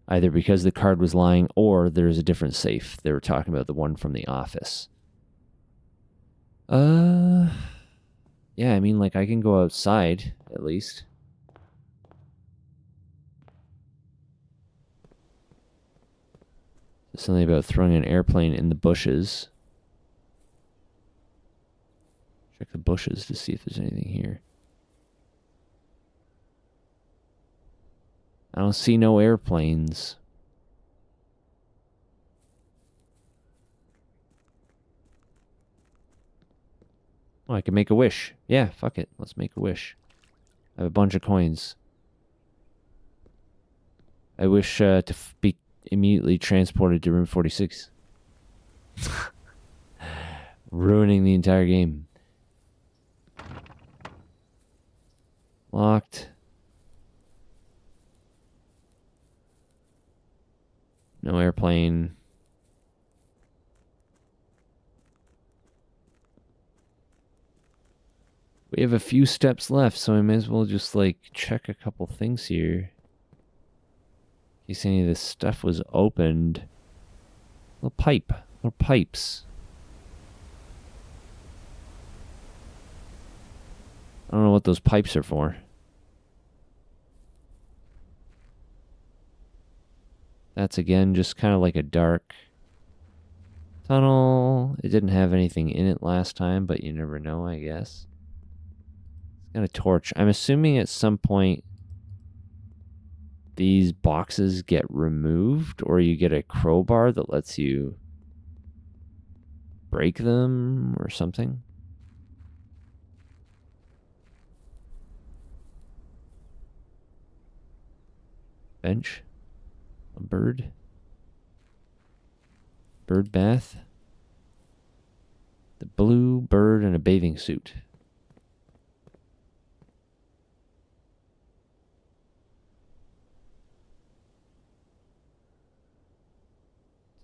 Either because the card was lying or there's a different safe. They were talking about the one from the office. Yeah, I mean, like, I can go outside, at least. There's something about throwing an airplane in the bushes. Check the bushes to see if there's anything here. I don't see no airplanes. Oh, I can make a wish. Yeah, fuck it. Let's make a wish. I have a bunch of coins. I wish to be immediately transported to room 46. Ruining the entire game. Locked. No airplane. We have a few steps left, so I may as well just, like, check a couple things here. In case any of this stuff was opened. Little pipe. Little pipes. I don't know what those pipes are for. That's again just kind of like a dark tunnel. It didn't have anything in it last time, but you never know, I guess. It's got a torch. I'm assuming at some point these boxes get removed, or you get a crowbar that lets you break them or something. Bench. A bird. Bird bath. The blue bird in a bathing suit.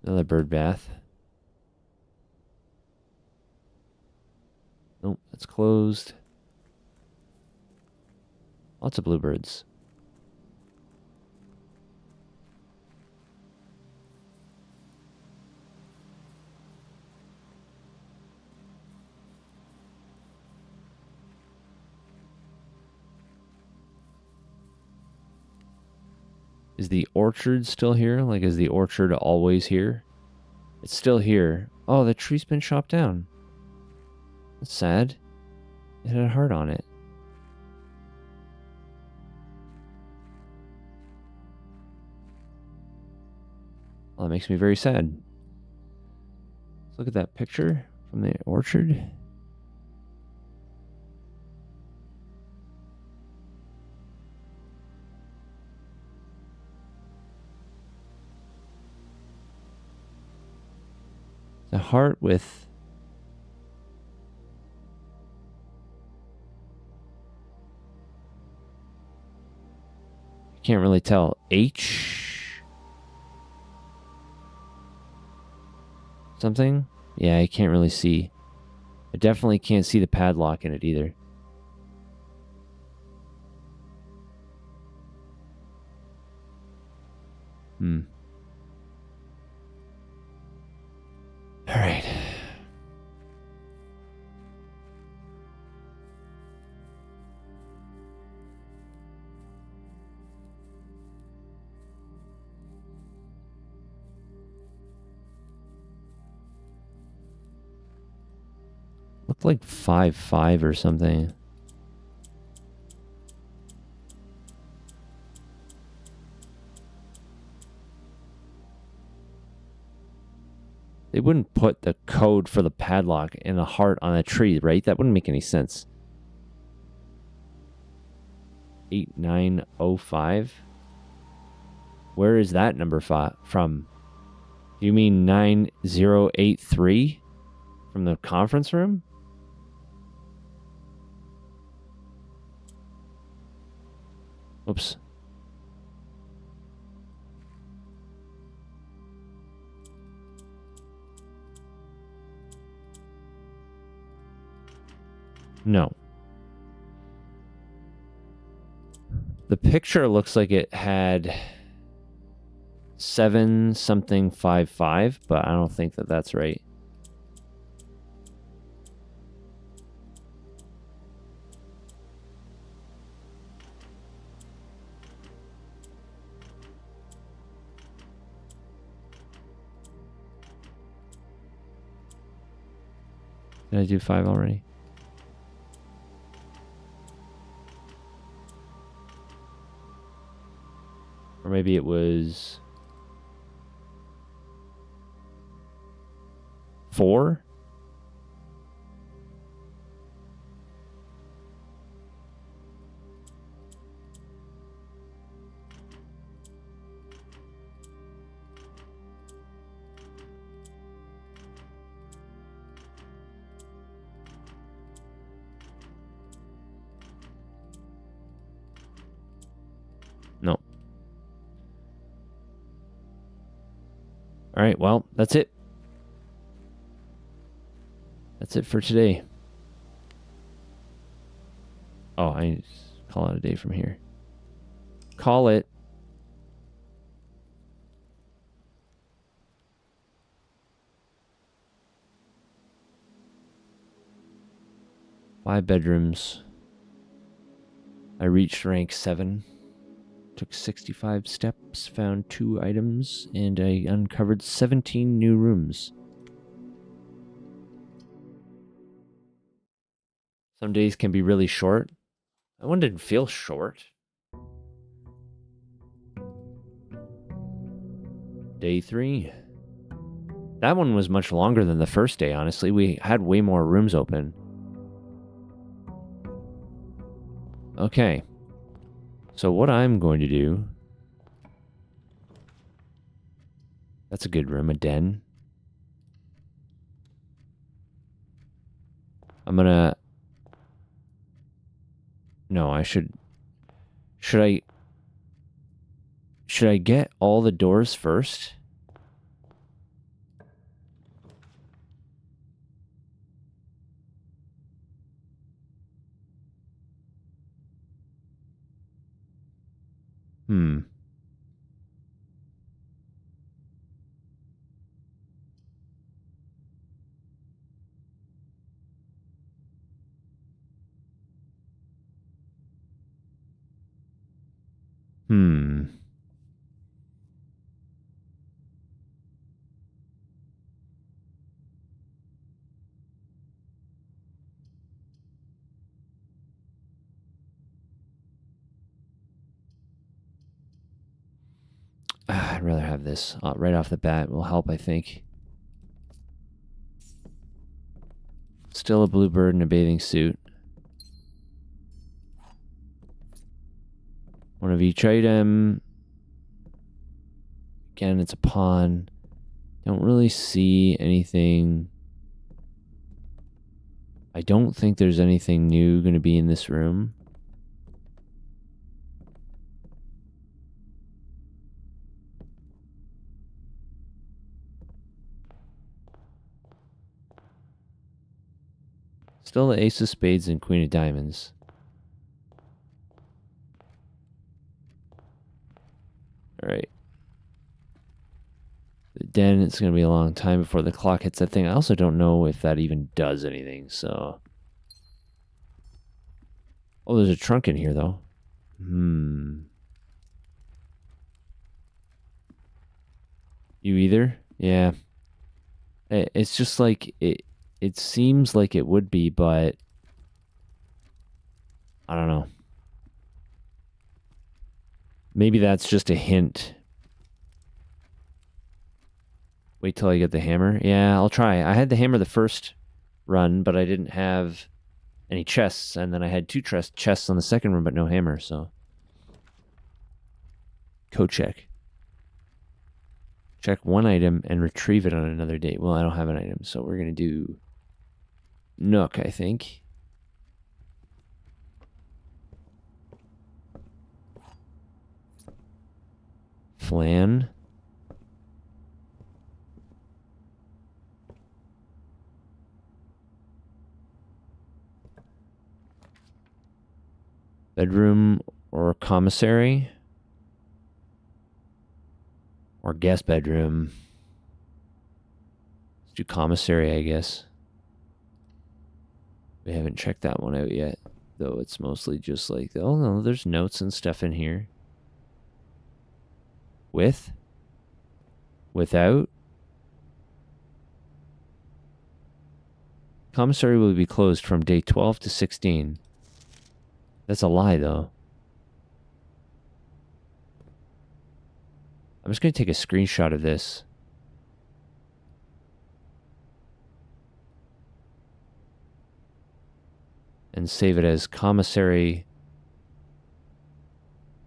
Another bird bath. Nope, that's closed. Lots of bluebirds. Is the orchard still here? Like, is the orchard always here? It's still here. Oh, the tree's been chopped down. That's sad. It had a heart on it. Well, that makes me very sad. Let's look at that picture from the orchard. The heart with can't really tell. H something? Yeah, I can't really see. I definitely can't see the padlock in it either. All right. Looked like 5-5 or something. They wouldn't put the code for the padlock and a heart on a tree, right? That wouldn't make any sense. 8905? Where is that number from? Do you mean 9083? From the conference room? Oops. No. The picture looks like it had 7-something-5-5, but I don't think that that's right. Did I do 5 already? Or maybe it was 4? No. All right, well, that's it. That's it for today. Oh, I call it a day from here. Call it. Five bedrooms. I reached rank 7. Took 65 steps, found 2 items, and I uncovered 17 new rooms. Some days can be really short. That one didn't feel short. Day 3. That one was much longer than the first day, honestly. We had way more rooms open. Okay. So what I'm going to do... That's a good room, a den. I'm gonna... No, I should... Should I get all the doors first? I'd rather have this right off the bat. Will help, I think. Still a bluebird in a bathing suit. One of each item. Again, it's a pawn. Don't really see anything. I don't think there's anything new going to be in this room. Still the ace of spades and queen of diamonds. Alright. The den, it's going to be a long time before the clock hits that thing. I also don't know if that even does anything, so... Oh, there's a trunk in here, though. You either? Yeah. It's just like... It seems like it would be, but... I don't know. Maybe that's just a hint. Wait till I get the hammer. Yeah, I'll try. I had the hammer the first run, but I didn't have any chests. And then I had 2 chests on the second run, but no hammer, so... Code check. Check 1 item and retrieve it on another date. Well, I don't have an item, so we're going to do... Nook, I think. Flan. Bedroom or commissary. Or guest bedroom. Let's do commissary, I guess. We haven't checked that one out yet, though it's mostly just like, oh no, there's notes and stuff in here. With? Without? Commissary will be closed from day 12 to 16. That's a lie, though. I'm just going to take a screenshot of this. And save it as commissary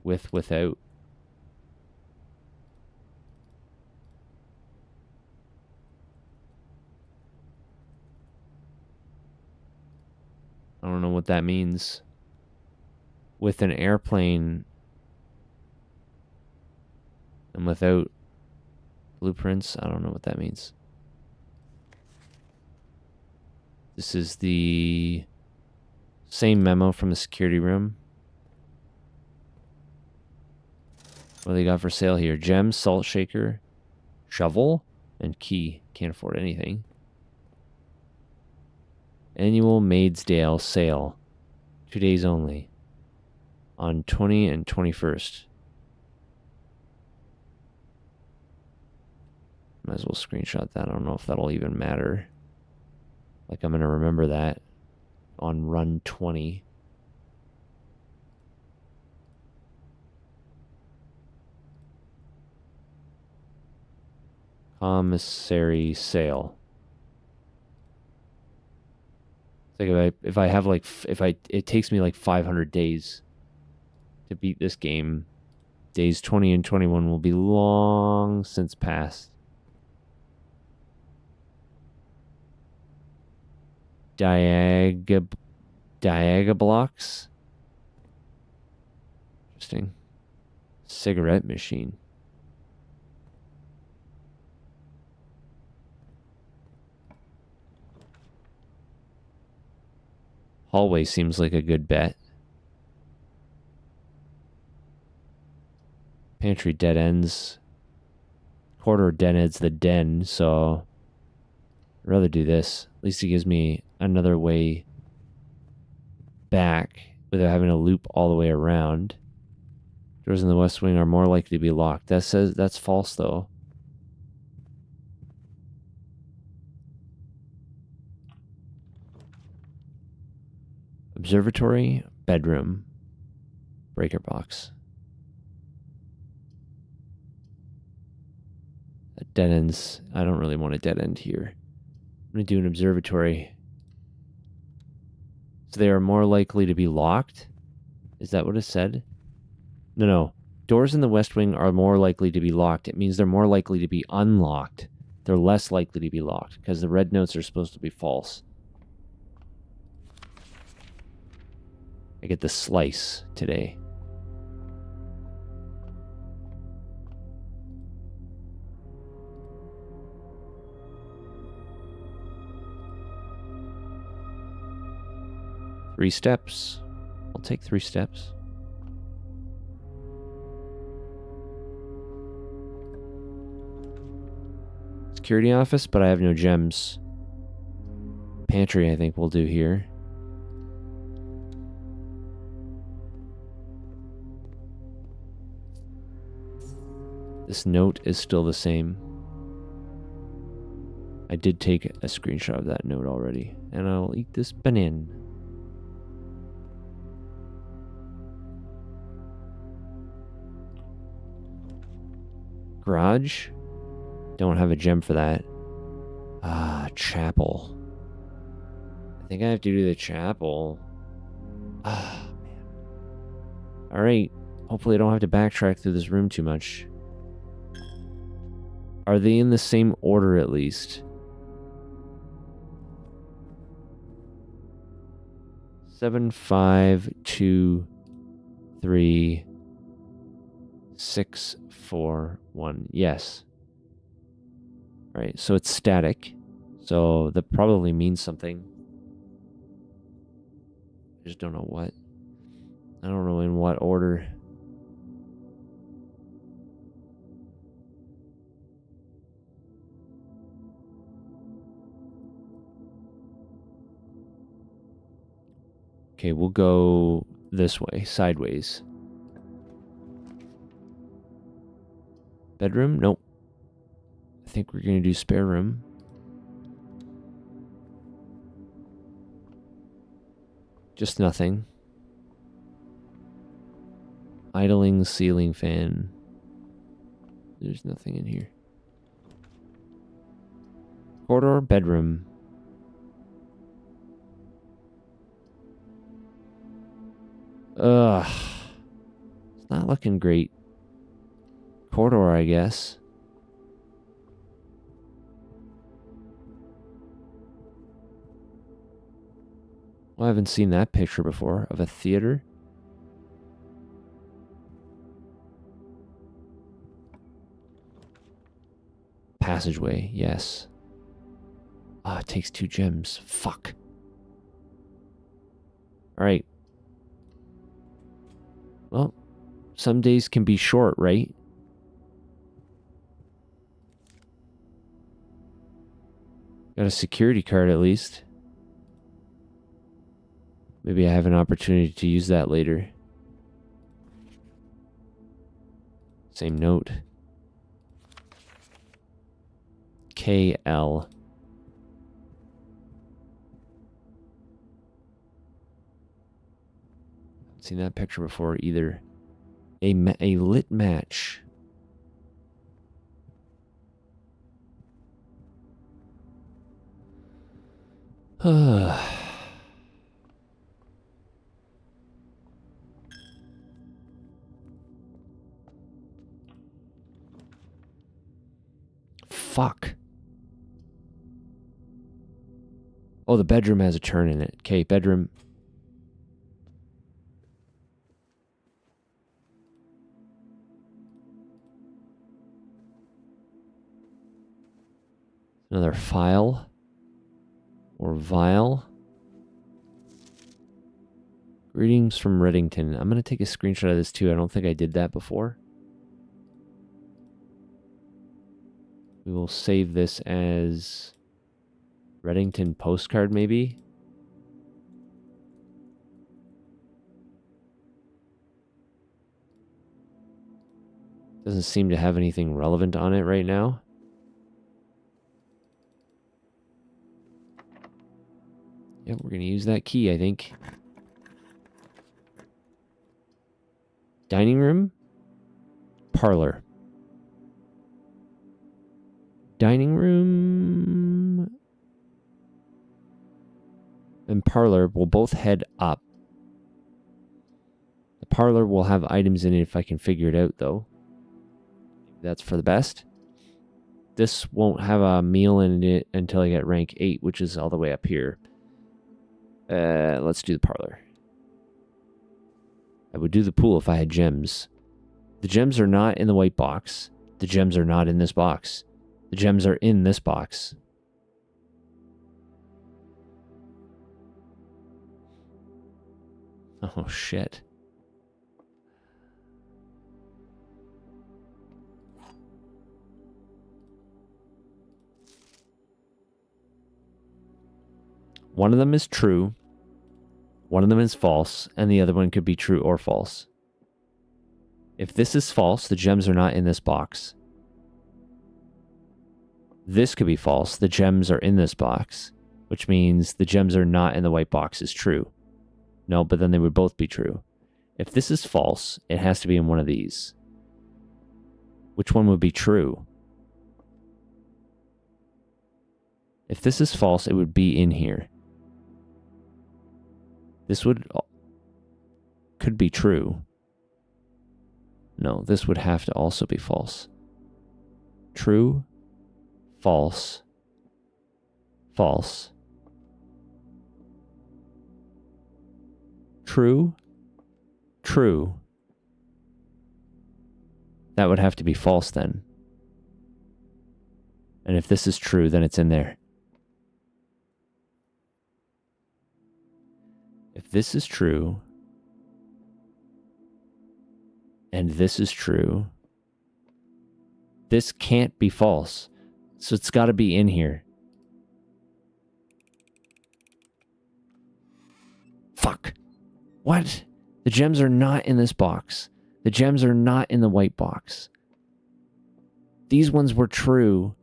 without. I don't know what that means. With an airplane and without blueprints, I don't know what that means. This is the same memo from the security room. What do they got for sale here? Gem, salt shaker, shovel, and key. Can't afford anything. Annual Maidstale sale. 2 days only. On 20 and 21st. Might as well screenshot that. I don't know if that'll even matter. Like, I'm going to remember that on run 20. Commissary sale. It's like if I have like, it takes me like 500 days to beat this game. Days 20 and 21 will be long since past. Diaga blocks. Interesting. Cigarette machine. Hallway seems like a good bet. Pantry dead ends. Corridor dead ends the den, so I'd rather do this. At least it gives me another way back without having to loop all the way around. Doors in the West Wing are more likely to be locked. That says that's false though. Observatory, bedroom, breaker box. Dead ends. I don't really want a dead end here. I'm going to do an observatory. So they are more likely to be locked? Is that what it said? No. Doors in the West Wing are more likely to be locked. It means they're more likely to be unlocked. They're less likely to be locked because the red notes are supposed to be false. I get the slice today. Three steps. I'll take 3 steps. Security office, but I have no gems. Pantry, I think we'll do here. This note is still the same. I did take a screenshot of that note already, and I'll eat this banana. Garage? Don't have a gem for that. Chapel. I think I have to do the chapel. Man. Alright. Hopefully I don't have to backtrack through this room too much. Are they in the same order at least? 7, 5, 2, 3, 6, 4, 1. Yes. Right, so it's static. So that probably means something. I just don't know what. I don't know in what order. Okay, we'll go this way, sideways. Bedroom? Nope. I think we're going to do spare room. Just nothing. Idling ceiling fan. There's nothing in here. Corridor, bedroom. Ugh. It's not looking great. Corridor, I guess. Well, I haven't seen that picture before of a theater. Passageway, yes. It takes 2 gems. Fuck. Alright. Well, some days can be short, right? Got a security card at least. Maybe I have an opportunity to use that later. Same note. KL. Haven't seen that picture before either. A lit match. Fuck. Oh, the bedroom has a turn in it. Okay, bedroom. Another file. Or vial. Greetings from Reddington. I'm going to take a screenshot of this too. I don't think I did that before. We will save this as Reddington postcard maybe. Doesn't seem to have anything relevant on it right now. Yep, we're going to use that key, I think. Dining room. Parlor. Dining room and parlor will both head up. The parlor will have items in it if I can figure it out, though. That's for the best. This won't have a meal in it until I get rank 8, which is all the way up here. Let's do the parlor. I would do the pool if I had gems. The gems are not in the white box. The gems are not in this box. The gems are in this box. Oh, shit. One of them is true. One of them is false. And the other one could be true or false. If this is false, the gems are not in this box. This could be false. The gems are in this box, which means the gems are not in the white box is true. No, but then they would both be true. If this is false, it has to be in one of these. Which one would be true? If this is false, it would be in here. This could be true. No, this would have to also be false. True. False. False. True. True. That would have to be false then. And if this is true, then it's in there. If this is true, and this is true, this can't be false. So it's got to be in here. Fuck. What? The gems are not in this box. The gems are not in the white box. These ones were true,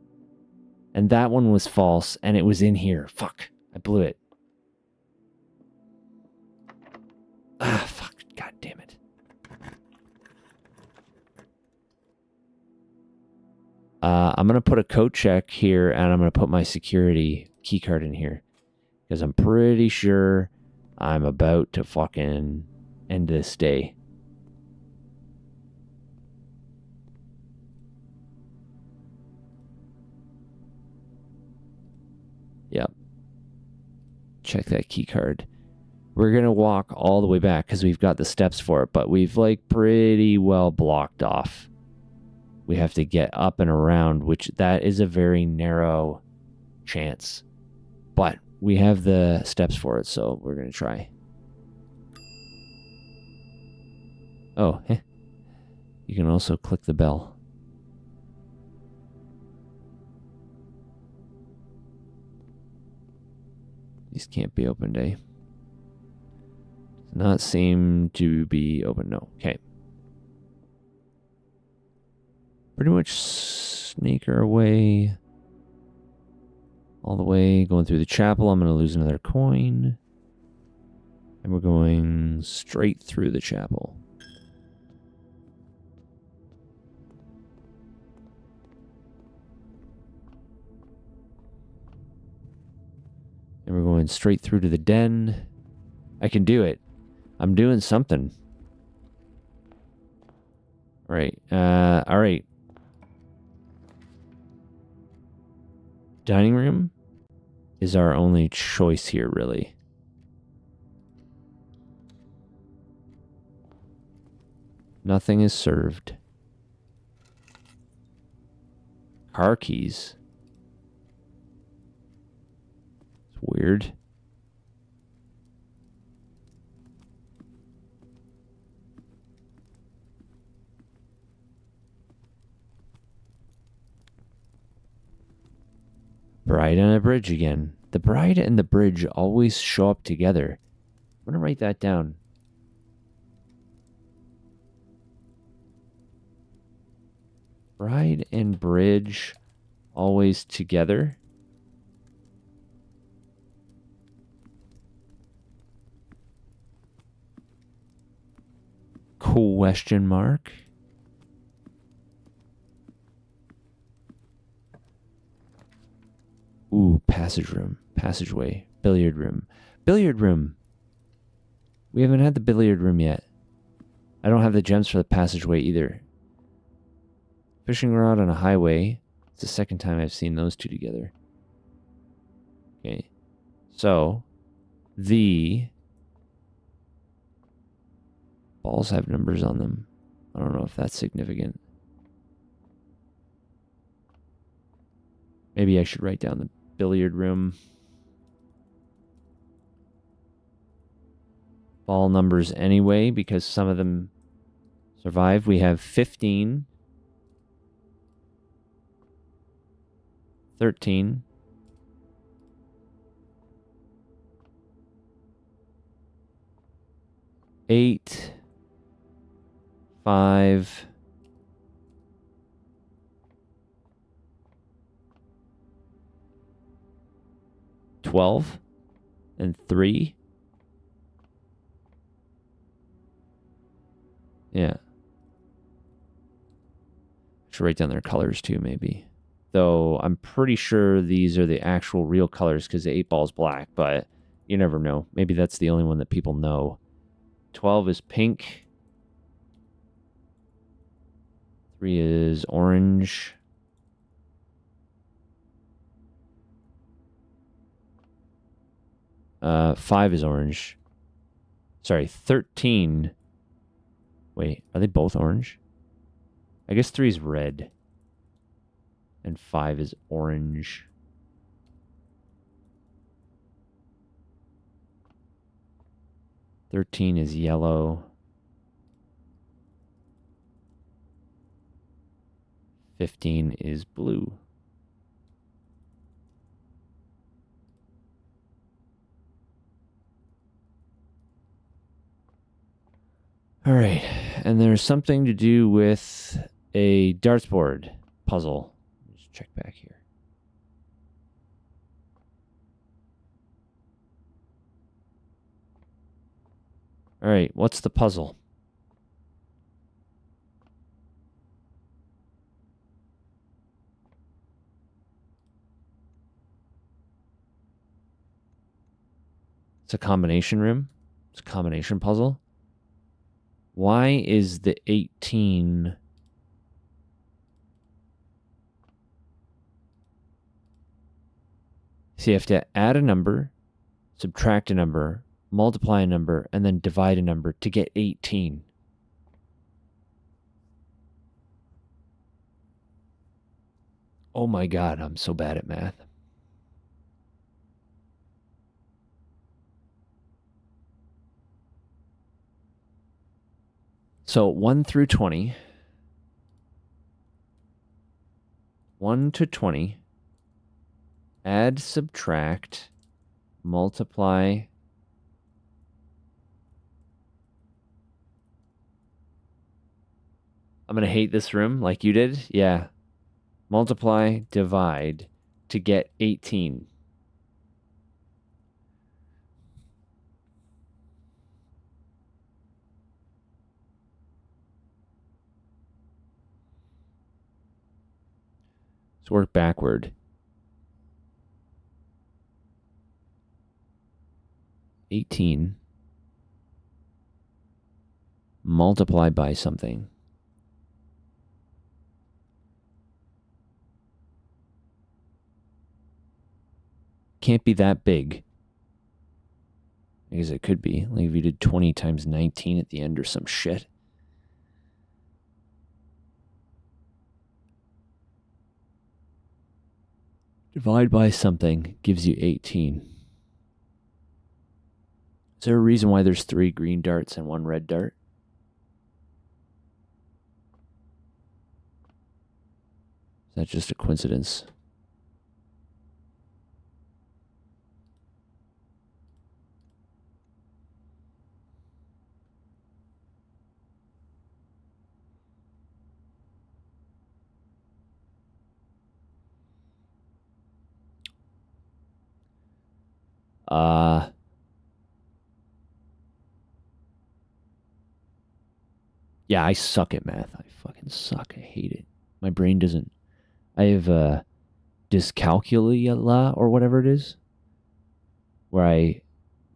and that one was false, and it was in here. Fuck. I blew it. Ah, fuck. God damn it. I'm going to put a code check here, and I'm going to put my security keycard in here. Because I'm pretty sure I'm about to fucking end this day. Yep. Check that keycard. We're going to walk all the way back because we've got the steps for it, but we've like pretty well blocked off. We have to get up and around, which that is a very narrow chance. But we have the steps for it, so we're going to try. Oh, you can also click the bell. These can't be opened, eh? Does not seem to be open, no. Okay. Pretty much sneak our way All the way going through the chapel. I'm going to lose another coin. And we're going straight through the chapel. And we're going straight through to the den. I can do it. I'm doing something. All right. All right. Dining room is our only choice here, really. Nothing is served. Car keys. It's weird. Bride on a bridge again. The bride and the bridge always show up together. I'm going to write that down. Bride and bridge always together. Question mark. Ooh, passage room, passageway, billiard room. Billiard room. We haven't had the billiard room yet. I don't have the gems for the passageway either. Fishing rod on a highway. It's the second time I've seen those two together. Okay. So, the balls have numbers on them. I don't know if that's significant. Maybe I should write down the billiard room. Ball numbers anyway, because some of them survive. We have 15. 13. 8. 5. 12. And 3. Yeah. Should write down their colors too, maybe. Though I'm pretty sure these are the actual real colors because the 8 ball is black, but you never know. Maybe that's the only one that people know. 12 is pink. 3 is orange. 5 is orange. Sorry, 13. Wait, are they both orange? I guess 3 is red. And 5 is orange. "13 is yellow. 15 is blue. All right, and there's something to do with a darts board puzzle. Let's check back here. All right, what's the puzzle? It's a combination room. It's a combination puzzle. Why is the 18... So you have to add a number, subtract a number, multiply a number, and then divide a number to get 18. Oh my God, I'm so bad at math. So 1 through 20. 1 to 20. Add, subtract, multiply. I'm going to hate this room like you did. Yeah. Multiply, divide to get 18. Let's work backward. 18 multiplied by something. Can't be that big. I guess it could be. Like if you did 20 times 19 at the end or some shit. Divide by something gives you 18. Is there a reason why there's 3 green darts and 1 red dart? Is that just a coincidence? Yeah, I suck at math. I fucking suck. I hate it. My brain doesn't. I have dyscalculia or whatever it is, where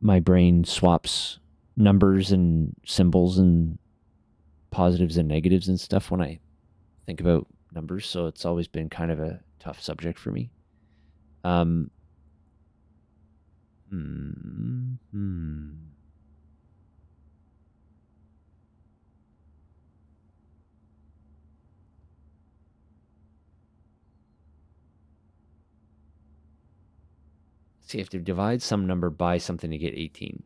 my brain swaps numbers and symbols and positives and negatives and stuff when I think about numbers. So it's always been kind of a tough subject for me. So you have to divide some number by something to get 18.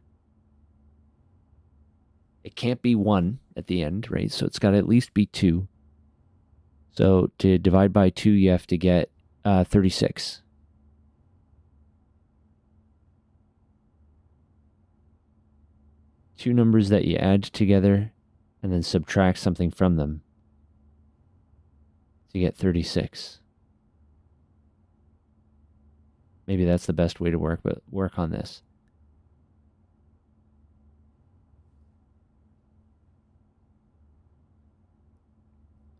It can't be 1 at the end, right? So it's got to at least be 2. So to divide by 2, you have to get 36. Two numbers that you add together and then subtract something from them to get 36. Maybe that's the best way to work on this.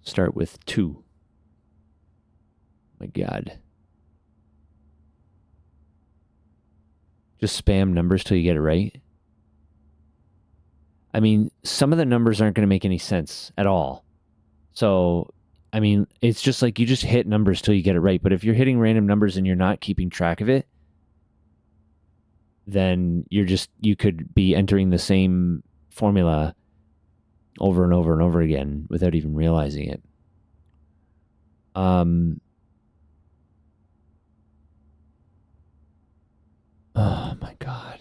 Start with 2. My God. Just spam numbers till you get it right. I mean, some of the numbers aren't going to make any sense at all. So, I mean, it's just like you just hit numbers till you get it right. But if you're hitting random numbers and you're not keeping track of it, then you could be entering the same formula over and over and over again without even realizing it. Oh my God.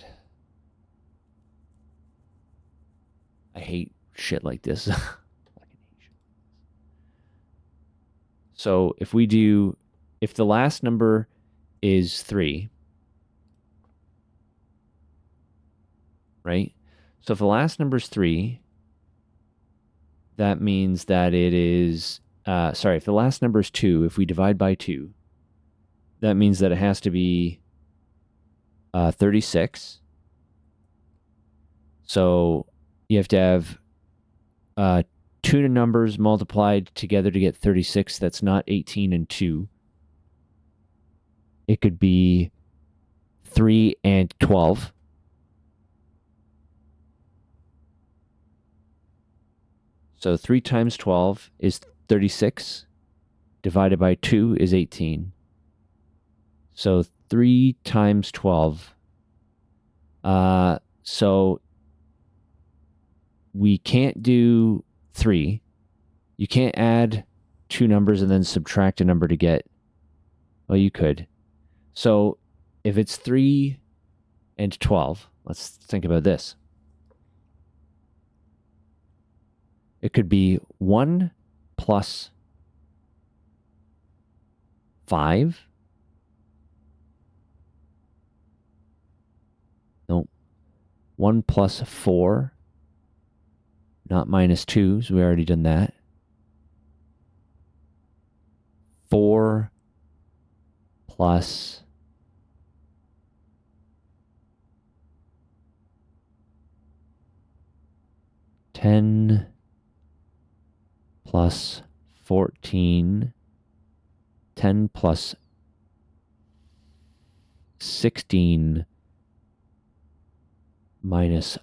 I hate shit like this. So if the last number is 3, right? So if the last number is 3, that means that it is, if the last number is 2, if we divide by 2, that means that it has to be 36. So you have to have 2 numbers multiplied together to get 36. That's not 18 and 2. It could be 3 and 12. So 3 times 12 is 36. Divided by 2 is 18. So 3 times 12. So we can't do 3. You can't add 2 numbers and then subtract a number to get. Well, you could. So if it's 3 and 12, let's think about this. It could be 1 plus 5. No. 1 plus 4. Not minus 2, so we already done that. 4 plus 10 plus 14 10 plus 16 minus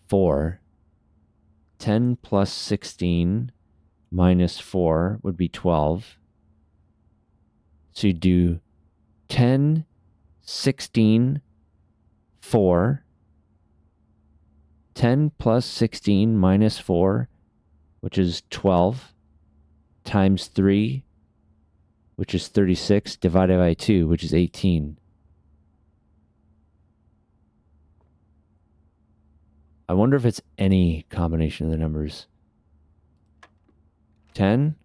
4. 10 plus 16 minus 4 would be 12. So you do 10, 16, 4. 10 plus 16 minus 4, which is 12, times 3, which is 36, divided by 2, which is 18. I wonder if it's any combination of the numbers. 10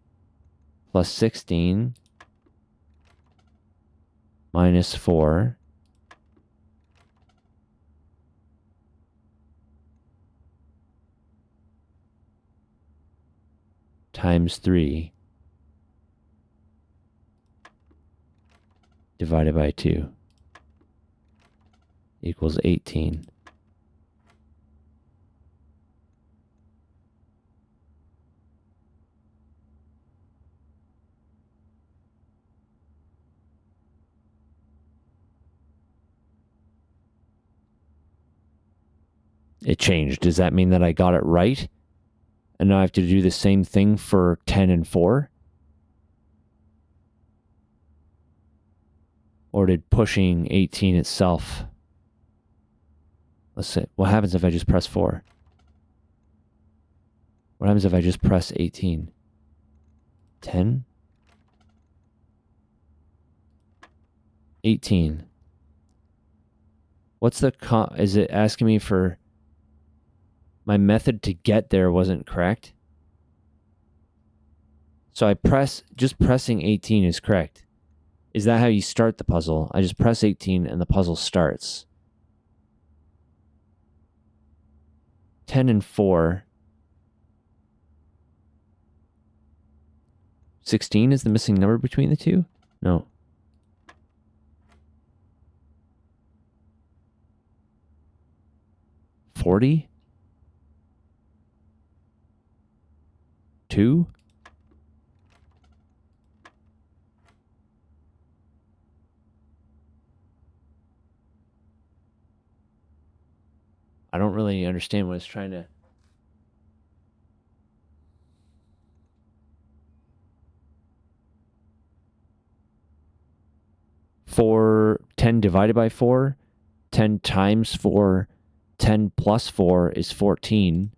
plus 16 minus 4 times 3 divided by 2 equals 18. It changed. Does that mean that I got it right? And now I have to do the same thing for 10 and 4? Or did pushing 18 itself? Let's see. What happens if I just press 4? What happens if I just press 18? 10? 18. What's the... is it asking me for... My method to get there wasn't correct? So I press... Just pressing 18 is correct. Is that how you start the puzzle? I just press 18 and the puzzle starts. 10 and 4. 16 is the missing number between the two? No. $40? 2? I don't really understand what it's trying to... For 10 divided by 4, 10 times 4, 10 plus 4 is 14.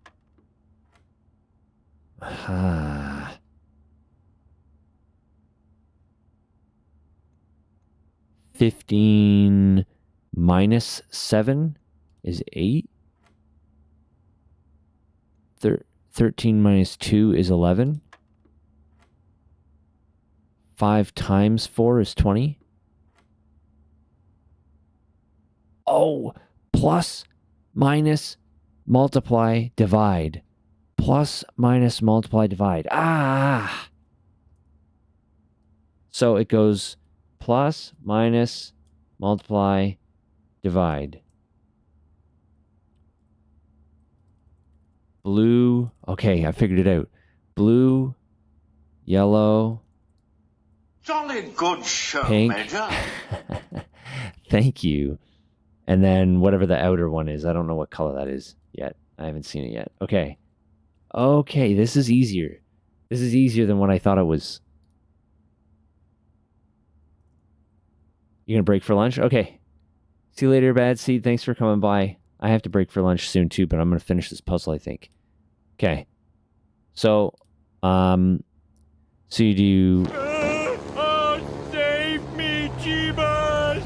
15 minus 7 is 8. 13 minus 2 is 11. 5 times 4 is 20. Oh, plus, minus, multiply, divide. Plus, minus, multiply, divide. Ah! So it goes plus, minus, multiply, divide. Blue. Okay, I figured it out. Blue, yellow, Jolly good show, pink. Major. Thank you. And then whatever the outer one is. I don't know what color that is yet. I haven't seen it yet. Okay. Okay, this is easier. This is easier than what I thought it was. You gonna break for lunch? Okay. See you later, Bad Seed. Thanks for coming by. I have to break for lunch soon too, but I'm gonna finish this puzzle, I think. Okay. So, so you do... Save me, Jeebus!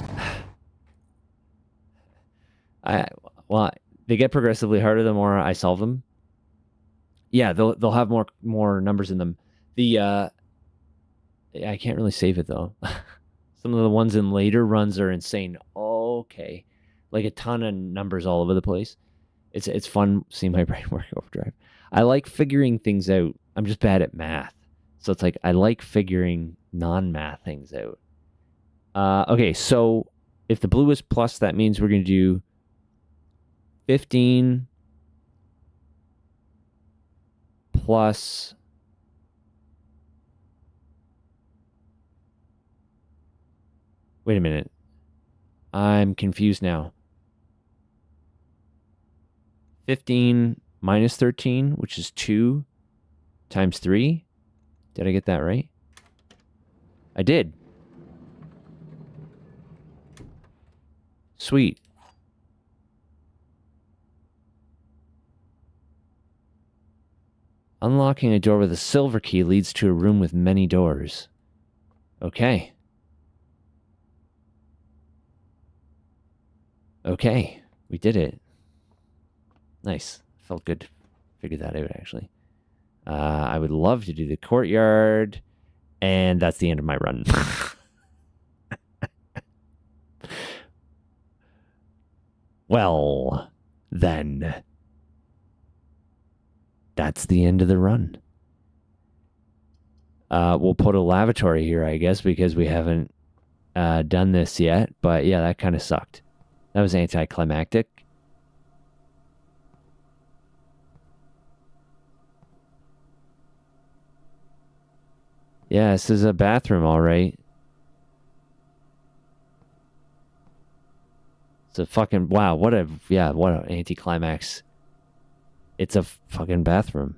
Well, they get progressively harder the more I solve them. Yeah, they'll have more numbers in them. I can't really save it though. Some of the ones in later runs are insane. Okay, like a ton of numbers all over the place. It's fun seeing my brain work overdrive. I like figuring things out. I'm just bad at math, so it's like I like figuring non-math things out. Okay, so if the blue is plus, that means we're gonna do 15 plus Wait a minute. I'm confused now. 15 minus 13, which is 2 times 3. Did I get that right? I did. Sweet. Unlocking a door with a silver key leads to a room with many doors. Okay. Okay. We did it. Nice. Felt good. Figured that out, actually. I would love to do the courtyard. And that's the end of my run. Well, then. That's the end of the run. We'll put a lavatory here, I guess, because we haven't done this yet. But yeah, that kind of sucked. That was anticlimactic. Yeah, this is a bathroom, all right. It's a fucking... Wow, what a... Yeah, what an anticlimax. It's a fucking bathroom.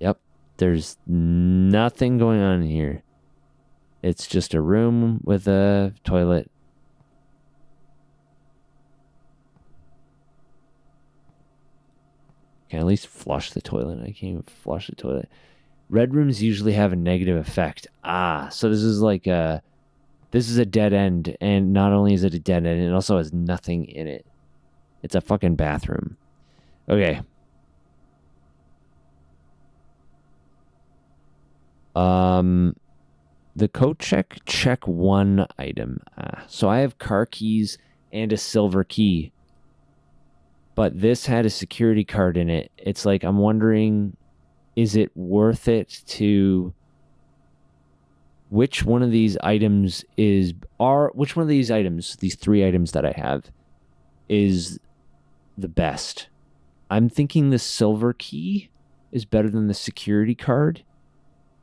Yep. There's nothing going on here. It's just a room with a toilet. Can I at least flush the toilet? I can't even flush the toilet. Red rooms usually have a negative effect. Ah, so this is like a... This is a dead end, and not only is it a dead end, it also has nothing in it. It's a fucking bathroom. Okay. The code check one item. So I have car keys and a silver key. But this had a security card in it. It's like, I'm wondering, is it worth it to... Which one of these items which one of these items, these 3 items that I have, is the best? I'm thinking the silver key is better than the security card,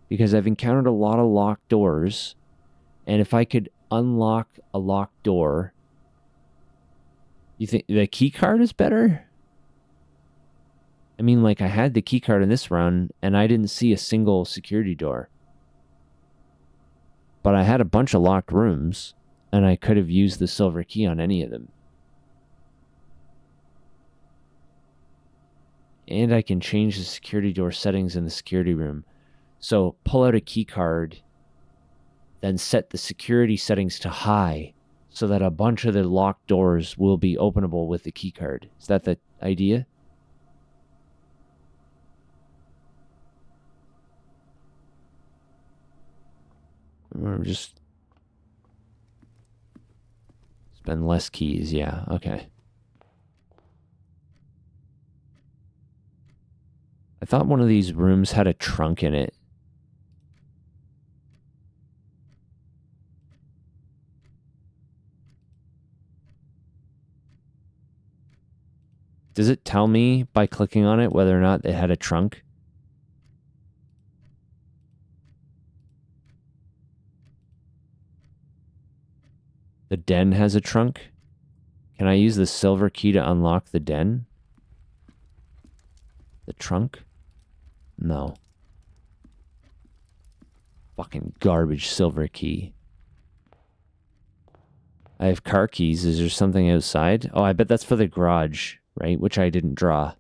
because I've encountered a lot of locked doors, and if I could unlock a locked door, you think the key card is better? I mean, like, I had the key card in this run, and I didn't see a single security door. But I had a bunch of locked rooms, and I could have used the silver key on any of them. And I can change the security door settings in the security room. So pull out a key card, then set the security settings to high, so that a bunch of the locked doors will be openable with the key card. Is that the idea? Or just spend less keys. Yeah, okay. I thought one of these rooms had a trunk in it. Does it tell me by clicking on it whether or not it had a trunk? The den has a trunk. Can I use the silver key to unlock the den? The trunk? No. Fucking garbage silver key. I have car keys. Is there something outside? Oh, I bet that's for the garage, right? Which I didn't draw.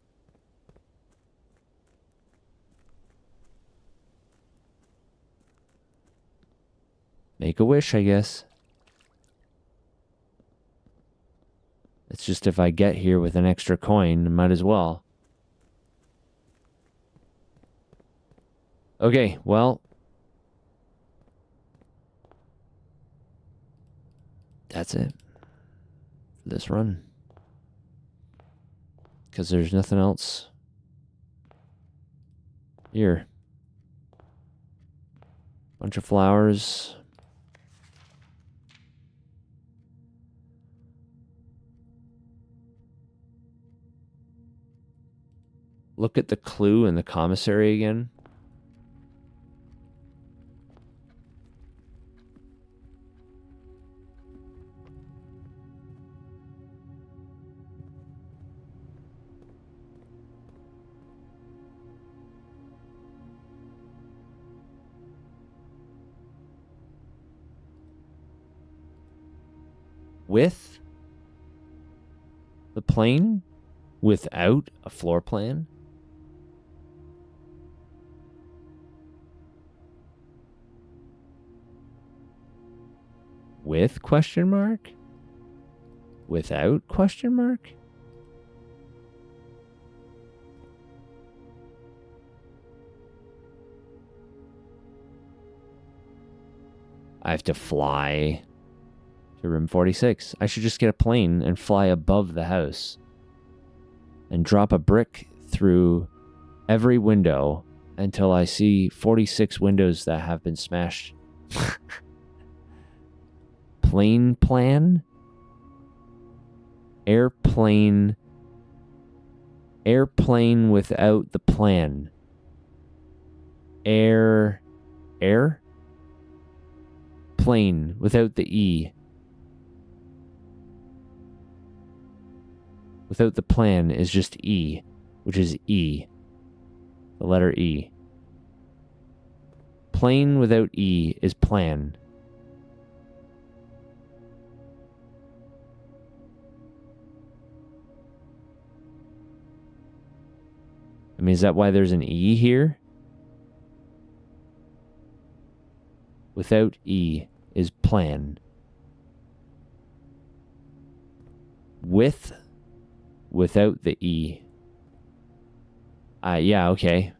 Make a wish, I guess. It's just if I get here with an extra coin, I might as well. Okay, well. That's it. For this run. Because there's nothing else here. Bunch of flowers. Look at the clue in the commissary again. with the plane without a floor plan? With question mark? Without question mark? I have to fly to room 46. I should just get a plane and fly above the house and drop a brick through every window until I see 46 windows that have been smashed. Plane plan? Airplane without the plan. Air? Plane without the E. Without the plan is just E, which is E. The letter E. Plane without E is plan. I mean, is that why there's an E here? Without E is plan. Without the E. Yeah, okay.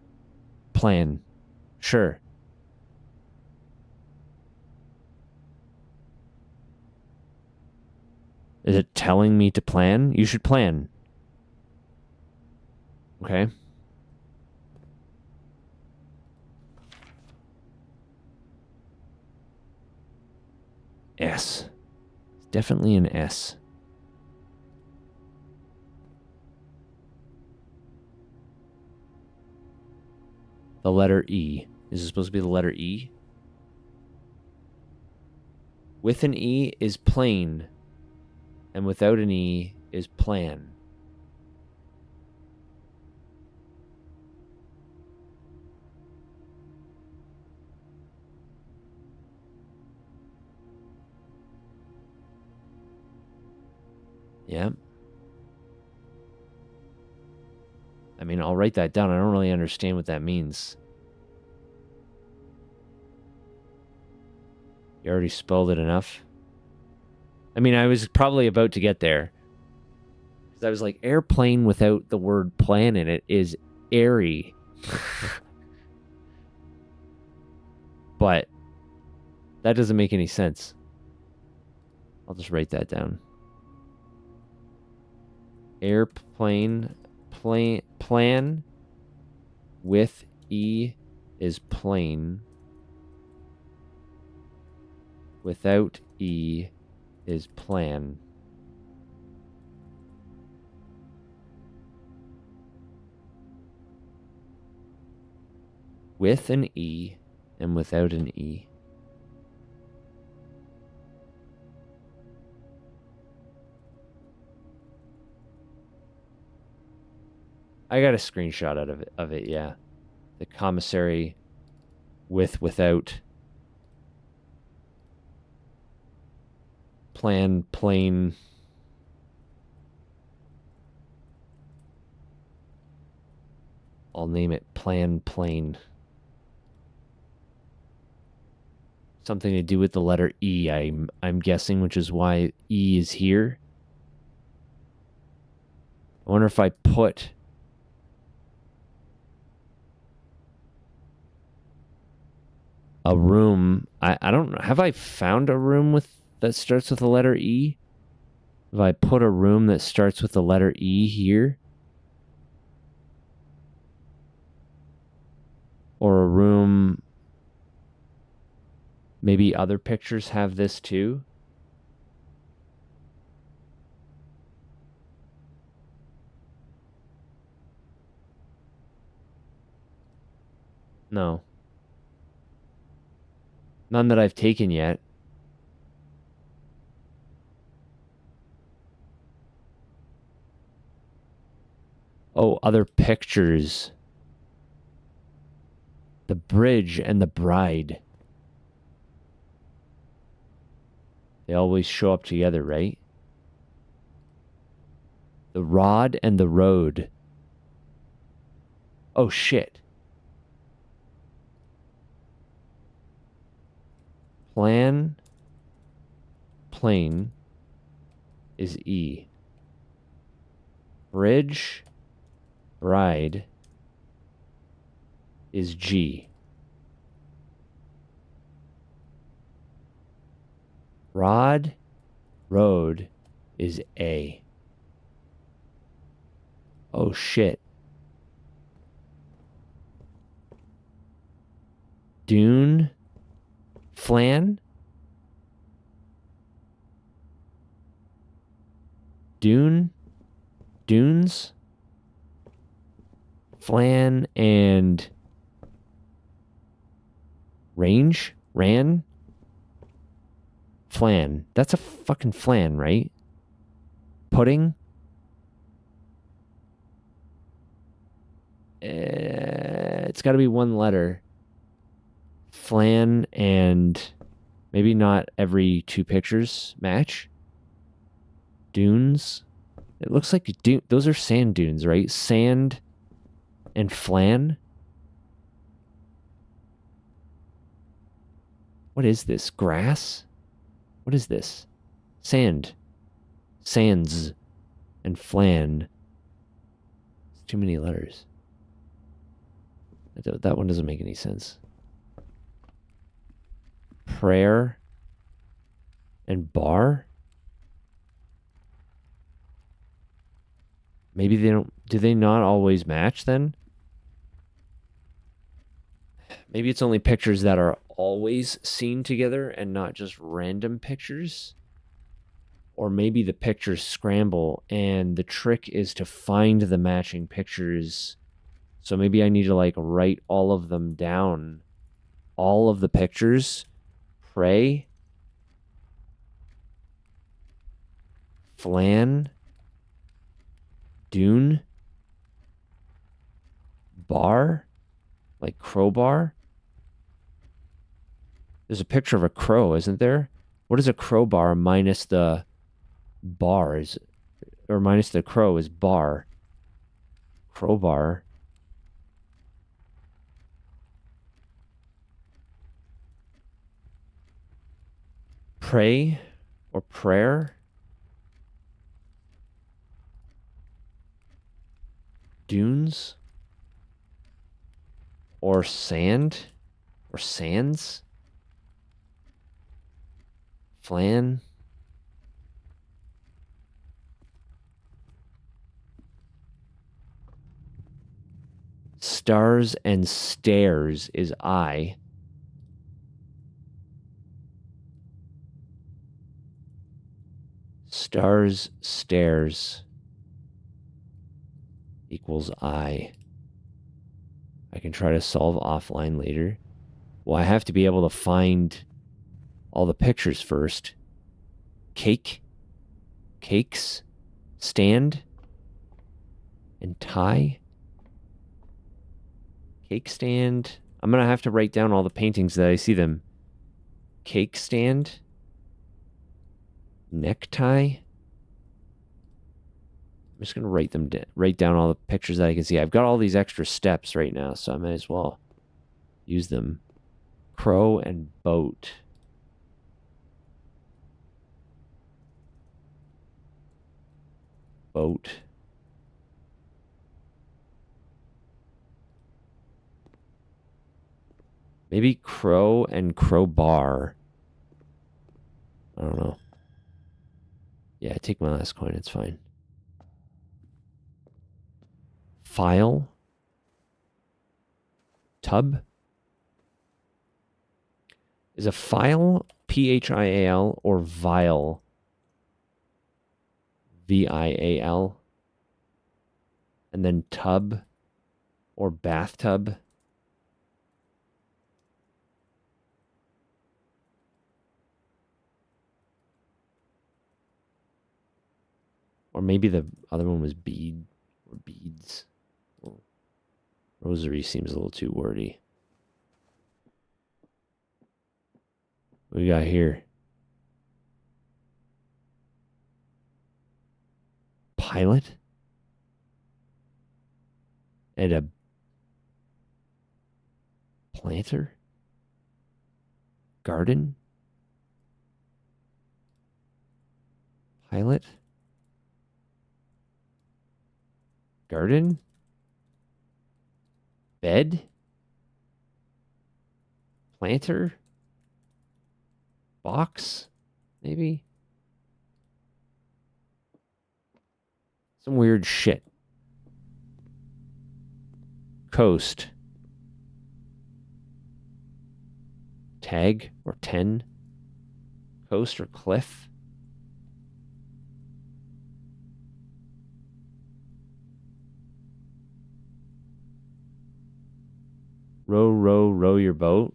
Plan. Sure. Is it telling me to plan? You should plan. Okay. S. It's definitely an S. The letter E. Is it supposed to be the letter E? With an E is plane, and without an E is plan. Yeah. I mean, I'll write that down. I don't really understand what that means. You already spelled it enough. I mean, I was probably about to get there. Because I was like, airplane without the word plan in it is airy. But that doesn't make any sense. I'll just write that down. Airplane plan with E is plane. Without E is plan. With an E and without an E. I got a screenshot out of it, yeah. The commissary without plane. I'll name it plane. Something to do with the letter E, I'm guessing, which is why E is here. I wonder if I put a room. I don't know. Have I found a room that starts with the letter E? If I put a room that starts with the letter E here? Or a room... Maybe other pictures have this too? No. None that I've taken yet. Oh, other pictures. The bridge and the bride. They always show up together, right? The rod and the road. Oh, shit. Plane is E. Bridge, bride is G. Rod, road is A. Oh, shit. Dune, flan? Dunes, flan, and ran, flan. That's a fucking flan, right? Pudding? It's got to be one letter. Flan and maybe not every two pictures match. Dunes. It looks like those are sand dunes, right? Sand and flan. What is this? Grass? What is this? Sand. Sands and flan. It's too many letters. That one doesn't make any sense. Prayer and bar? Maybe they don't... Do they not always match then? Maybe it's only pictures that are always seen together and not just random pictures. Or maybe the pictures scramble and the trick is to find the matching pictures. So maybe I need to like write all of them down. All of the pictures. Pray. Flan. Dune. Bar. Like crowbar. There's a picture of a crow, isn't there? What is a crowbar minus the bars? Or minus the crow is bar. Crowbar. Pray or prayer. Dunes. Or sand. Or sands. Flan. Stars and stairs is I. Stars, stairs equals I. I can try to solve offline later. Well, I have to be able to find all the pictures first. Cake, cakes, stand, and tie. Cake stand. I'm going to have to write down all the paintings that I see them. Cake stand. Necktie. I'm just going to write down all the pictures that I can see. I've got all these extra steps right now, so I might as well use them. Crow and boat. Boat. Maybe crow and crowbar. I don't know. Yeah, take my last coin. It's fine. File. Tub. Is a file P-H-I-A-L or vial? V-I-A-L. And then tub or bathtub. Or maybe the other one was bead or beads. Rosary seems a little too wordy. What we got here? Pilot? And a planter? Garden? Pilot? Garden? Bed? Planter? Box? Maybe? Some weird shit. Coast. Tag or 10? Coast or cliff? Row, row, row your boat.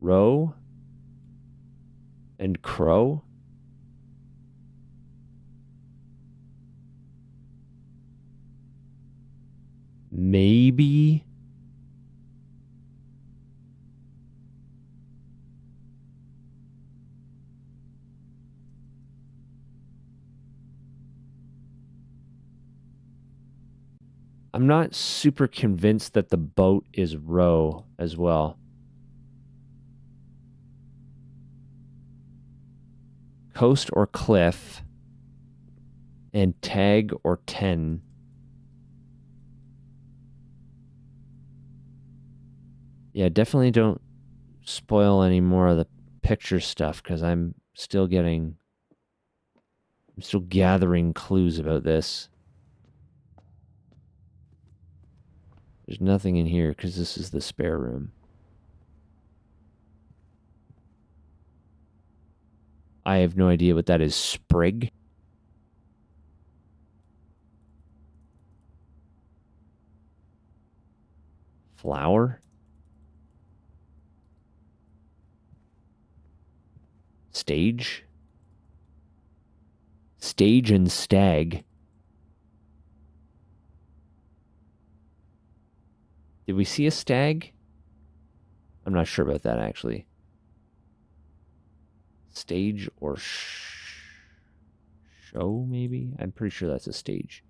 Row and crow. Maybe. I'm not super convinced that the boat is row as well. Coast or cliff. And tag or 10. Yeah, definitely don't spoil any more of the picture stuff because I'm still gathering clues about this. There's nothing in here because this is the spare room. I have no idea what that is. Sprig? Flower? Stage? Stage and stag. Did we see a stag? I'm not sure about that, actually. Stage or show, maybe? I'm pretty sure that's a stage.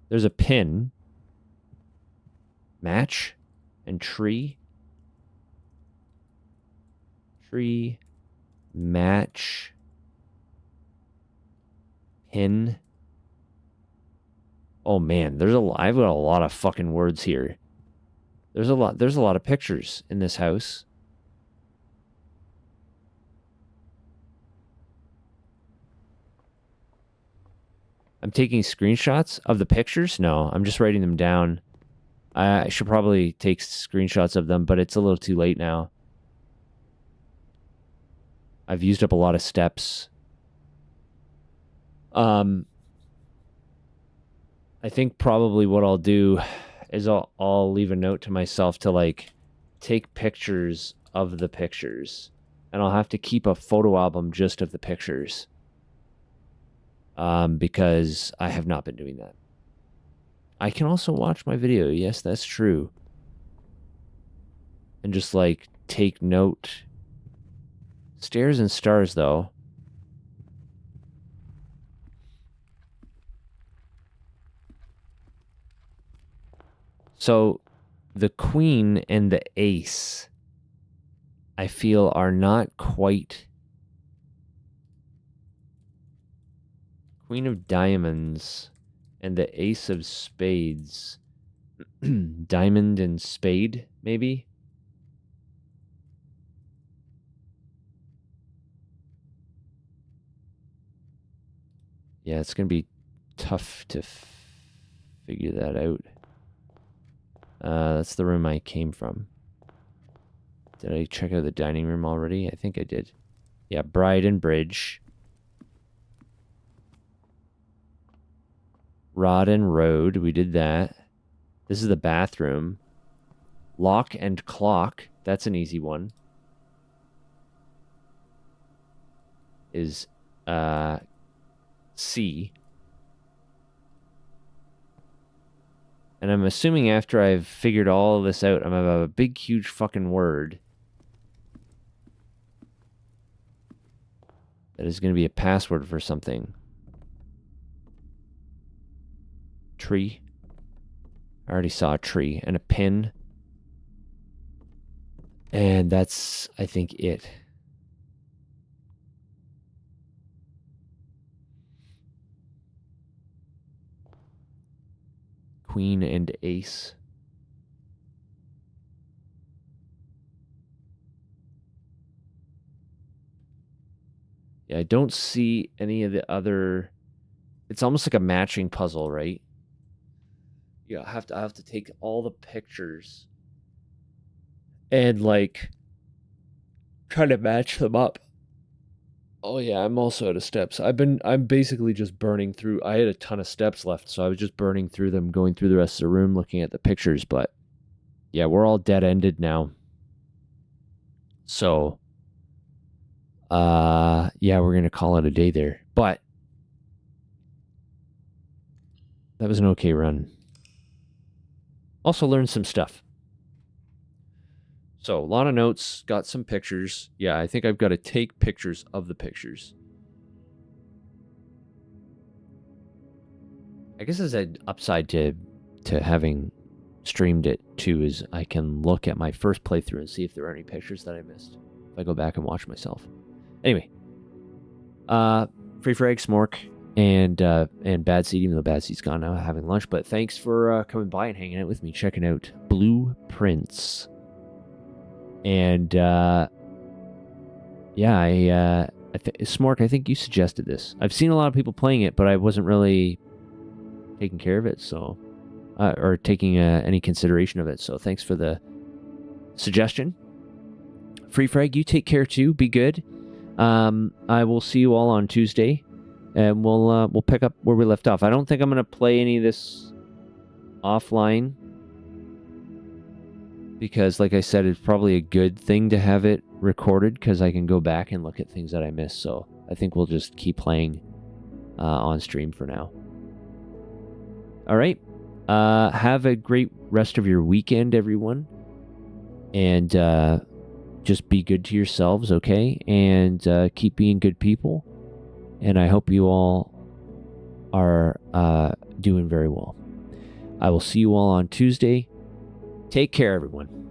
There's a pin. Match and tree. Tree. Match. Pin. Oh man, I've got a lot of fucking words here. There's a lot of pictures in this house. I'm taking screenshots of the pictures? No, I'm just writing them down. I should probably take screenshots of them, but it's a little too late now. I've used up a lot of steps. I think probably what I'll do is I'll leave a note to myself to like take pictures of the pictures, and I'll have to keep a photo album just of the pictures. Because I have not been doing that. I can also watch my video. Yes, that's true. And just like take note. Stairs and stars though. So the queen and the ace, I feel, are not quite. Queen of diamonds and the ace of spades. Diamond and spade, maybe? Yeah, it's going to be tough to figure that out. That's the room I came from. Did I check out the dining room already? I think I did. Yeah, bride and bridge. Rod and road. We did that. This is the bathroom. Lock and clock. That's an easy one. Is C. And I'm assuming after I've figured all of this out, I'm going to have a big, huge fucking word that is going to be a password for something. Tree. I already saw a tree and a pin. And that's, I think, it. Queen and ace. Yeah, I don't see any of the other... It's almost like a matching puzzle, right? Yeah, I have to take all the pictures and like try to match them up. Oh yeah, I'm also out of steps. I'm basically just burning through. I had a ton of steps left, so I was just burning through them, going through the rest of the room, looking at the pictures, but yeah, we're all dead-ended now. So yeah, we're going to call it a day there. But that was an okay run. Also learned some stuff. So, a lot of notes, got some pictures. Yeah, I think I've got to take pictures of the pictures. I guess as an upside to having streamed it too is I can look at my first playthrough and see if there are any pictures that I missed. If I go back and watch myself. Anyway, Free Frag, Smork, and Bad Seed, even though Bad Seed's gone now, having lunch. But thanks for coming by and hanging out with me, checking out Blueprints. And yeah, Smork, I think you suggested this. I've seen a lot of people playing it, but I wasn't really taking care of it, so or taking any consideration of it. So thanks for the suggestion. Free Frag, you take care too. Be good. I will see you all on Tuesday, and we'll pick up where we left off. I don't think I'm gonna play any of this offline, because like I said, it's probably a good thing to have it recorded, because I can go back and look at things that I missed. So I think we'll just keep playing on stream for now. All right. Have a great rest of your weekend, everyone. And just be good to yourselves, okay? And keep being good people. And I hope you all are doing very well. I will see you all on Tuesday. Take care, everyone.